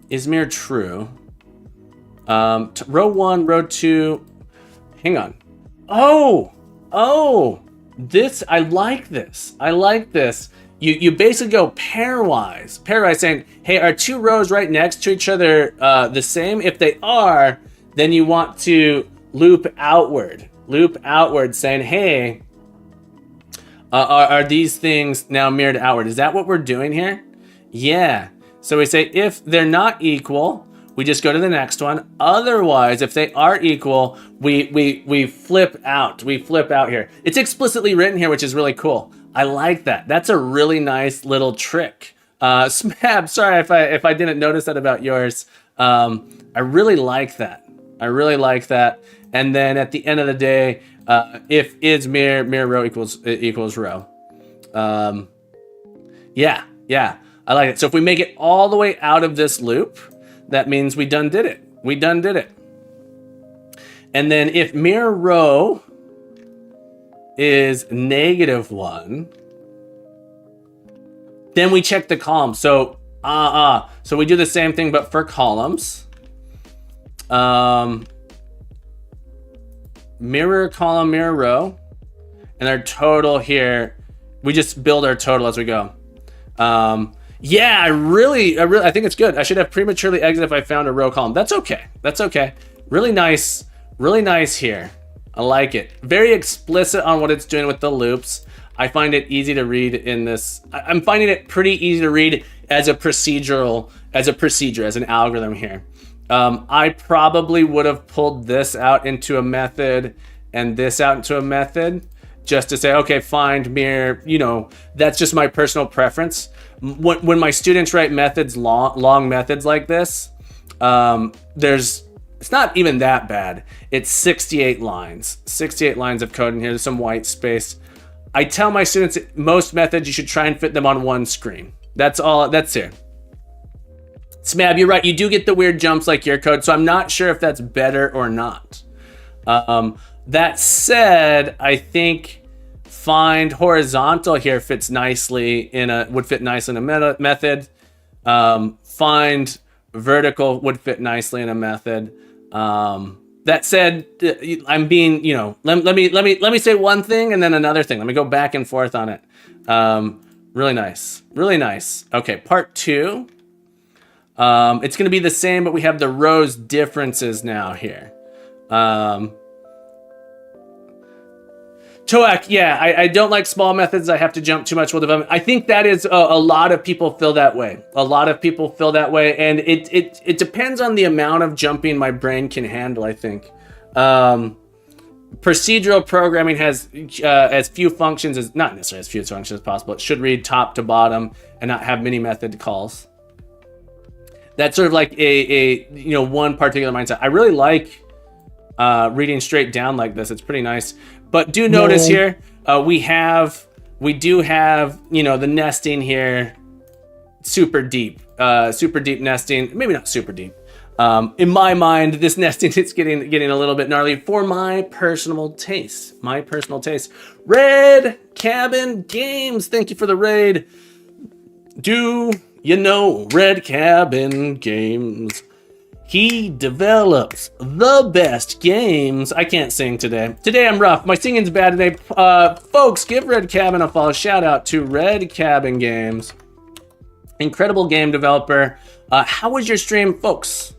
Is mirror true? Row 1, row 2. Hang on. Oh, this, I like this. You basically go pairwise saying, hey, are 2 rows right next to each other the same? If they are, then you want to loop outward saying, hey, are these things now mirrored outward? Is that what we're doing here? Yeah. So we say if they're not equal, we just go to the next one. Otherwise, if they are equal, we flip out. We flip out here. It's explicitly written here, which is really cool. I like that. That's a really nice little trick Smab, sorry if I didn't notice that about yours. I really like that. I really like that. And then at the end of the day, if is mirror row equals row. Yeah, I like it. So if we make it all the way out of this loop, that means we done did it. We done did it. And then if mirror row is -1, then we check the column. So so we do the same thing, but for columns. Mirror column, mirror row, and our total here. We just build our total as we go. Yeah, I think it's good. I should have prematurely exit if I found a row column. That's okay. That's okay. Really nice here. I like it. Very explicit on what it's doing with the loops. I find it easy to read in this. I'm finding it pretty easy to read as a procedure, as an algorithm here. I probably would have pulled this out into a method and this out into a method just to say, okay, find mirror, that's just my personal preference. When my students write methods, long methods like this, it's not even that bad. It's 68 lines of code in here. There's some white space. I tell my students most methods, you should try and fit them on one screen. That's it. Smab, you're right. You do get the weird jumps like your code. So I'm not sure if that's better or not. That said, I think find horizontal here fits nicely would fit nicely in a method. Find vertical would fit nicely in a method. That said, I'm being, let me say one thing and then another thing. Let me go back and forth on it. Really nice. Okay, part 2. It's going to be the same, but we have the rows differences now here. Toak, yeah, I don't like small methods. I have to jump too much with development. I think that is a lot of people feel that way. And it depends on the amount of jumping my brain can handle, I think. Procedural programming has as few functions as, not necessarily as few functions as possible. It should read top to bottom and not have many method calls. That's sort of like a one particular mindset. I really like reading straight down like this. It's pretty nice. But do notice here, we do have, the nesting here, super deep nesting. Maybe not super deep. In my mind, this nesting is getting a little bit gnarly for my personal taste. Red Cabin Games, thank you for the raid. Do you know Red Cabin Games? He develops the best games. I can't sing today. Today I'm rough. My singing's bad today. Folks, give Red Cabin a follow. Shout out to Red Cabin Games. Incredible game developer. How was your stream, folks?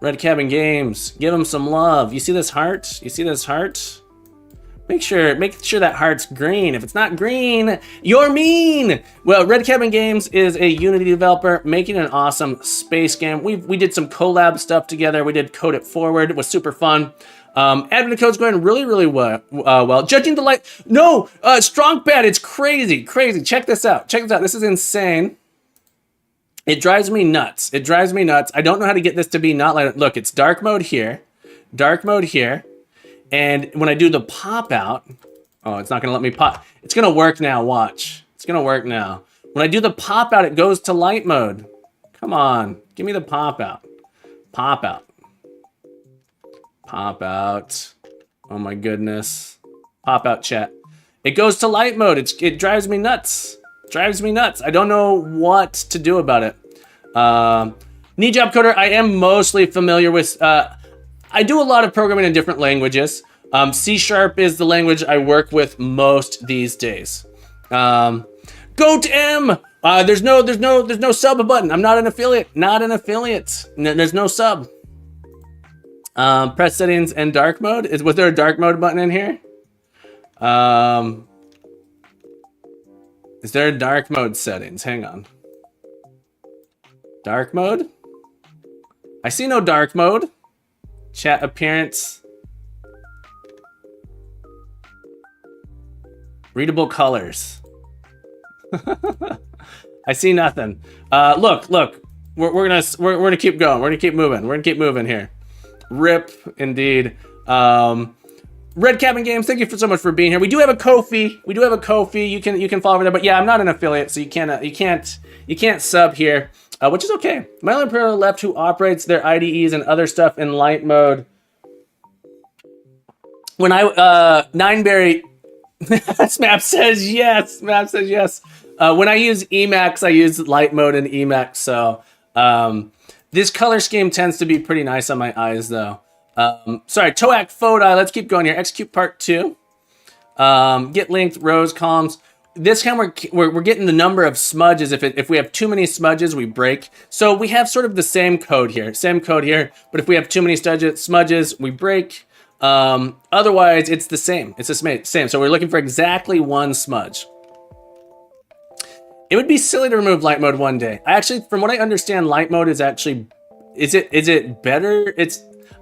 Red Cabin Games. Give him some love. You see this heart? Make sure that heart's green. If it's not green, you're mean. Well, Red Cabin Games is a Unity developer making an awesome space game. We did some collab stuff together. We did Code It Forward. It was super fun. Admin code's going really well. Judging the light. No, strong bad. It's crazy. Check this out. This is insane. It drives me nuts. I don't know how to get this to be not like, look, it's dark mode here. And when I do the pop out, it's not gonna let me pop. It's gonna work now, watch. It's gonna work now. When I do the pop out, it goes to light mode. Come on, give me the pop out. Pop out. Oh my goodness. Pop out chat. It goes to light mode. It drives me nuts. I don't know what to do about it. Knee job coder, I am mostly familiar with, I do a lot of programming in different languages. C# is the language I work with most these days. Go to M. There's no sub button. I'm not an affiliate. There's no sub. Press settings and dark mode. Was there a dark mode button in here? Is there a dark mode settings? Hang on. Dark mode? I see no dark mode. Chat appearance. Readable colors. I see nothing. Look. We're gonna keep going. We're gonna keep moving. We're gonna keep moving here. Rip, indeed. Red Cabin Games, thank you so much for being here. We do have a Ko-fi. You can follow over there, but yeah, I'm not an affiliate, so you can't sub here, which is okay. My only player left who operates their IDEs and other stuff in light mode. When Nineberry, Smap says yes. When I use Emacs, I use light mode in Emacs, so this color scheme tends to be pretty nice on my eyes, though. Sorry, Toak Fodi. Let's keep going here. Execute part 2. Get linked rows, columns. This time we're getting the number of smudges. If we have too many smudges, we break. So we have sort of the same code here. But if we have too many smudges, we break. Otherwise, it's the same. It's the same. So we're looking for exactly one smudge. It would be silly to remove light mode one day. Actually, from what I understand, light mode is actually, is it better?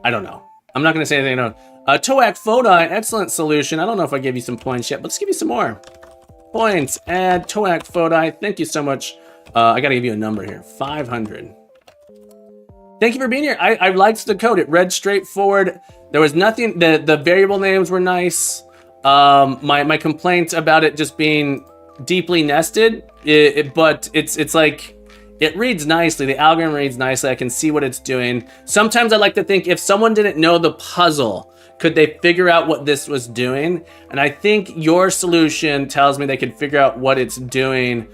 I don't know. I'm not going to say anything. No. Toak Fodi, excellent solution. I don't know if I gave you some points yet, but let's give you some more points. Add Toak Fodi. Thank you so much. I got to give you a number here. 500. Thank you for being here. I liked the code. It read straightforward. There was nothing. The variable names were nice. My complaint about it just being deeply nested, but it's like, it reads nicely. The algorithm reads nicely. I can see what it's doing. Sometimes I like to think if someone didn't know the puzzle, could they figure out what this was doing? And I think your solution tells me they could figure out what it's doing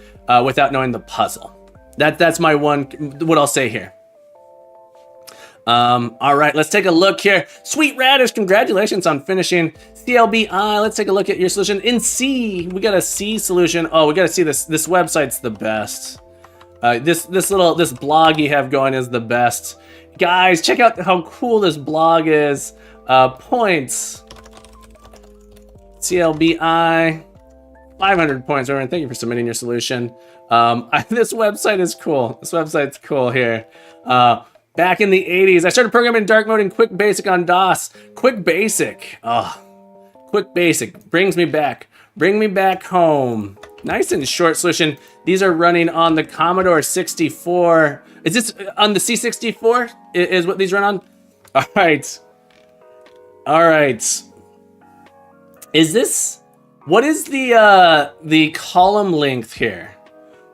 without knowing the puzzle. That's my what I'll say here. All right, let's take a look here. Sweet Radish, congratulations on finishing CLBI. Let's take a look at your solution in C. We got a C solution. Oh, we got to see this. This website's the best. This blog you have going is the best. Guys, check out how cool this blog is. Points. CLBI. 500 points. Everyone, thank you for submitting your solution. This website is cool. This website's cool here. Back in the 80s, I started programming in dark mode in Quick Basic on DOS. Quick Basic. Quick Basic brings me back. Bring me back home. Nice and short solution. These are running on the Commodore 64. Is this on the C64? Is what these run on? All right. Is this, what is the column length here?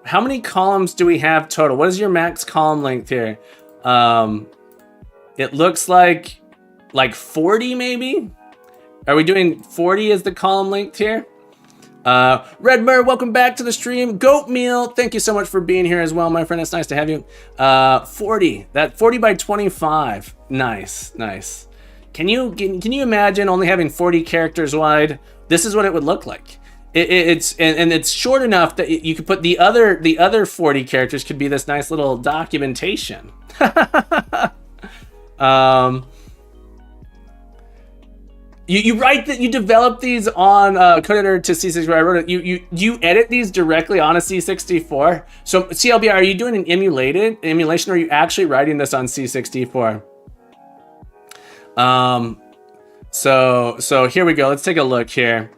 How many columns do we have total? What is your max column length here? It looks like 40 maybe? Are we doing 40 as the column length here? Redmer, welcome back to the stream. Goat Meal, thank you so much for being here as well, my friend. It's nice to have you. 40 by 25. Nice. Can you imagine only having 40 characters wide? This is what it would look like. It's short enough that you could put the other 40 characters could be this nice little documentation. You write that you develop these on code editor to C64. I wrote it. You edit these directly on a C64. So CLB, are you doing an emulation, or are you actually writing this on C64? So here we go. Let's take a look here.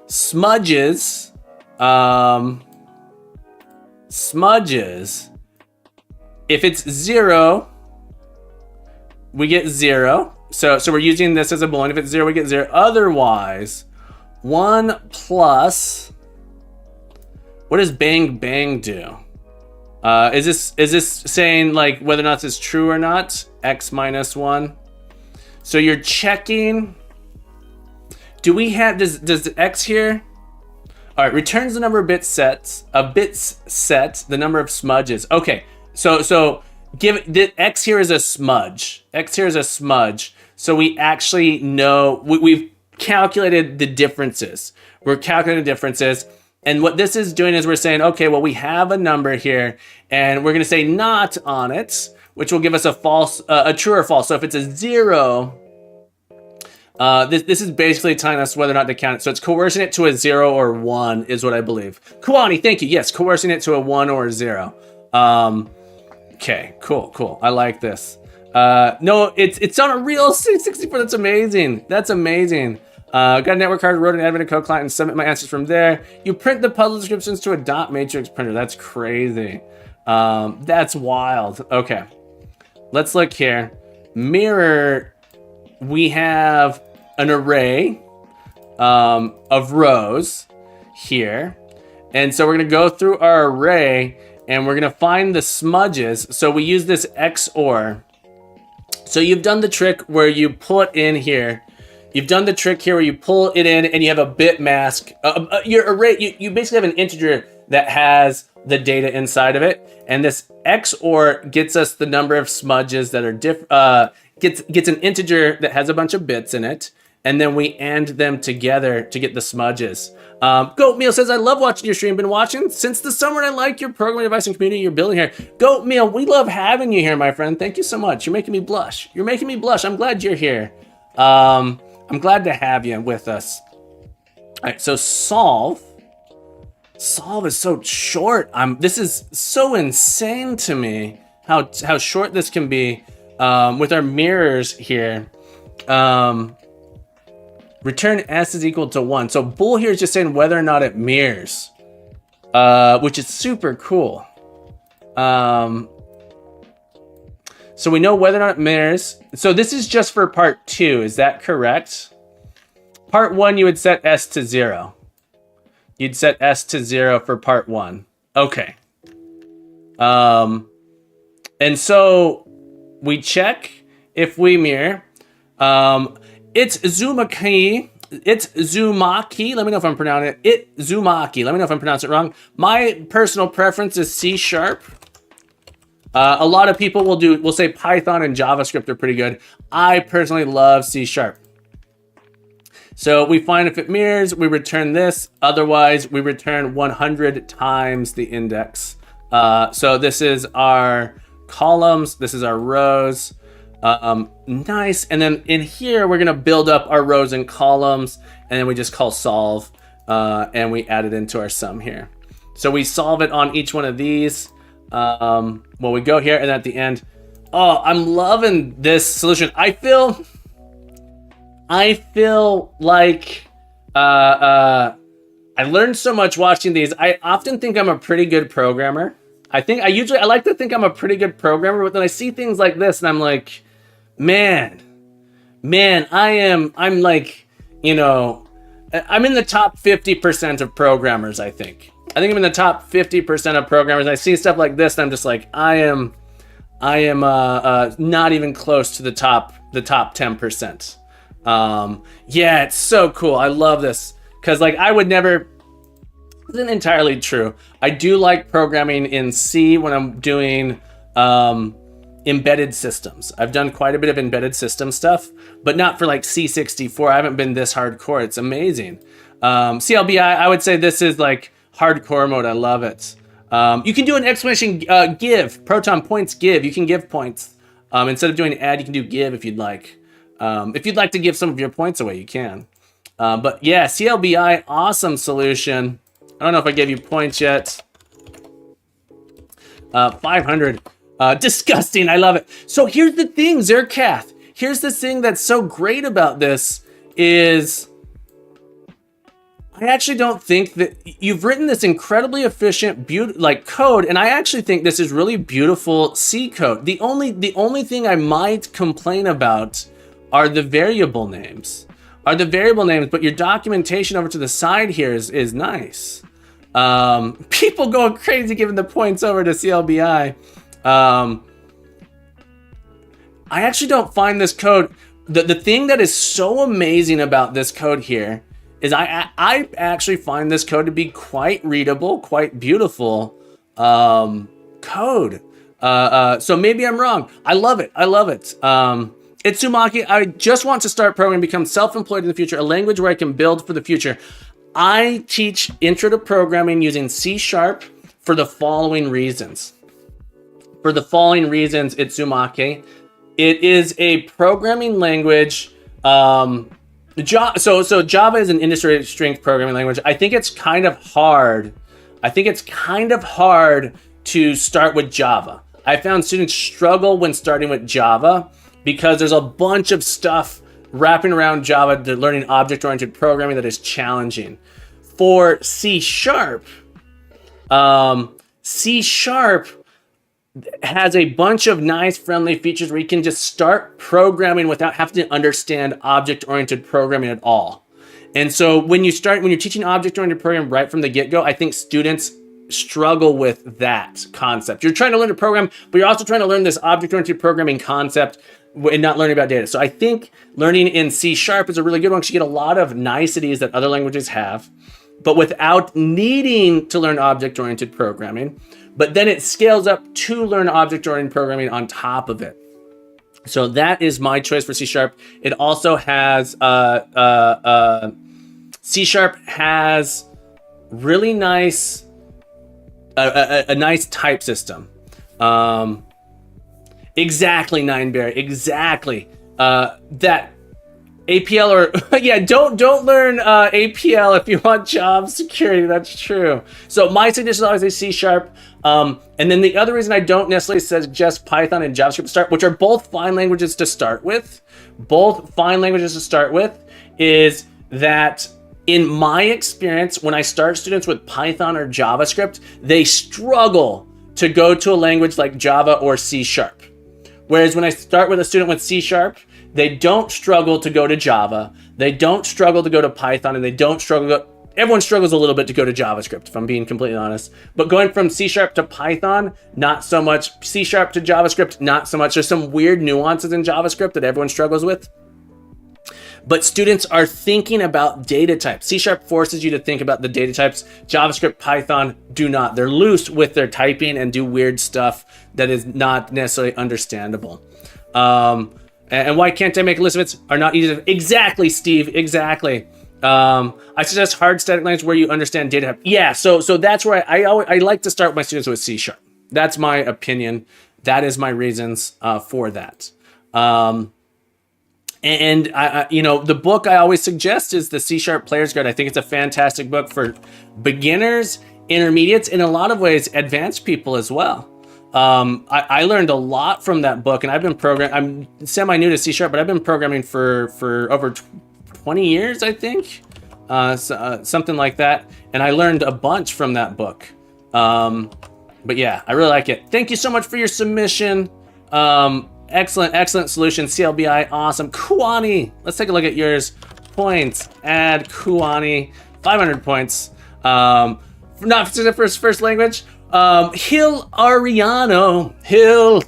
Smudges. Smudges. If it's 0, we get 0. So we're using this as a boolean. If it's 0, we get 0. Otherwise, 1 plus. What does bang bang do? Is this saying like whether or not this is true or not? X minus 1. So you're checking. Do we have does X here? All right, returns the number of bits set, the number of smudges. Okay, so give the X here is a smudge. X here is a smudge. So we actually know we've calculated the differences. We're calculating differences. And what this is doing is we're saying, okay, well, we have a number here, and we're going to say not on it, which will give us a true or false. So if it's a 0, this is basically telling us whether or not to count it. So it's coercing it to a 0 or 1 is what I believe. Kuani, thank you. Yes, coercing it to a 1 or a 0. Okay, cool. I like this. No, it's on a real C64. That's amazing. Got a network card, wrote an admin code client, and submit my answers from there. You print the puzzle descriptions to a dot matrix printer. That's crazy. That's wild. Okay, let's look here. Mirror, we have an array of rows here. And so we're going to go through our array and we're going to find the smudges. So we use this XOR. So you've done the trick where you pull it in here. You've done the trick here where you pull it in and you have a bit mask. Your array, you basically have an integer that has the data inside of it. And this XOR gets us the number of smudges that are gets an integer that has a bunch of bits in it. And then we AND them together to get the smudges. Goatmeal says, I love watching your stream. Been watching since the summer and I like your programming advice and community you're building here. Goatmeal, we love having you here, my friend. Thank you so much. You're making me blush. You're making me blush. I'm glad you're here. I'm glad to have you with us. All right, so solve. Solve is so short. This is so insane to me how short this can be with our mirrors here. Return s is equal to 1. So bool here is just saying whether or not it mirrors, which is super cool. So we know whether or not it mirrors. So this is just for part 2. Is that correct? Part 1, you would set s to 0. You'd set s to 0 for part 1. Okay. And so we check if we mirror. It's Zumaki. It's Zumaki. Let me know if I'm pronouncing it. Zumaki. Let me know if I'm pronouncing it wrong. My personal preference is C#. A lot of people will say Python and JavaScript are pretty good. I personally love C#. So we find if it mirrors, we return this. Otherwise, we return 100 times the index. So this is our columns. This is our rows. Nice. And then in here, we're going to build up our rows and columns. And then we just call solve. And we add it into our sum here. So we solve it on each one of these. Well, we go here and at the end. Oh, I'm loving this solution. I feel like I learned so much watching these. I often think I'm a pretty good programmer. I like to think I'm a pretty good programmer, but then I see things like this and I'm like, man, I'm like, you know, I'm in the top 50% of programmers, I think. I think I'm in the top 50% of programmers. I see stuff like this and I'm just like, I am not even close to the top 10%. Yeah, it's so cool. I love this because like I would never, isn't entirely true. I do like programming in C when I'm doing embedded systems. I've done quite a bit of embedded system stuff, but not for like C64. I haven't been this hardcore. It's amazing. CLBI, I would say this is like hardcore mode. I love it. You can do an exclamation give, proton points give. You can give points. Instead of doing add, you can do give if you'd like. If you'd like to give some of your points away, you can. But yeah, CLBI, awesome solution. I don't know if I gave you points yet. 500. Disgusting. I love it. So here's the thing, Zerkath. Here's the thing that's so great about this is I actually don't think that you've written this incredibly efficient, code, and I actually think this is really beautiful C code. The only thing I might complain about are the variable names. But your documentation over to the side here is nice. People going crazy giving the points over to CLBI. I actually don't find this code. The thing that is so amazing about this code here is I actually find this code to be quite readable, quite beautiful code. So maybe I'm wrong. I love it. It's Sumaki. I just want to start programming, become self-employed in the future, a language where I can build for the future. I teach intro to programming using C# for the following reasons. It's Sumaki. It is a programming language. So Java is an industry strength programming language. I think it's kind of hard. To start with Java. I found students struggle when starting with Java because there's a bunch of stuff wrapping around Java to learning object-oriented programming that is challenging. For C Sharp, C Sharp has a bunch of nice friendly features where you can just start programming without having to understand object-oriented programming at all. And so when you're teaching object-oriented programming right from the get-go, I think students struggle with that concept. You're trying to learn to program, but you're also trying to learn this object-oriented programming concept and not learning about data. So I think learning in C Sharp is a really good one because you get a lot of niceties that other languages have, but without needing to learn object-oriented programming. But then it scales up to learn object-oriented programming on top of it. So that is my choice for C Sharp. It also has C Sharp has really nice a nice type system. Exactly, Nineberry. Exactly. That APL or yeah, don't learn APL if you want job security. That's true. So my suggestion is always a C Sharp. And then the other reason I don't necessarily suggest Python and JavaScript to start, which are both fine languages to start with, is that in my experience, when I start students with Python or JavaScript, they struggle to go to a language like Java or C Sharp. Whereas when I start with a student with C Sharp, they don't struggle to go to Java, they don't struggle to go to Python, and they don't struggle. Everyone struggles a little bit to go to JavaScript, if I'm being completely honest. But going from C Sharp to Python, not so much. C Sharp to JavaScript, not so much. There's some weird nuances in JavaScript that everyone struggles with. But students are thinking about data types. C Sharp forces you to think about the data types. JavaScript, Python do not. They're loose with their typing and do weird stuff that is not necessarily understandable. And why can't I make a list of it? Are not easy to... Exactly, Steve, exactly. I suggest hard static language where you understand data type. Yeah, so that's where I like to start my students with C Sharp. That's my opinion. That is my reasons for that. And I the book I always suggest is the C Sharp Player's Guide. I think it's a fantastic book for beginners, intermediates, in a lot of ways, advanced people as well. I learned a lot from that book, and I've been I'm semi new to C Sharp, but I've been programming for over 20 years, I think, something like that. And I learned a bunch from that book. But yeah, I really like it. Thank you so much for your submission. Excellent solution. CLBI, awesome. Kuani, let's take a look at yours. Points, add Kuani, 500 points. Not for the first language. Hill Ariano, Hill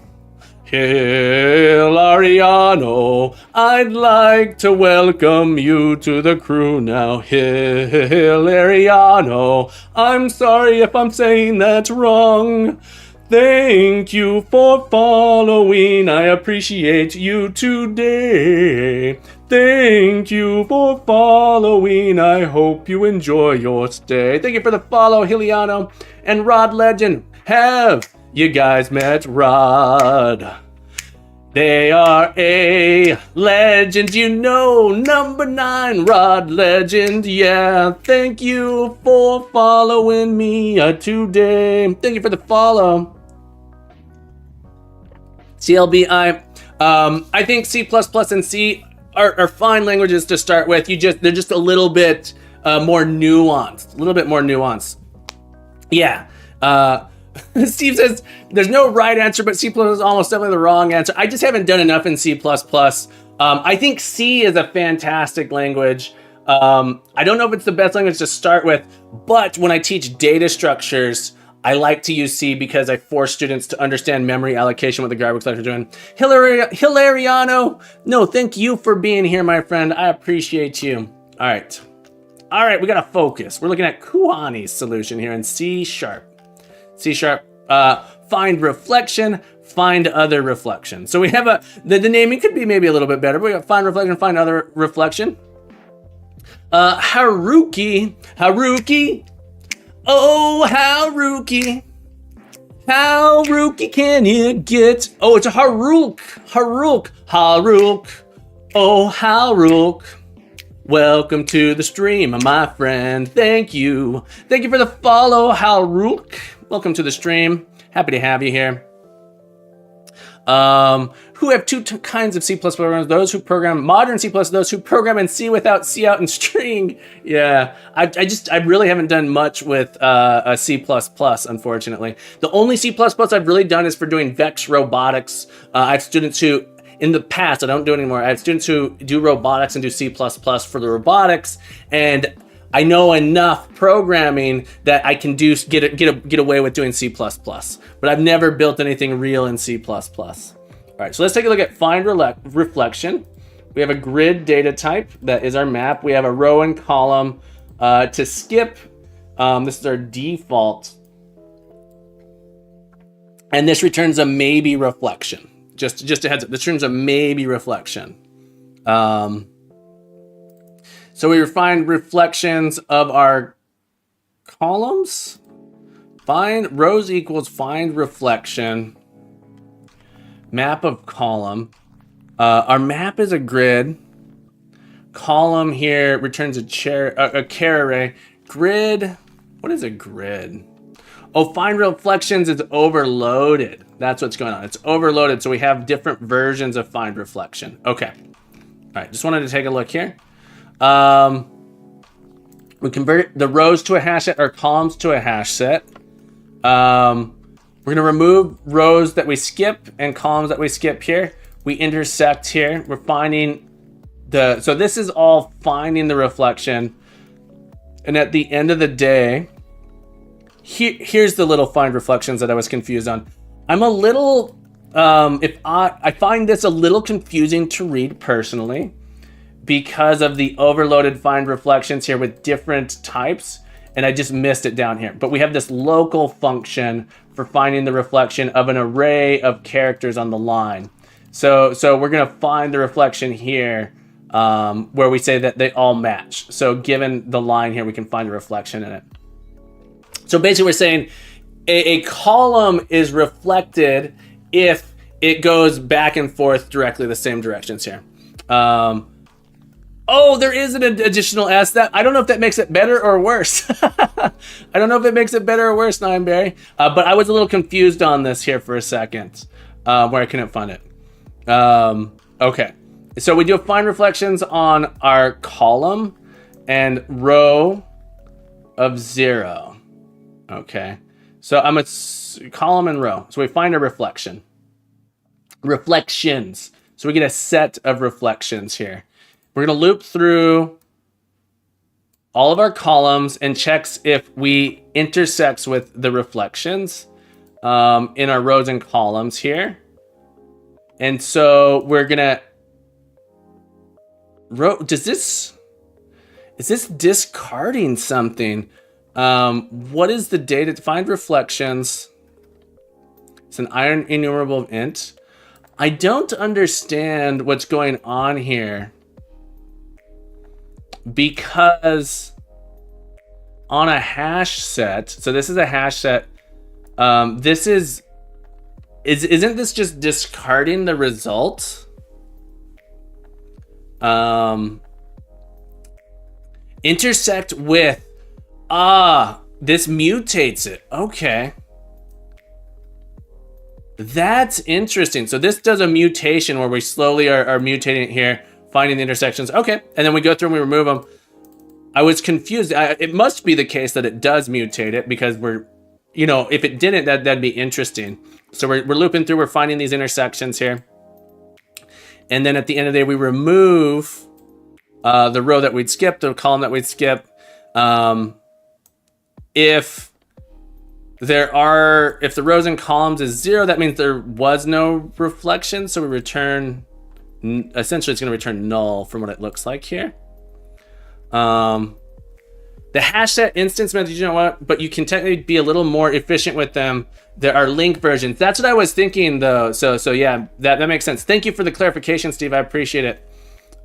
Ariano, I'd like to welcome you to the crew now. Hill Ariano, I'm sorry if I'm saying that wrong. Thank you for following, I appreciate you today. Thank you for following, I hope you enjoy your stay. Thank you for the follow, Hiliano and Rod Legend. Have you guys met Rod? They are a legend, number 9, Rod Legend, yeah. Thank you for following me today. Thank you for the follow. CLBI, I think C++ and C are fine languages to start with. They're just a little bit more nuanced. Yeah. Steve says there's no right answer, but C++ is almost definitely the wrong answer. I just haven't done enough in C++. I think C is a fantastic language. I don't know if it's the best language to start with, but when I teach data structures, I like to use C because I force students to understand memory allocation, what the garbage collectors are doing. Hilariano, no, thank you for being here, my friend. I appreciate you. All right, we gotta focus. We're looking at Kuani's solution here in C Sharp. C Sharp, find reflection, find other reflection. So we have the naming could be maybe a little bit better, but we got find reflection, find other reflection. Haruki, oh, how rookie can you get? Oh, it's a Haruk, oh, Haruk. Welcome to the stream, my friend. Thank you for the follow, Haruk. Welcome to the stream. Happy to have you here. who have two kinds of C++ programs, those who program modern C++, those who program in C without C out and string. Yeah, I really haven't done much with a C++, unfortunately. The only C++ I've really done is for doing Vex robotics. I have students who, in the past, I don't do it anymore, I have students who do robotics and do C++ for the robotics, and I know enough programming that I can get away with doing C++, but I've never built anything real in C++. All right, so let's take a look at find reflection. We have a grid data type that is our map. We have a row and column to skip. This is our default, and this returns a maybe reflection. Just a heads up, this returns a maybe reflection. So we find reflections of our columns. Find rows equals find reflection. Map of column. Our map is a grid. Column here returns a char array. Grid. What is a grid? Oh, find reflections is overloaded. That's what's going on. It's overloaded. So we have different versions of find reflection. Okay. All right. Just wanted to take a look here. We convert the rows to a hash set or columns to a hash set. We're going to remove rows that we skip and columns that we skip here. We intersect here. We're finding so this is all finding the reflection. And at the end of the day, here's the little find reflections that I was confused on. I'm a little, I find this a little confusing to read personally, because of the overloaded find reflections here with different types, and I just missed it down here. But we have this local function for finding the reflection of an array of characters on the line. So we're gonna find the reflection here where we say that they all match. So given the line here, we can find a reflection in it. So basically we're saying a column is reflected if it goes back and forth directly the same directions here. Oh, there is an additional S. That I don't know if that makes it better or worse. I don't know if it makes it better or worse, Nineberry. But I was a little confused on this here for a second, where I couldn't find it. Okay, so we do find reflections on our column and row of 0. Okay, so I'm a column and row. So we find a reflection. Reflections. So we get a set of reflections here. We're going to loop through all of our columns and checks if we intersects with the reflections in our rows and columns here. And so we're going to is this discarding something? What is the data? Find reflections. It's an iron enumerable int. I don't understand what's going on here, because on a hash set, so this is a hash set, isn't this just discarding the result? Intersect with, this mutates it. Okay. That's interesting. So this does a mutation where we slowly are mutating it here, finding the intersections. Okay, and then we go through and we remove them. I was confused. It must be the case that it does mutate it, because we're, if it didn't, that'd be interesting. So we're looping through, we're finding these intersections here. And then at the end of the day, we remove the row that we'd skip, the column that we'd skip. If the rows and columns is 0, that means there was no reflection. So we return, essentially it's going to return null from what it looks like here. The hash set instance methods, you know what? But you can technically be a little more efficient with them. There are link versions. That's what I was thinking though. So yeah, that makes sense. Thank you for the clarification, Steve. I appreciate it.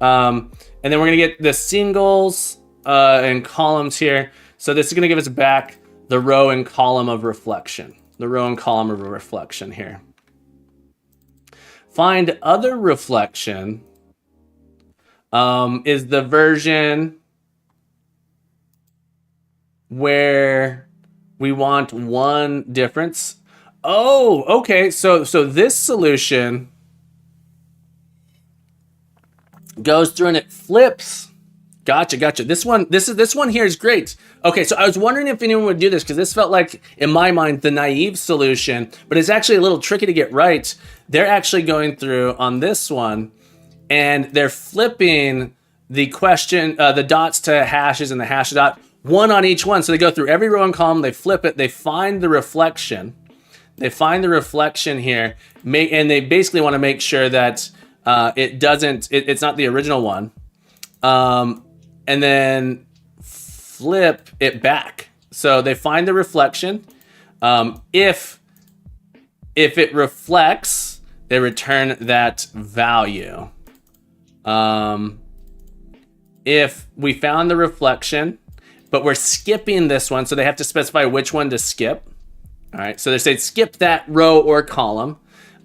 And then we're going to get the singles and columns here. So this is going to give us back the row and column of reflection. The row and column of reflection here. Find other reflection is the version where we want one difference. Oh, okay. So this solution goes through and it flips. Gotcha. This one here is great. Okay, so I was wondering if anyone would do this because this felt like, in my mind, the naive solution, but it's actually a little tricky to get right. They're actually going through on this one, and they're flipping the question, the dots to hashes and the hash dot, one on each one. So they go through every row and column, they flip it, they find the reflection. They find the reflection here, and they basically want to make sure that it's not the original one. And then flip it back. So they find the reflection. If it reflects, they return that value. If we found the reflection, but we're skipping this one, so they have to specify which one to skip. All right, so they say skip that row or column.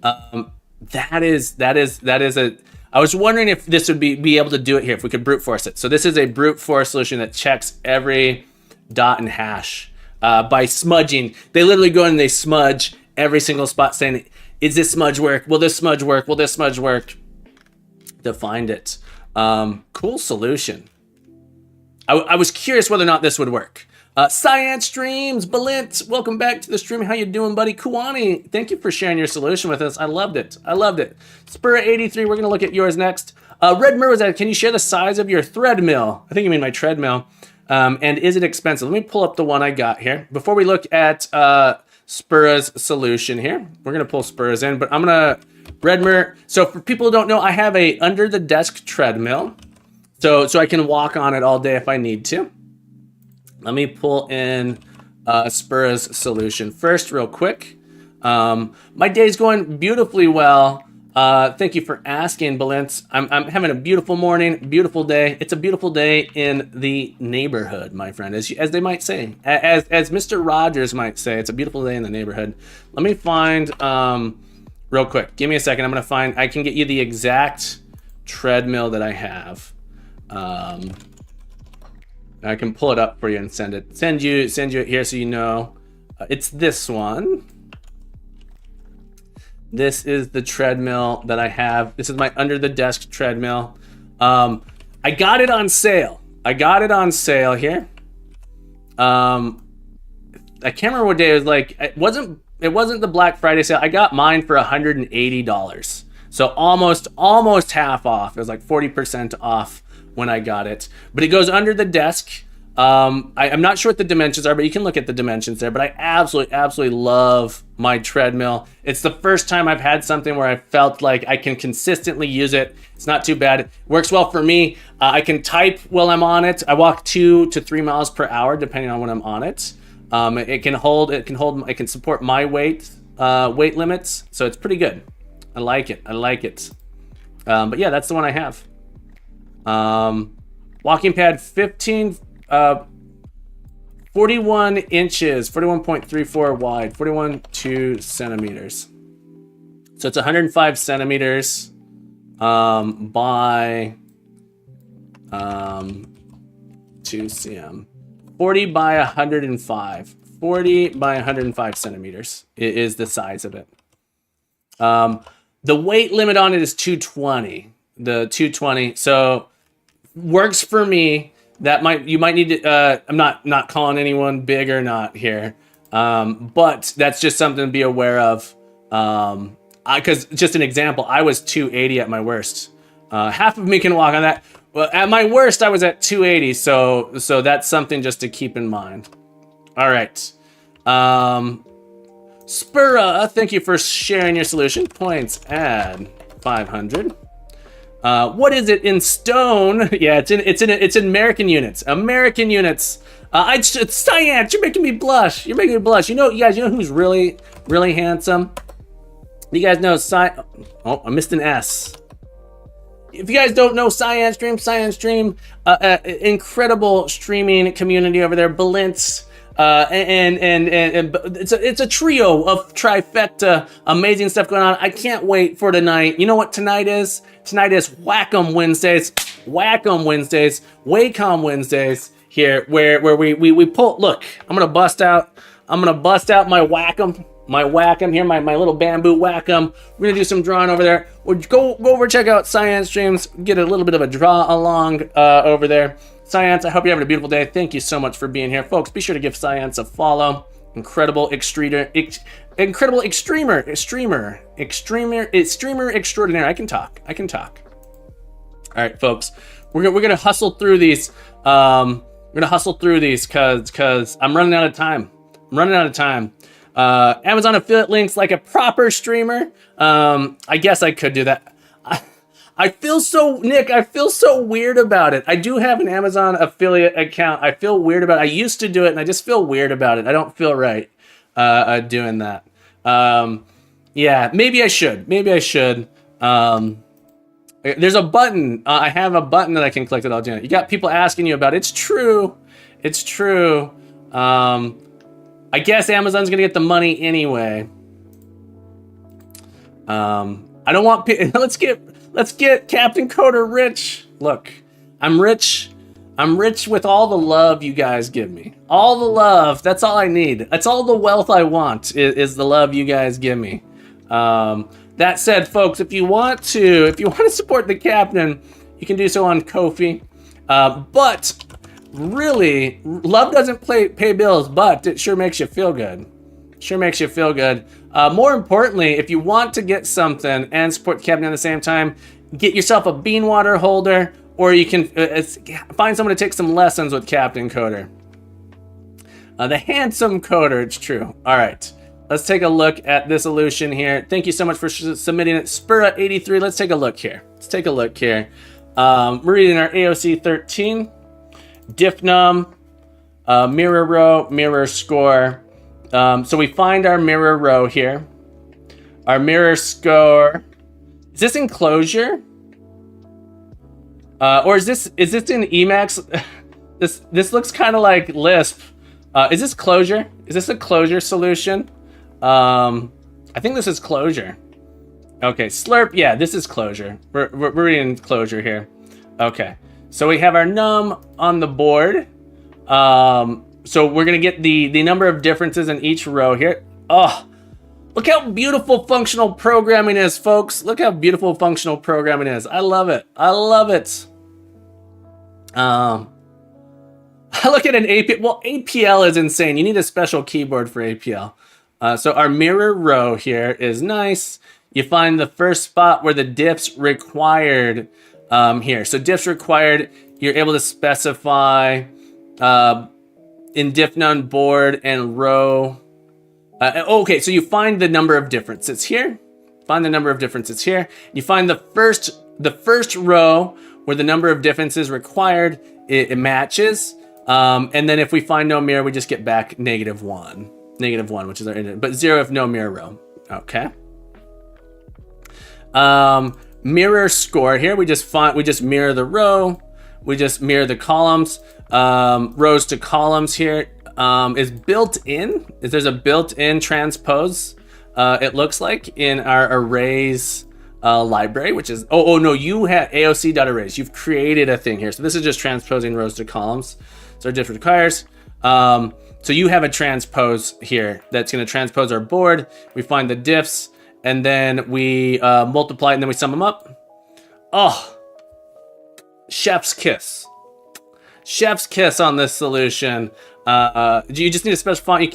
That is a. I was wondering if this would be able to do it here, if we could brute force it. So this is a brute force solution that checks every dot and hash by smudging. They literally go in and they smudge every single spot saying, is this smudge work? Will this smudge work? Will this smudge work? To find it. Cool solution. I was curious whether or not this would work. Science Streams, Balint, welcome back to the stream. How you doing, buddy? Kuwani, thank you for sharing your solution with us. I loved it. Spura83, we're going to look at yours next. Red Mer was that, can you share the size of your thread mill? I think you mean my treadmill. And is it expensive? Let me pull up the one I got here. Before we look at Spura's solution here, we're going to pull Spura's in, but I'm going to, Red Mer. So for people who don't know, I have a under the desk treadmill. So I can walk on it all day if I need to. Let me pull in Spura's solution first real quick. My day's going beautifully well. Thank you for asking, Balintz. I'm having a beautiful morning, beautiful day. It's a beautiful day in the neighborhood, my friend, as they might say. As Mr. Rogers might say, it's a beautiful day in the neighborhood. Let me find, real quick, give me a second. I'm going to find, I can get you the exact treadmill that I have. I can pull it up for you and send you it here so you know. It's this one. This is the treadmill that I have. This is my under the desk treadmill. I got it on sale. Here. I can't remember what day it was. Like it wasn't the Black Friday sale. I got mine for $180. So almost half off. It was like 40% off when I got it, but it goes under the desk. I'm not sure what the dimensions are, but you can look at the dimensions there. But I absolutely love my treadmill. It's the first time I've had something where I felt like I can consistently use it. It's not too bad. It works well for me. I can type while I'm on it. I walk 2 to 3 miles per hour depending on when I'm on it. It can support my weight limits, so it's pretty good. I like it. But yeah, that's the one I have. Walking pad 41 inches, 41.34 wide, 41.2 centimeters. So it's 105 centimeters by 2 cm. 40 by 105. 40 by 105 centimeters is the size of it. The weight limit on it is 220. The 220. So works for me. You might need to, I'm not calling anyone big or not here. But that's just something to be aware of. Cause just an example, I was 280 at my worst. Half of me can walk on that. Well, at my worst, I was at 280. So that's something just to keep in mind. All right. Spura, thank you for sharing your solution. Points add 500. What is it in stone? Yeah, it's in American units. American units. It's Science. You're making me blush. You guys know who's really handsome? You guys know Oh, I missed an S. If you guys don't know Science Stream, incredible streaming community over there. Balintz. And it's a trio of trifecta, amazing stuff going on. I can't wait for tonight. You know what tonight is? Tonight is Whack'em Wednesdays, Wacom Wednesdays here, where we pull. Look, I'm gonna bust out my Whack'em. my Wacom here, my little bamboo Wacom. We're gonna do some drawing over there. We'll go over, check out Science Streams, get a little bit of a draw along over there. Science, I hope you're having a beautiful day. Thank you so much for being here, folks. Be sure to give Science a follow. Incredible extremer extraordinaire. I can talk. All right, folks, we're gonna hustle through these. We're gonna hustle through these because I'm running out of time. Amazon affiliate links like a proper streamer. I guess I could do that. I feel so, Nick, I feel so weird about it. I do have an Amazon affiliate account. I feel weird about it. I used to do it and I just feel weird about it. I don't feel right doing that. Yeah, maybe I should. There's a button. I have a button that I can click that I'll do it. You got people asking you about it. It's true. I guess Amazon's gonna get the money anyway. I don't want let's get Captain Coder rich. Look, I'm rich with all the love you guys give me. All the love, that's all I need. That's all the wealth I want is the love you guys give me. That said, folks, if you want to support the captain, you can do so on Ko-fi. But really, love doesn't pay bills, but it sure makes you feel good. More importantly, if you want to get something and support the captain at the same time, get yourself a bean water holder, or you can find someone to take some lessons with Captain Coder. The handsome Coder, it's true. All right, let's take a look at this solution here. Thank you so much for submitting it. Spura83, let's take a look here. We're reading our AOC 13, diffnum, mirror row, mirror score. So we find our mirror row here. Our mirror score. Is this enclosure? Or is this in Emacs? This looks kind of like Lisp. Is this closure? Is this a closure solution? I think this is closure. Okay, slurp. Yeah, this is closure. We're reading closure here. Okay, so we have our num on the board. So we're gonna get the number of differences in each row here. Oh, look how beautiful functional programming is, folks. Look how beautiful functional programming is. I love it. I look at an APL. Well, APL is insane. You need a special keyboard for APL. So our mirror row here is nice. You find the first spot where the diffs required here. So diffs required, you're able to specify in diffnum board and row. Okay, so you find the number of differences here. You find the first row where the number of differences required, it matches. And then if we find no mirror, we just get back -1, which is our, but 0 if no mirror row. Okay. Mirror score here. We just mirror the row. We just mirror the columns. Rows to columns here is built in. There's a built-in transpose. It looks like in our arrays library, which is no, you have AOC.arrays. You've created a thing here, so this is just transposing rows to columns. So our diff requires. So you have a transpose here that's going to transpose our board. We find the diffs, and then we multiply, and then we sum them up. Oh, chef's kiss. Chef's kiss on this solution. You just need a special font. You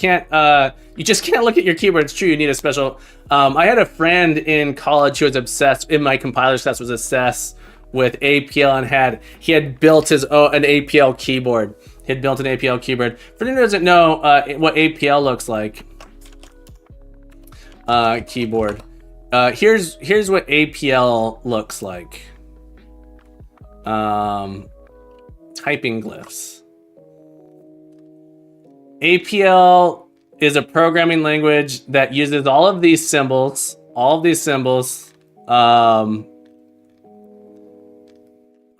just can't look at your keyboard. It's true, you need a special. I had a friend in college who was obsessed, in my compiler class, was obsessed with APL, and he had built his own an APL keyboard. For anyone who doesn't know what APL looks like, keyboard. Here's what APL looks like. Typing glyphs. APL is a programming language that uses all of these symbols.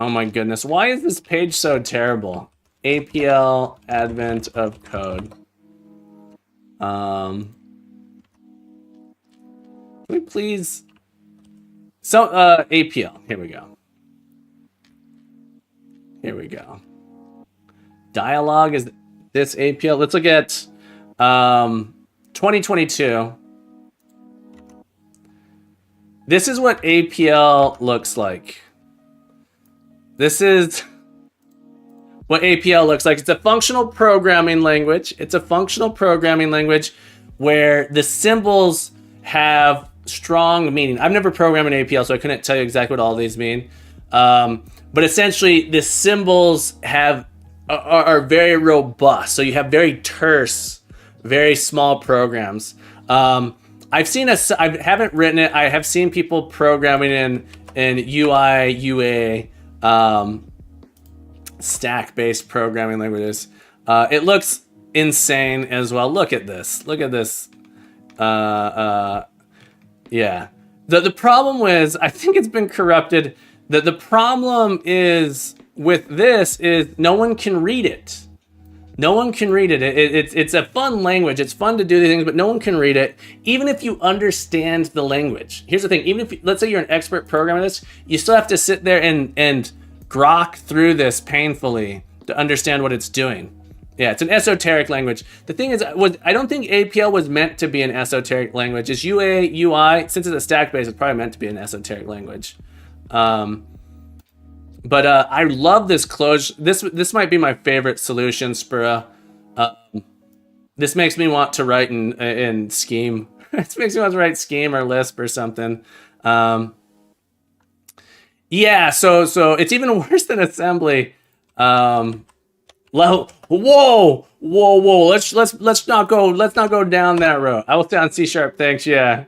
Oh my goodness, why is this page so terrible? APL advent of code. Can we please? So APL. Here we go. Dialogue is this APL. Let's look at 2022. This is what APL looks like. This is what APL looks like. It's a functional programming language. It's a functional programming language where the symbols have strong meaning. I've never programmed in APL, so I couldn't tell you exactly what all these mean. But essentially, the symbols are very robust. So you have very terse, very small programs. I haven't written it. I have seen people programming in UI, UA, stack-based programming languages. It looks insane as well. Look at this. Look at this. Yeah. The problem was, I think it's been corrupted. The problem is with this is no one can read it. No one can read it. It's a fun language. It's fun to do these things, but no one can read it. Even if you understand the language. Here's the thing. Even if, let's say you're an expert programmer this, you still have to sit there and grok through this painfully to understand what it's doing. Yeah, it's an esoteric language. The thing is, I don't think APL was meant to be an esoteric language. It's UA, UI, since it's a stack base, it's probably meant to be an esoteric language. But I love this closure. This might be my favorite solution, Spura. This makes me want to write in Scheme. This makes me want to write Scheme or Lisp or something. Yeah, so it's even worse than assembly. Whoa. Let's not go down that road. I will stay on C#. Thanks. Yeah.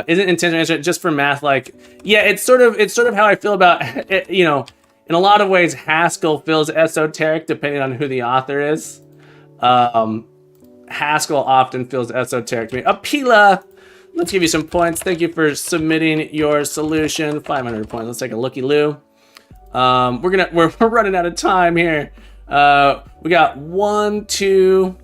Isn't intentional just for math? Like, yeah, it's sort of how I feel about it, you know. In a lot of ways, Haskell feels esoteric depending on who the author is. Haskell often feels esoteric to me. Apila, let's give you some points. Thank you for submitting your solution. 500 points. Let's take a looky-loo. We're running out of time here. We got 1, 2,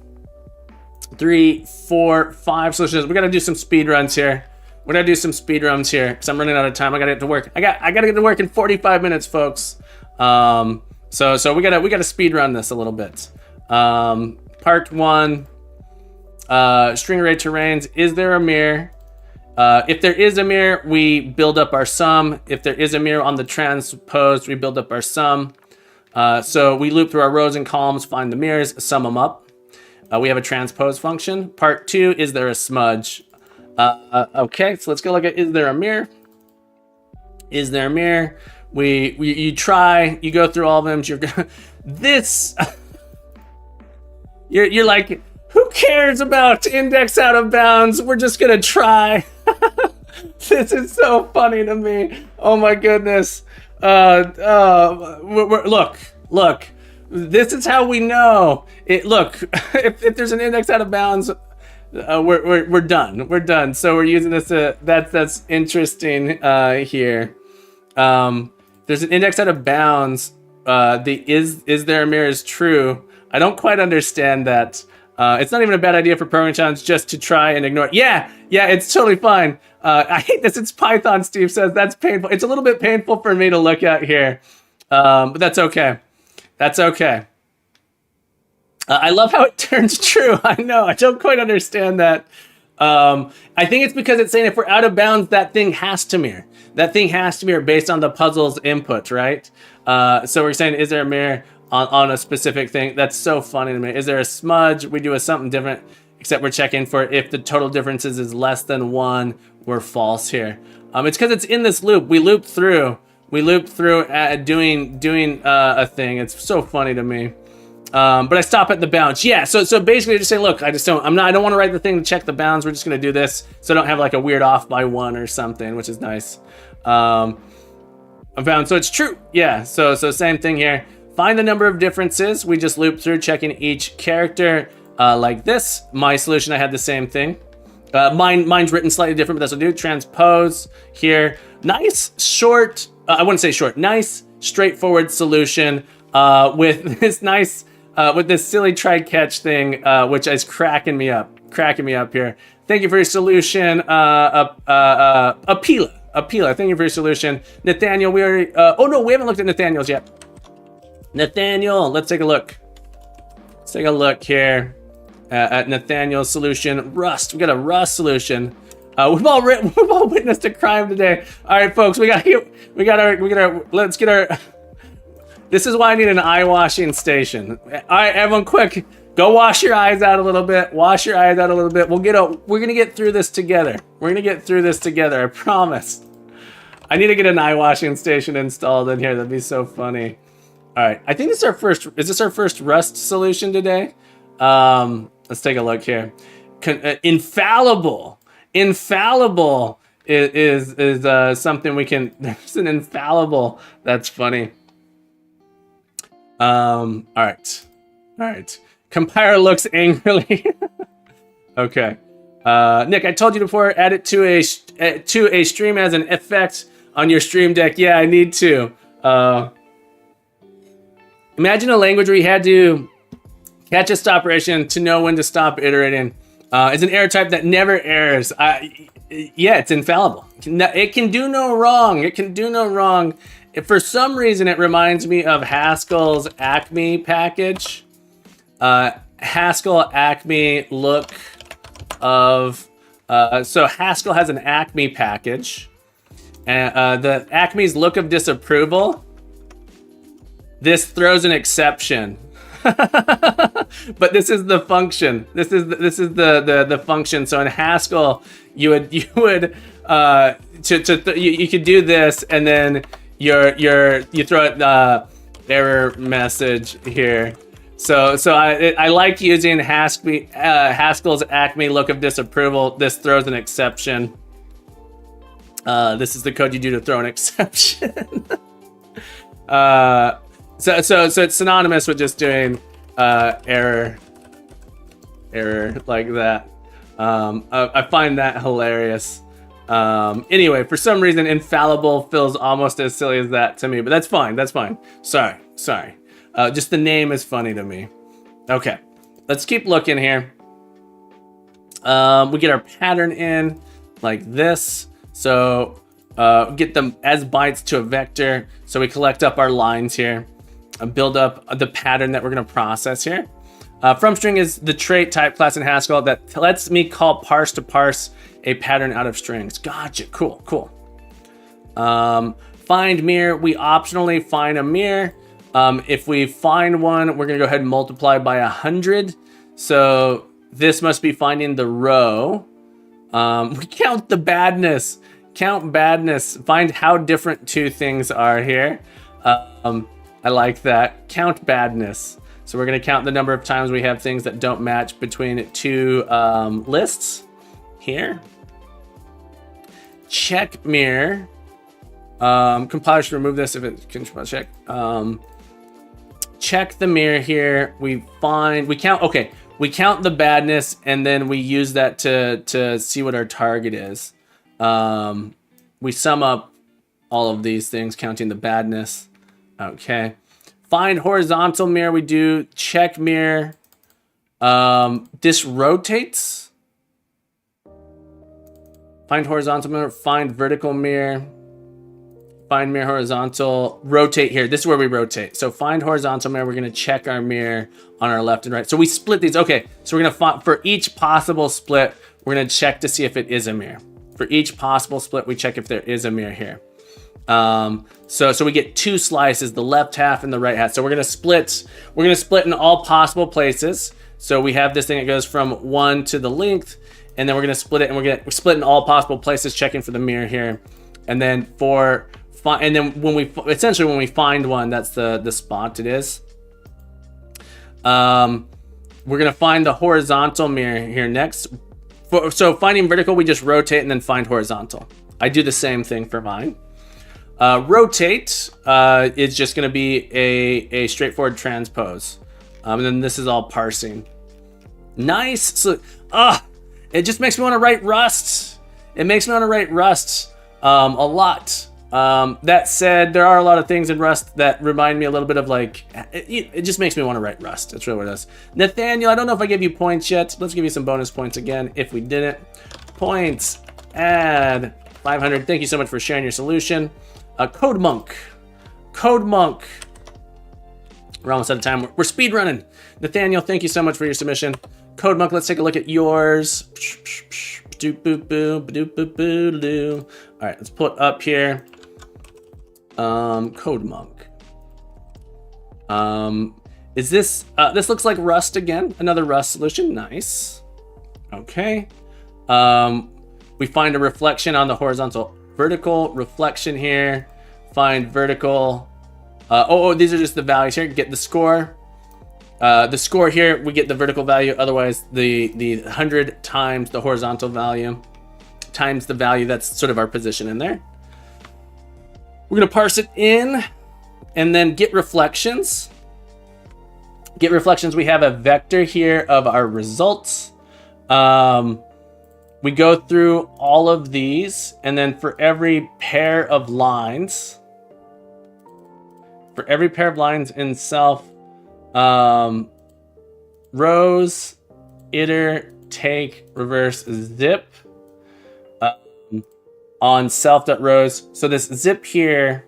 3, 4, 5 solutions. We got to do some speed runs here. We're gonna do some speed runs here because I'm running out of time. I gotta get to work. I gotta get to work in 45 minutes, folks. So we gotta speed run this a little bit. Part 1, string array terrains. Is there a mirror? If there is a mirror, we build up our sum. If there is a mirror on the transposed, we build up our sum. So we loop through our rows and columns, find the mirrors, sum them up. We have a transpose function. Part 2, is there a smudge? Okay, so let's go look at, is there a mirror? Is there a mirror? You try, you go through all of them. You're like, who cares about index out of bounds? We're just gonna try. This is so funny to me. Oh my goodness. Look. This is how we know it. Look, if there's an index out of bounds, we're done. We're done. So we're using this. That's interesting here. There's an index out of bounds. The is there a mirror is true. I don't quite understand that. It's not even a bad idea for programming challenge just to try and ignore it. Yeah, it's totally fine. I hate this. It's Python. Steve says that's painful. It's a little bit painful for me to look at here, but that's okay. That's okay. I love how it turns true. I know. I don't quite understand that. I think it's because it's saying if we're out of bounds, that thing has to mirror. That thing has to mirror based on the puzzle's input, right? So we're saying, is there a mirror on a specific thing? That's so funny to me. Is there a smudge? We do something different, except we're checking for if the total differences is less than 1, we're false here. It's because it's in this loop. We loop through doing a thing. It's so funny to me. But I stop at the bounds. Yeah, so basically just saying, look, I don't want to write the thing to check the bounds. We're just gonna do this so I don't have like a weird off by 1 or something, which is nice. I found, so it's true. Yeah, so same thing here. Find the number of differences. We just loop through checking each character like this. My solution, I had the same thing. Mine's written slightly different, but that's what I do. Transpose here. Nice short, I wouldn't say short, nice straightforward solution with this nice, with this silly try catch thing, which is cracking me up here. Thank you for your solution, Apila, thank you for your solution. Nathaniel, we already, oh no, we haven't looked at Nathaniel's yet. Nathaniel, let's take a look. Let's take a look here at Nathaniel's solution. Rust. We got a Rust solution. We've all witnessed a crime today. All right, folks, let's get our. This is why I need an eye washing station. All right, everyone, quick, go wash your eyes out a little bit. Wash your eyes out a little bit. We're gonna get through this together. We're gonna get through this together. I promise. I need to get an eye washing station installed in here. That'd be so funny. All right, I think this is our first. Is this our first Rust solution today? Let's take a look here. Infallible is something we can. There's an infallible. That's funny. All right. Compiler looks angrily. Okay. Nick, I told you before. Add it to a stream as an effect on your stream deck. Yeah, I need to. Imagine a language where you had to catch a stop operation to know when to stop iterating. It's an error type that never errors. Yeah, it's infallible. It can do no wrong. It can do no wrong. If for some reason, it reminds me of Haskell's Acme package. Haskell Acme look of... so Haskell has an Acme package. And the Acme's look of disapproval. This throws an exception. But this is the function. This is the function. So in Haskell, you could do this, and then you throw it error message here. So I like using Haskell's Acme look of disapproval. This throws an exception. This is the code you do to throw an exception. So it's synonymous with just doing error like that. I find that hilarious. Anyway, for some reason, infallible feels almost as silly as that to me, but that's fine. That's fine. Sorry. Just the name is funny to me. Okay, let's keep looking here. We get our pattern in like this. So get them as bytes to a vector. So we collect up our lines here. Build up the pattern that we're going to process here. From string is the trait type class in Haskell that lets me call parse to parse a pattern out of strings. Gotcha. Cool. Find mirror. We optionally find a mirror. If we find one, we're going to go ahead and multiply by 100. So this must be finding the row. We count the badness. Count badness. Find how different two things are here. I like that. Count badness. So we're going to count the number of times we have things that don't match between two lists here. Check mirror. Compiler should remove this if it can check. Check the mirror here. We count the badness, and then we use that to see what our target is. We sum up all of these things, counting the badness. Okay. Find horizontal mirror. We do check mirror. This rotates. Find horizontal mirror. Find vertical mirror. Find mirror horizontal. Rotate here. This is where we rotate. So find horizontal mirror. We're going to check our mirror on our left and right. So we split these. Okay. So we're going to find for each possible split, we're going to check to see if it is a mirror. For each possible split, we check if there is a mirror here. So we get two slices, the left half and the right half. So we're going to split in all possible places. So we have this thing that goes from 1 to the length, and then we're going to split it, and we're split in all possible places, checking for the mirror here. And then when we find one, that's the spot it is. We're going to find the horizontal mirror here next. So finding vertical, we just rotate and then find horizontal. I do the same thing for mine. Rotate is just going to be a straightforward transpose. And then this is all parsing. Nice. So, it just makes me want to write Rust. It makes me want to write Rust a lot. That said, there are a lot of things in Rust that remind me a little bit of it just makes me want to write Rust. That's really what it is. Nathaniel, I don't know if I gave you points yet. Let's give you some bonus points again if we didn't. Points, add 500. Thank you so much for sharing your solution. Code Monk. We're almost out of time. We're speed running. Nathaniel, thank you so much for your submission. Code Monk, let's take a look at yours. All right, let's put up here. Code Monk. Is this, this looks like Rust again, another Rust solution, nice. Okay. We find a reflection on the horizontal, vertical reflection here, find vertical. These are just the values here, get the score. The score here, we get the vertical value, otherwise the 100 times the horizontal value times the value, that's sort of our position in there. We're gonna parse it in and then get reflections. Get reflections, we have a vector here of our results. We go through all of these, and then for every pair of lines, in self, rows, iter, take, reverse, zip, on self.rows. So this zip here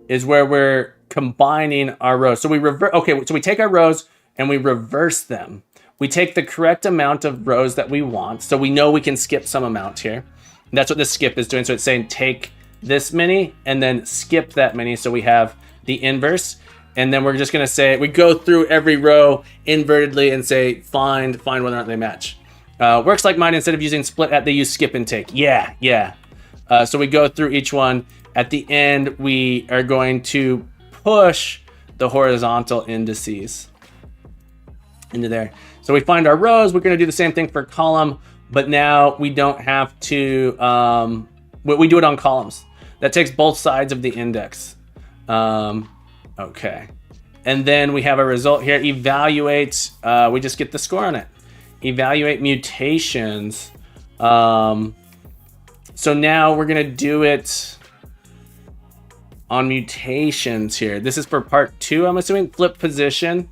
is where we're combining our rows. So we so we take our rows and we reverse them. We take the correct amount of rows that we want. So we know we can skip some amount here. And that's what this skip is doing. So it's saying take this many and then skip that many. So we have the inverse. And then we're just gonna say, we go through every row invertedly and say, find whether or not they match. Works like mine, instead of using split at, they use skip and take. Yeah. So we go through each one. At the end, we are going to push the horizontal indices into there. So we find our rows. We're going to do the same thing for column, but now we don't have to, we do it on columns. That takes both sides of the index. Okay. And then we have a result here. Evaluate, we just get the score on it. Evaluate mutations. So now we're going to do it on mutations here. This is for part 2, I'm assuming. Flip position.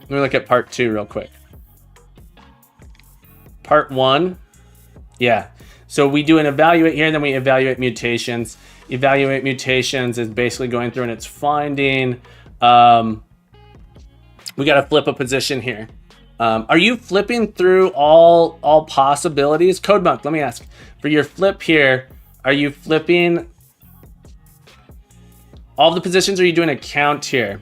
Let me look at part 2 real quick. Part 1. Yeah. So we do an evaluate here, and then we evaluate mutations. Evaluate mutations is basically going through and it's finding, we got to flip a position here. Are you flipping through all possibilities? Code Monk, let me ask. For your flip here, are you flipping all the positions, or are you doing a count here?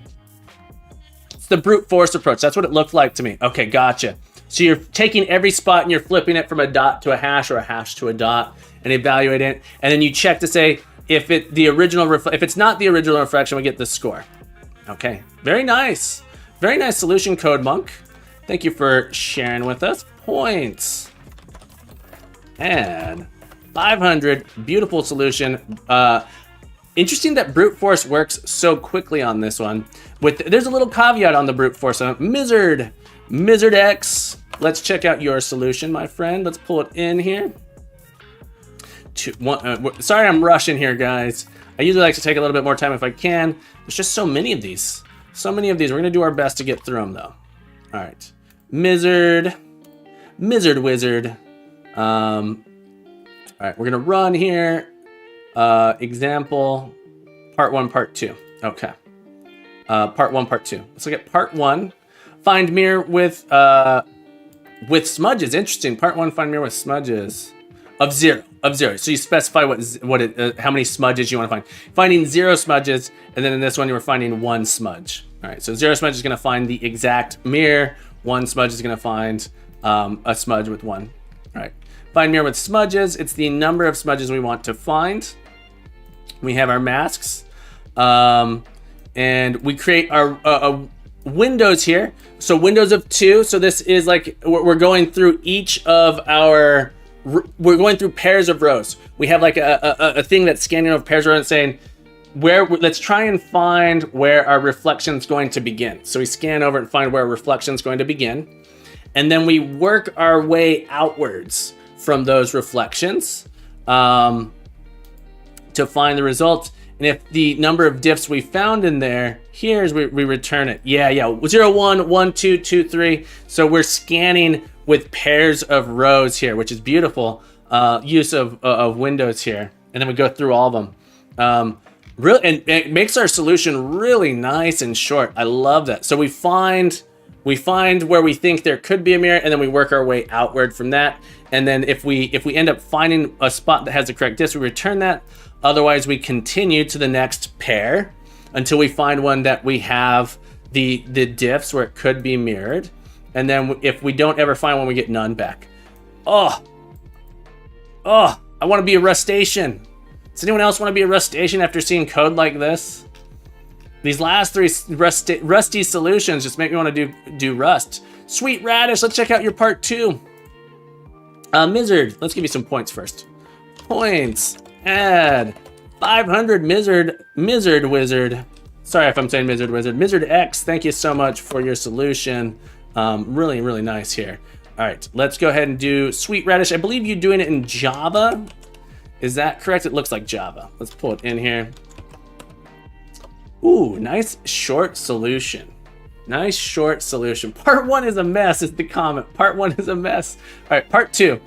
It's the brute force approach. That's what it looked like to me. Okay, gotcha. So you're taking every spot and you're flipping it from a dot to a hash or a hash to a dot and evaluate it. And then you check to say if it's not the original reflection, we get the score. Okay, very nice. Very nice solution, Code Monk. Thank you for sharing with us. Points. And 500, beautiful solution. Interesting that brute force works so quickly on this one. There's a little caveat on the brute force. Mizzard X. Let's check out your solution, my friend. Let's pull it in here. Sorry, I'm rushing here, guys. I usually like to take a little bit more time if I can. There's just so many of these. We're gonna do our best to get through them, though. All right, Mizzard Wizard. All right, we're gonna run here. Example, part 1, part 2. Okay. Part 1, part 2. Let's look at part 1. Find mirror with smudges. Interesting. Part 1, find mirror with smudges of 0. So you specify how many smudges you want to find. Finding 0 smudges, and then in this one you were finding 1 smudge. All right. So 0 smudge is going to find the exact mirror. 1 smudge is going to find a smudge with 1. All right. Find mirror with smudges. It's the number of smudges we want to find. We have our masks, and we create our windows here. So windows of 2. So this is like we're going through each of our. We're going through pairs of rows. We have like a thing that's scanning over pairs of rows and saying let's try and find where our reflection is going to begin. So we scan over and find where our reflection is going to begin, and then we work our way outwards from those reflections to find the results. And if the number of diffs we found in there, here's we return it. Yeah. 0, 1, 1, 2, 2, 3. So we're scanning with pairs of rows here, which is beautiful use of windows here. And then we go through all of them. Really, and it makes our solution really nice and short. I love that. So we find where we think there could be a mirror, and then we work our way outward from that. And then if we end up finding a spot that has the correct disk, we return that. Otherwise, we continue to the next pair until we find one that we have the diffs where it could be mirrored. And then if we don't ever find one, we get none back. Oh, I want to be a rustation. Does anyone else want to be a rustation after seeing code like this? These last three rusty solutions just make me want to do Rust. Sweet Radish, let's check out your part 2. Mizzard, let's give you some points first. Points, add 500 Mizzard Wizard. Sorry if I'm saying Mizzard Wizard. Mizzard X, thank you so much for your solution. Really, really nice here. All right, let's go ahead and do Sweet Radish. I believe you're doing it in Java. Is that correct? It looks like Java. Let's pull it in here. Ooh, nice short solution. Nice short solution. Part 1 is a mess is the comment. Part 1 is a mess. All right, part 2.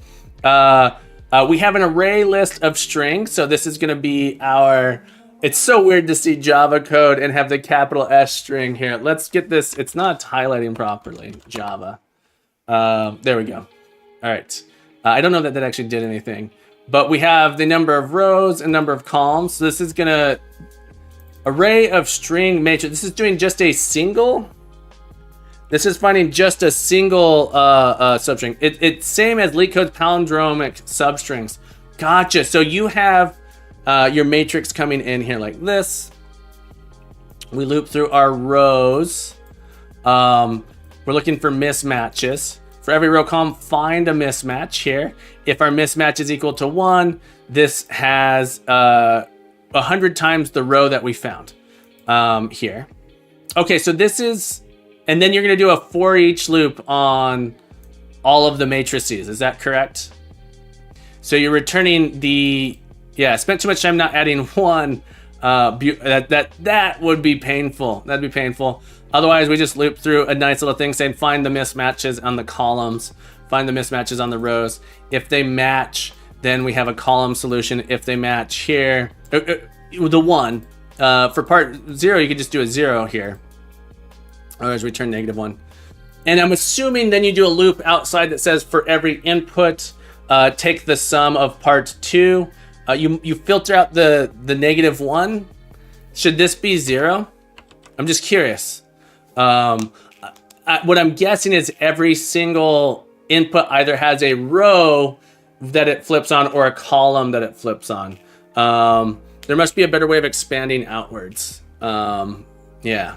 We have an array list of strings. So this is gonna be our, it's so weird to see Java code and have the capital S string here. Let's get this, it's not highlighting properly, Java. There we go. All right. I don't know that that actually did anything, but we have the number of rows and number of columns. So this is gonna, array of string matrix. This is doing just a single. This is finding just a single substring. It's same as LeetCode's palindromic substrings. Gotcha. So you have your matrix coming in here like this. We loop through our rows. We're looking for mismatches. For every row column, find a mismatch here. If our mismatch is equal to 1, this has 100 times the row that we found here. Okay, so this is, and then you're gonna do a for each loop on all of the matrices, is that correct? So you're returning the, yeah, spent too much time not adding one. That would be painful. That'd be painful. Otherwise, we just loop through a nice little thing saying find the mismatches on the columns, find the mismatches on the rows. If they match, then we have a column solution. If they match here, the 1. For part 0, you could just do a 0 here. Otherwise, return -1. And I'm assuming then you do a loop outside that says for every input, take the sum of part 2. You filter out the -1. Should this be 0? I'm just curious. What I'm guessing is every single input either has a row that it flips on or a column that it flips on. There must be a better way of expanding outwards. Yeah.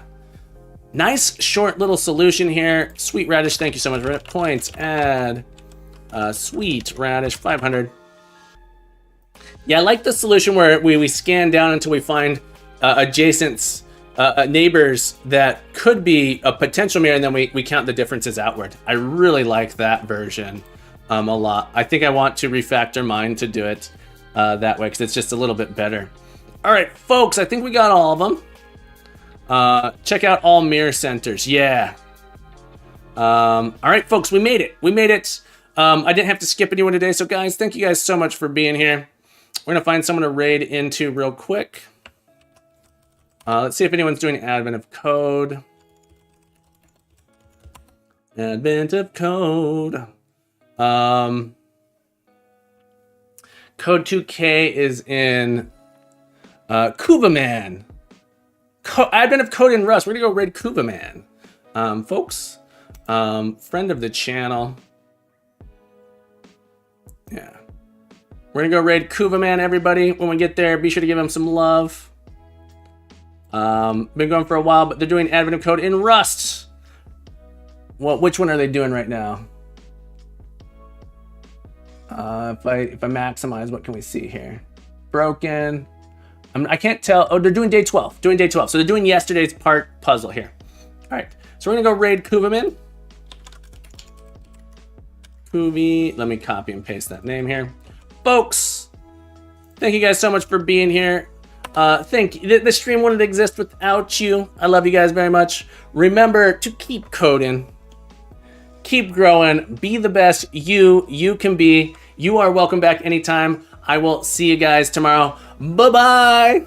Nice short little solution here. Sweet Radish, thank you so much for it. Points, add Sweet Radish, 500. Yeah, I like the solution where we scan down until we find adjacent neighbors that could be a potential mirror, and then we count the differences outward. I really like that version a lot. I think I want to refactor mine to do it that way because it's just a little bit better. All right, folks, I think we got all of them. Check out all mirror centers. Yeah. All right, folks, we made it. We made it. I didn't have to skip anyone today. So guys, thank you guys so much for being here. We're gonna find someone to raid into real quick. Let's see if anyone's doing advent of code. Advent of code. Code 2K is in Kuvaman. Advent of code in Rust. We're gonna go raid Kuvaman. Folks, friend of the channel. Yeah. We're gonna go raid Kuvaman, everybody. When we get there, be sure to give him some love. Been going for a while, but they're doing advent of code in Rust. Well, which one are they doing right now? If I maximize, what can we see here? Broken. I can't tell. Oh, they're doing day 12. Doing day 12. So they're doing yesterday's part puzzle here. All right. So we're gonna go raid Kuvaman. Kuvi. Let me copy and paste that name here. Folks, thank you guys so much for being here. The stream wouldn't exist without you. I love you guys very much. Remember to keep coding, keep growing, be the best you can be. You are welcome back anytime. I will see you guys tomorrow. Bye-bye.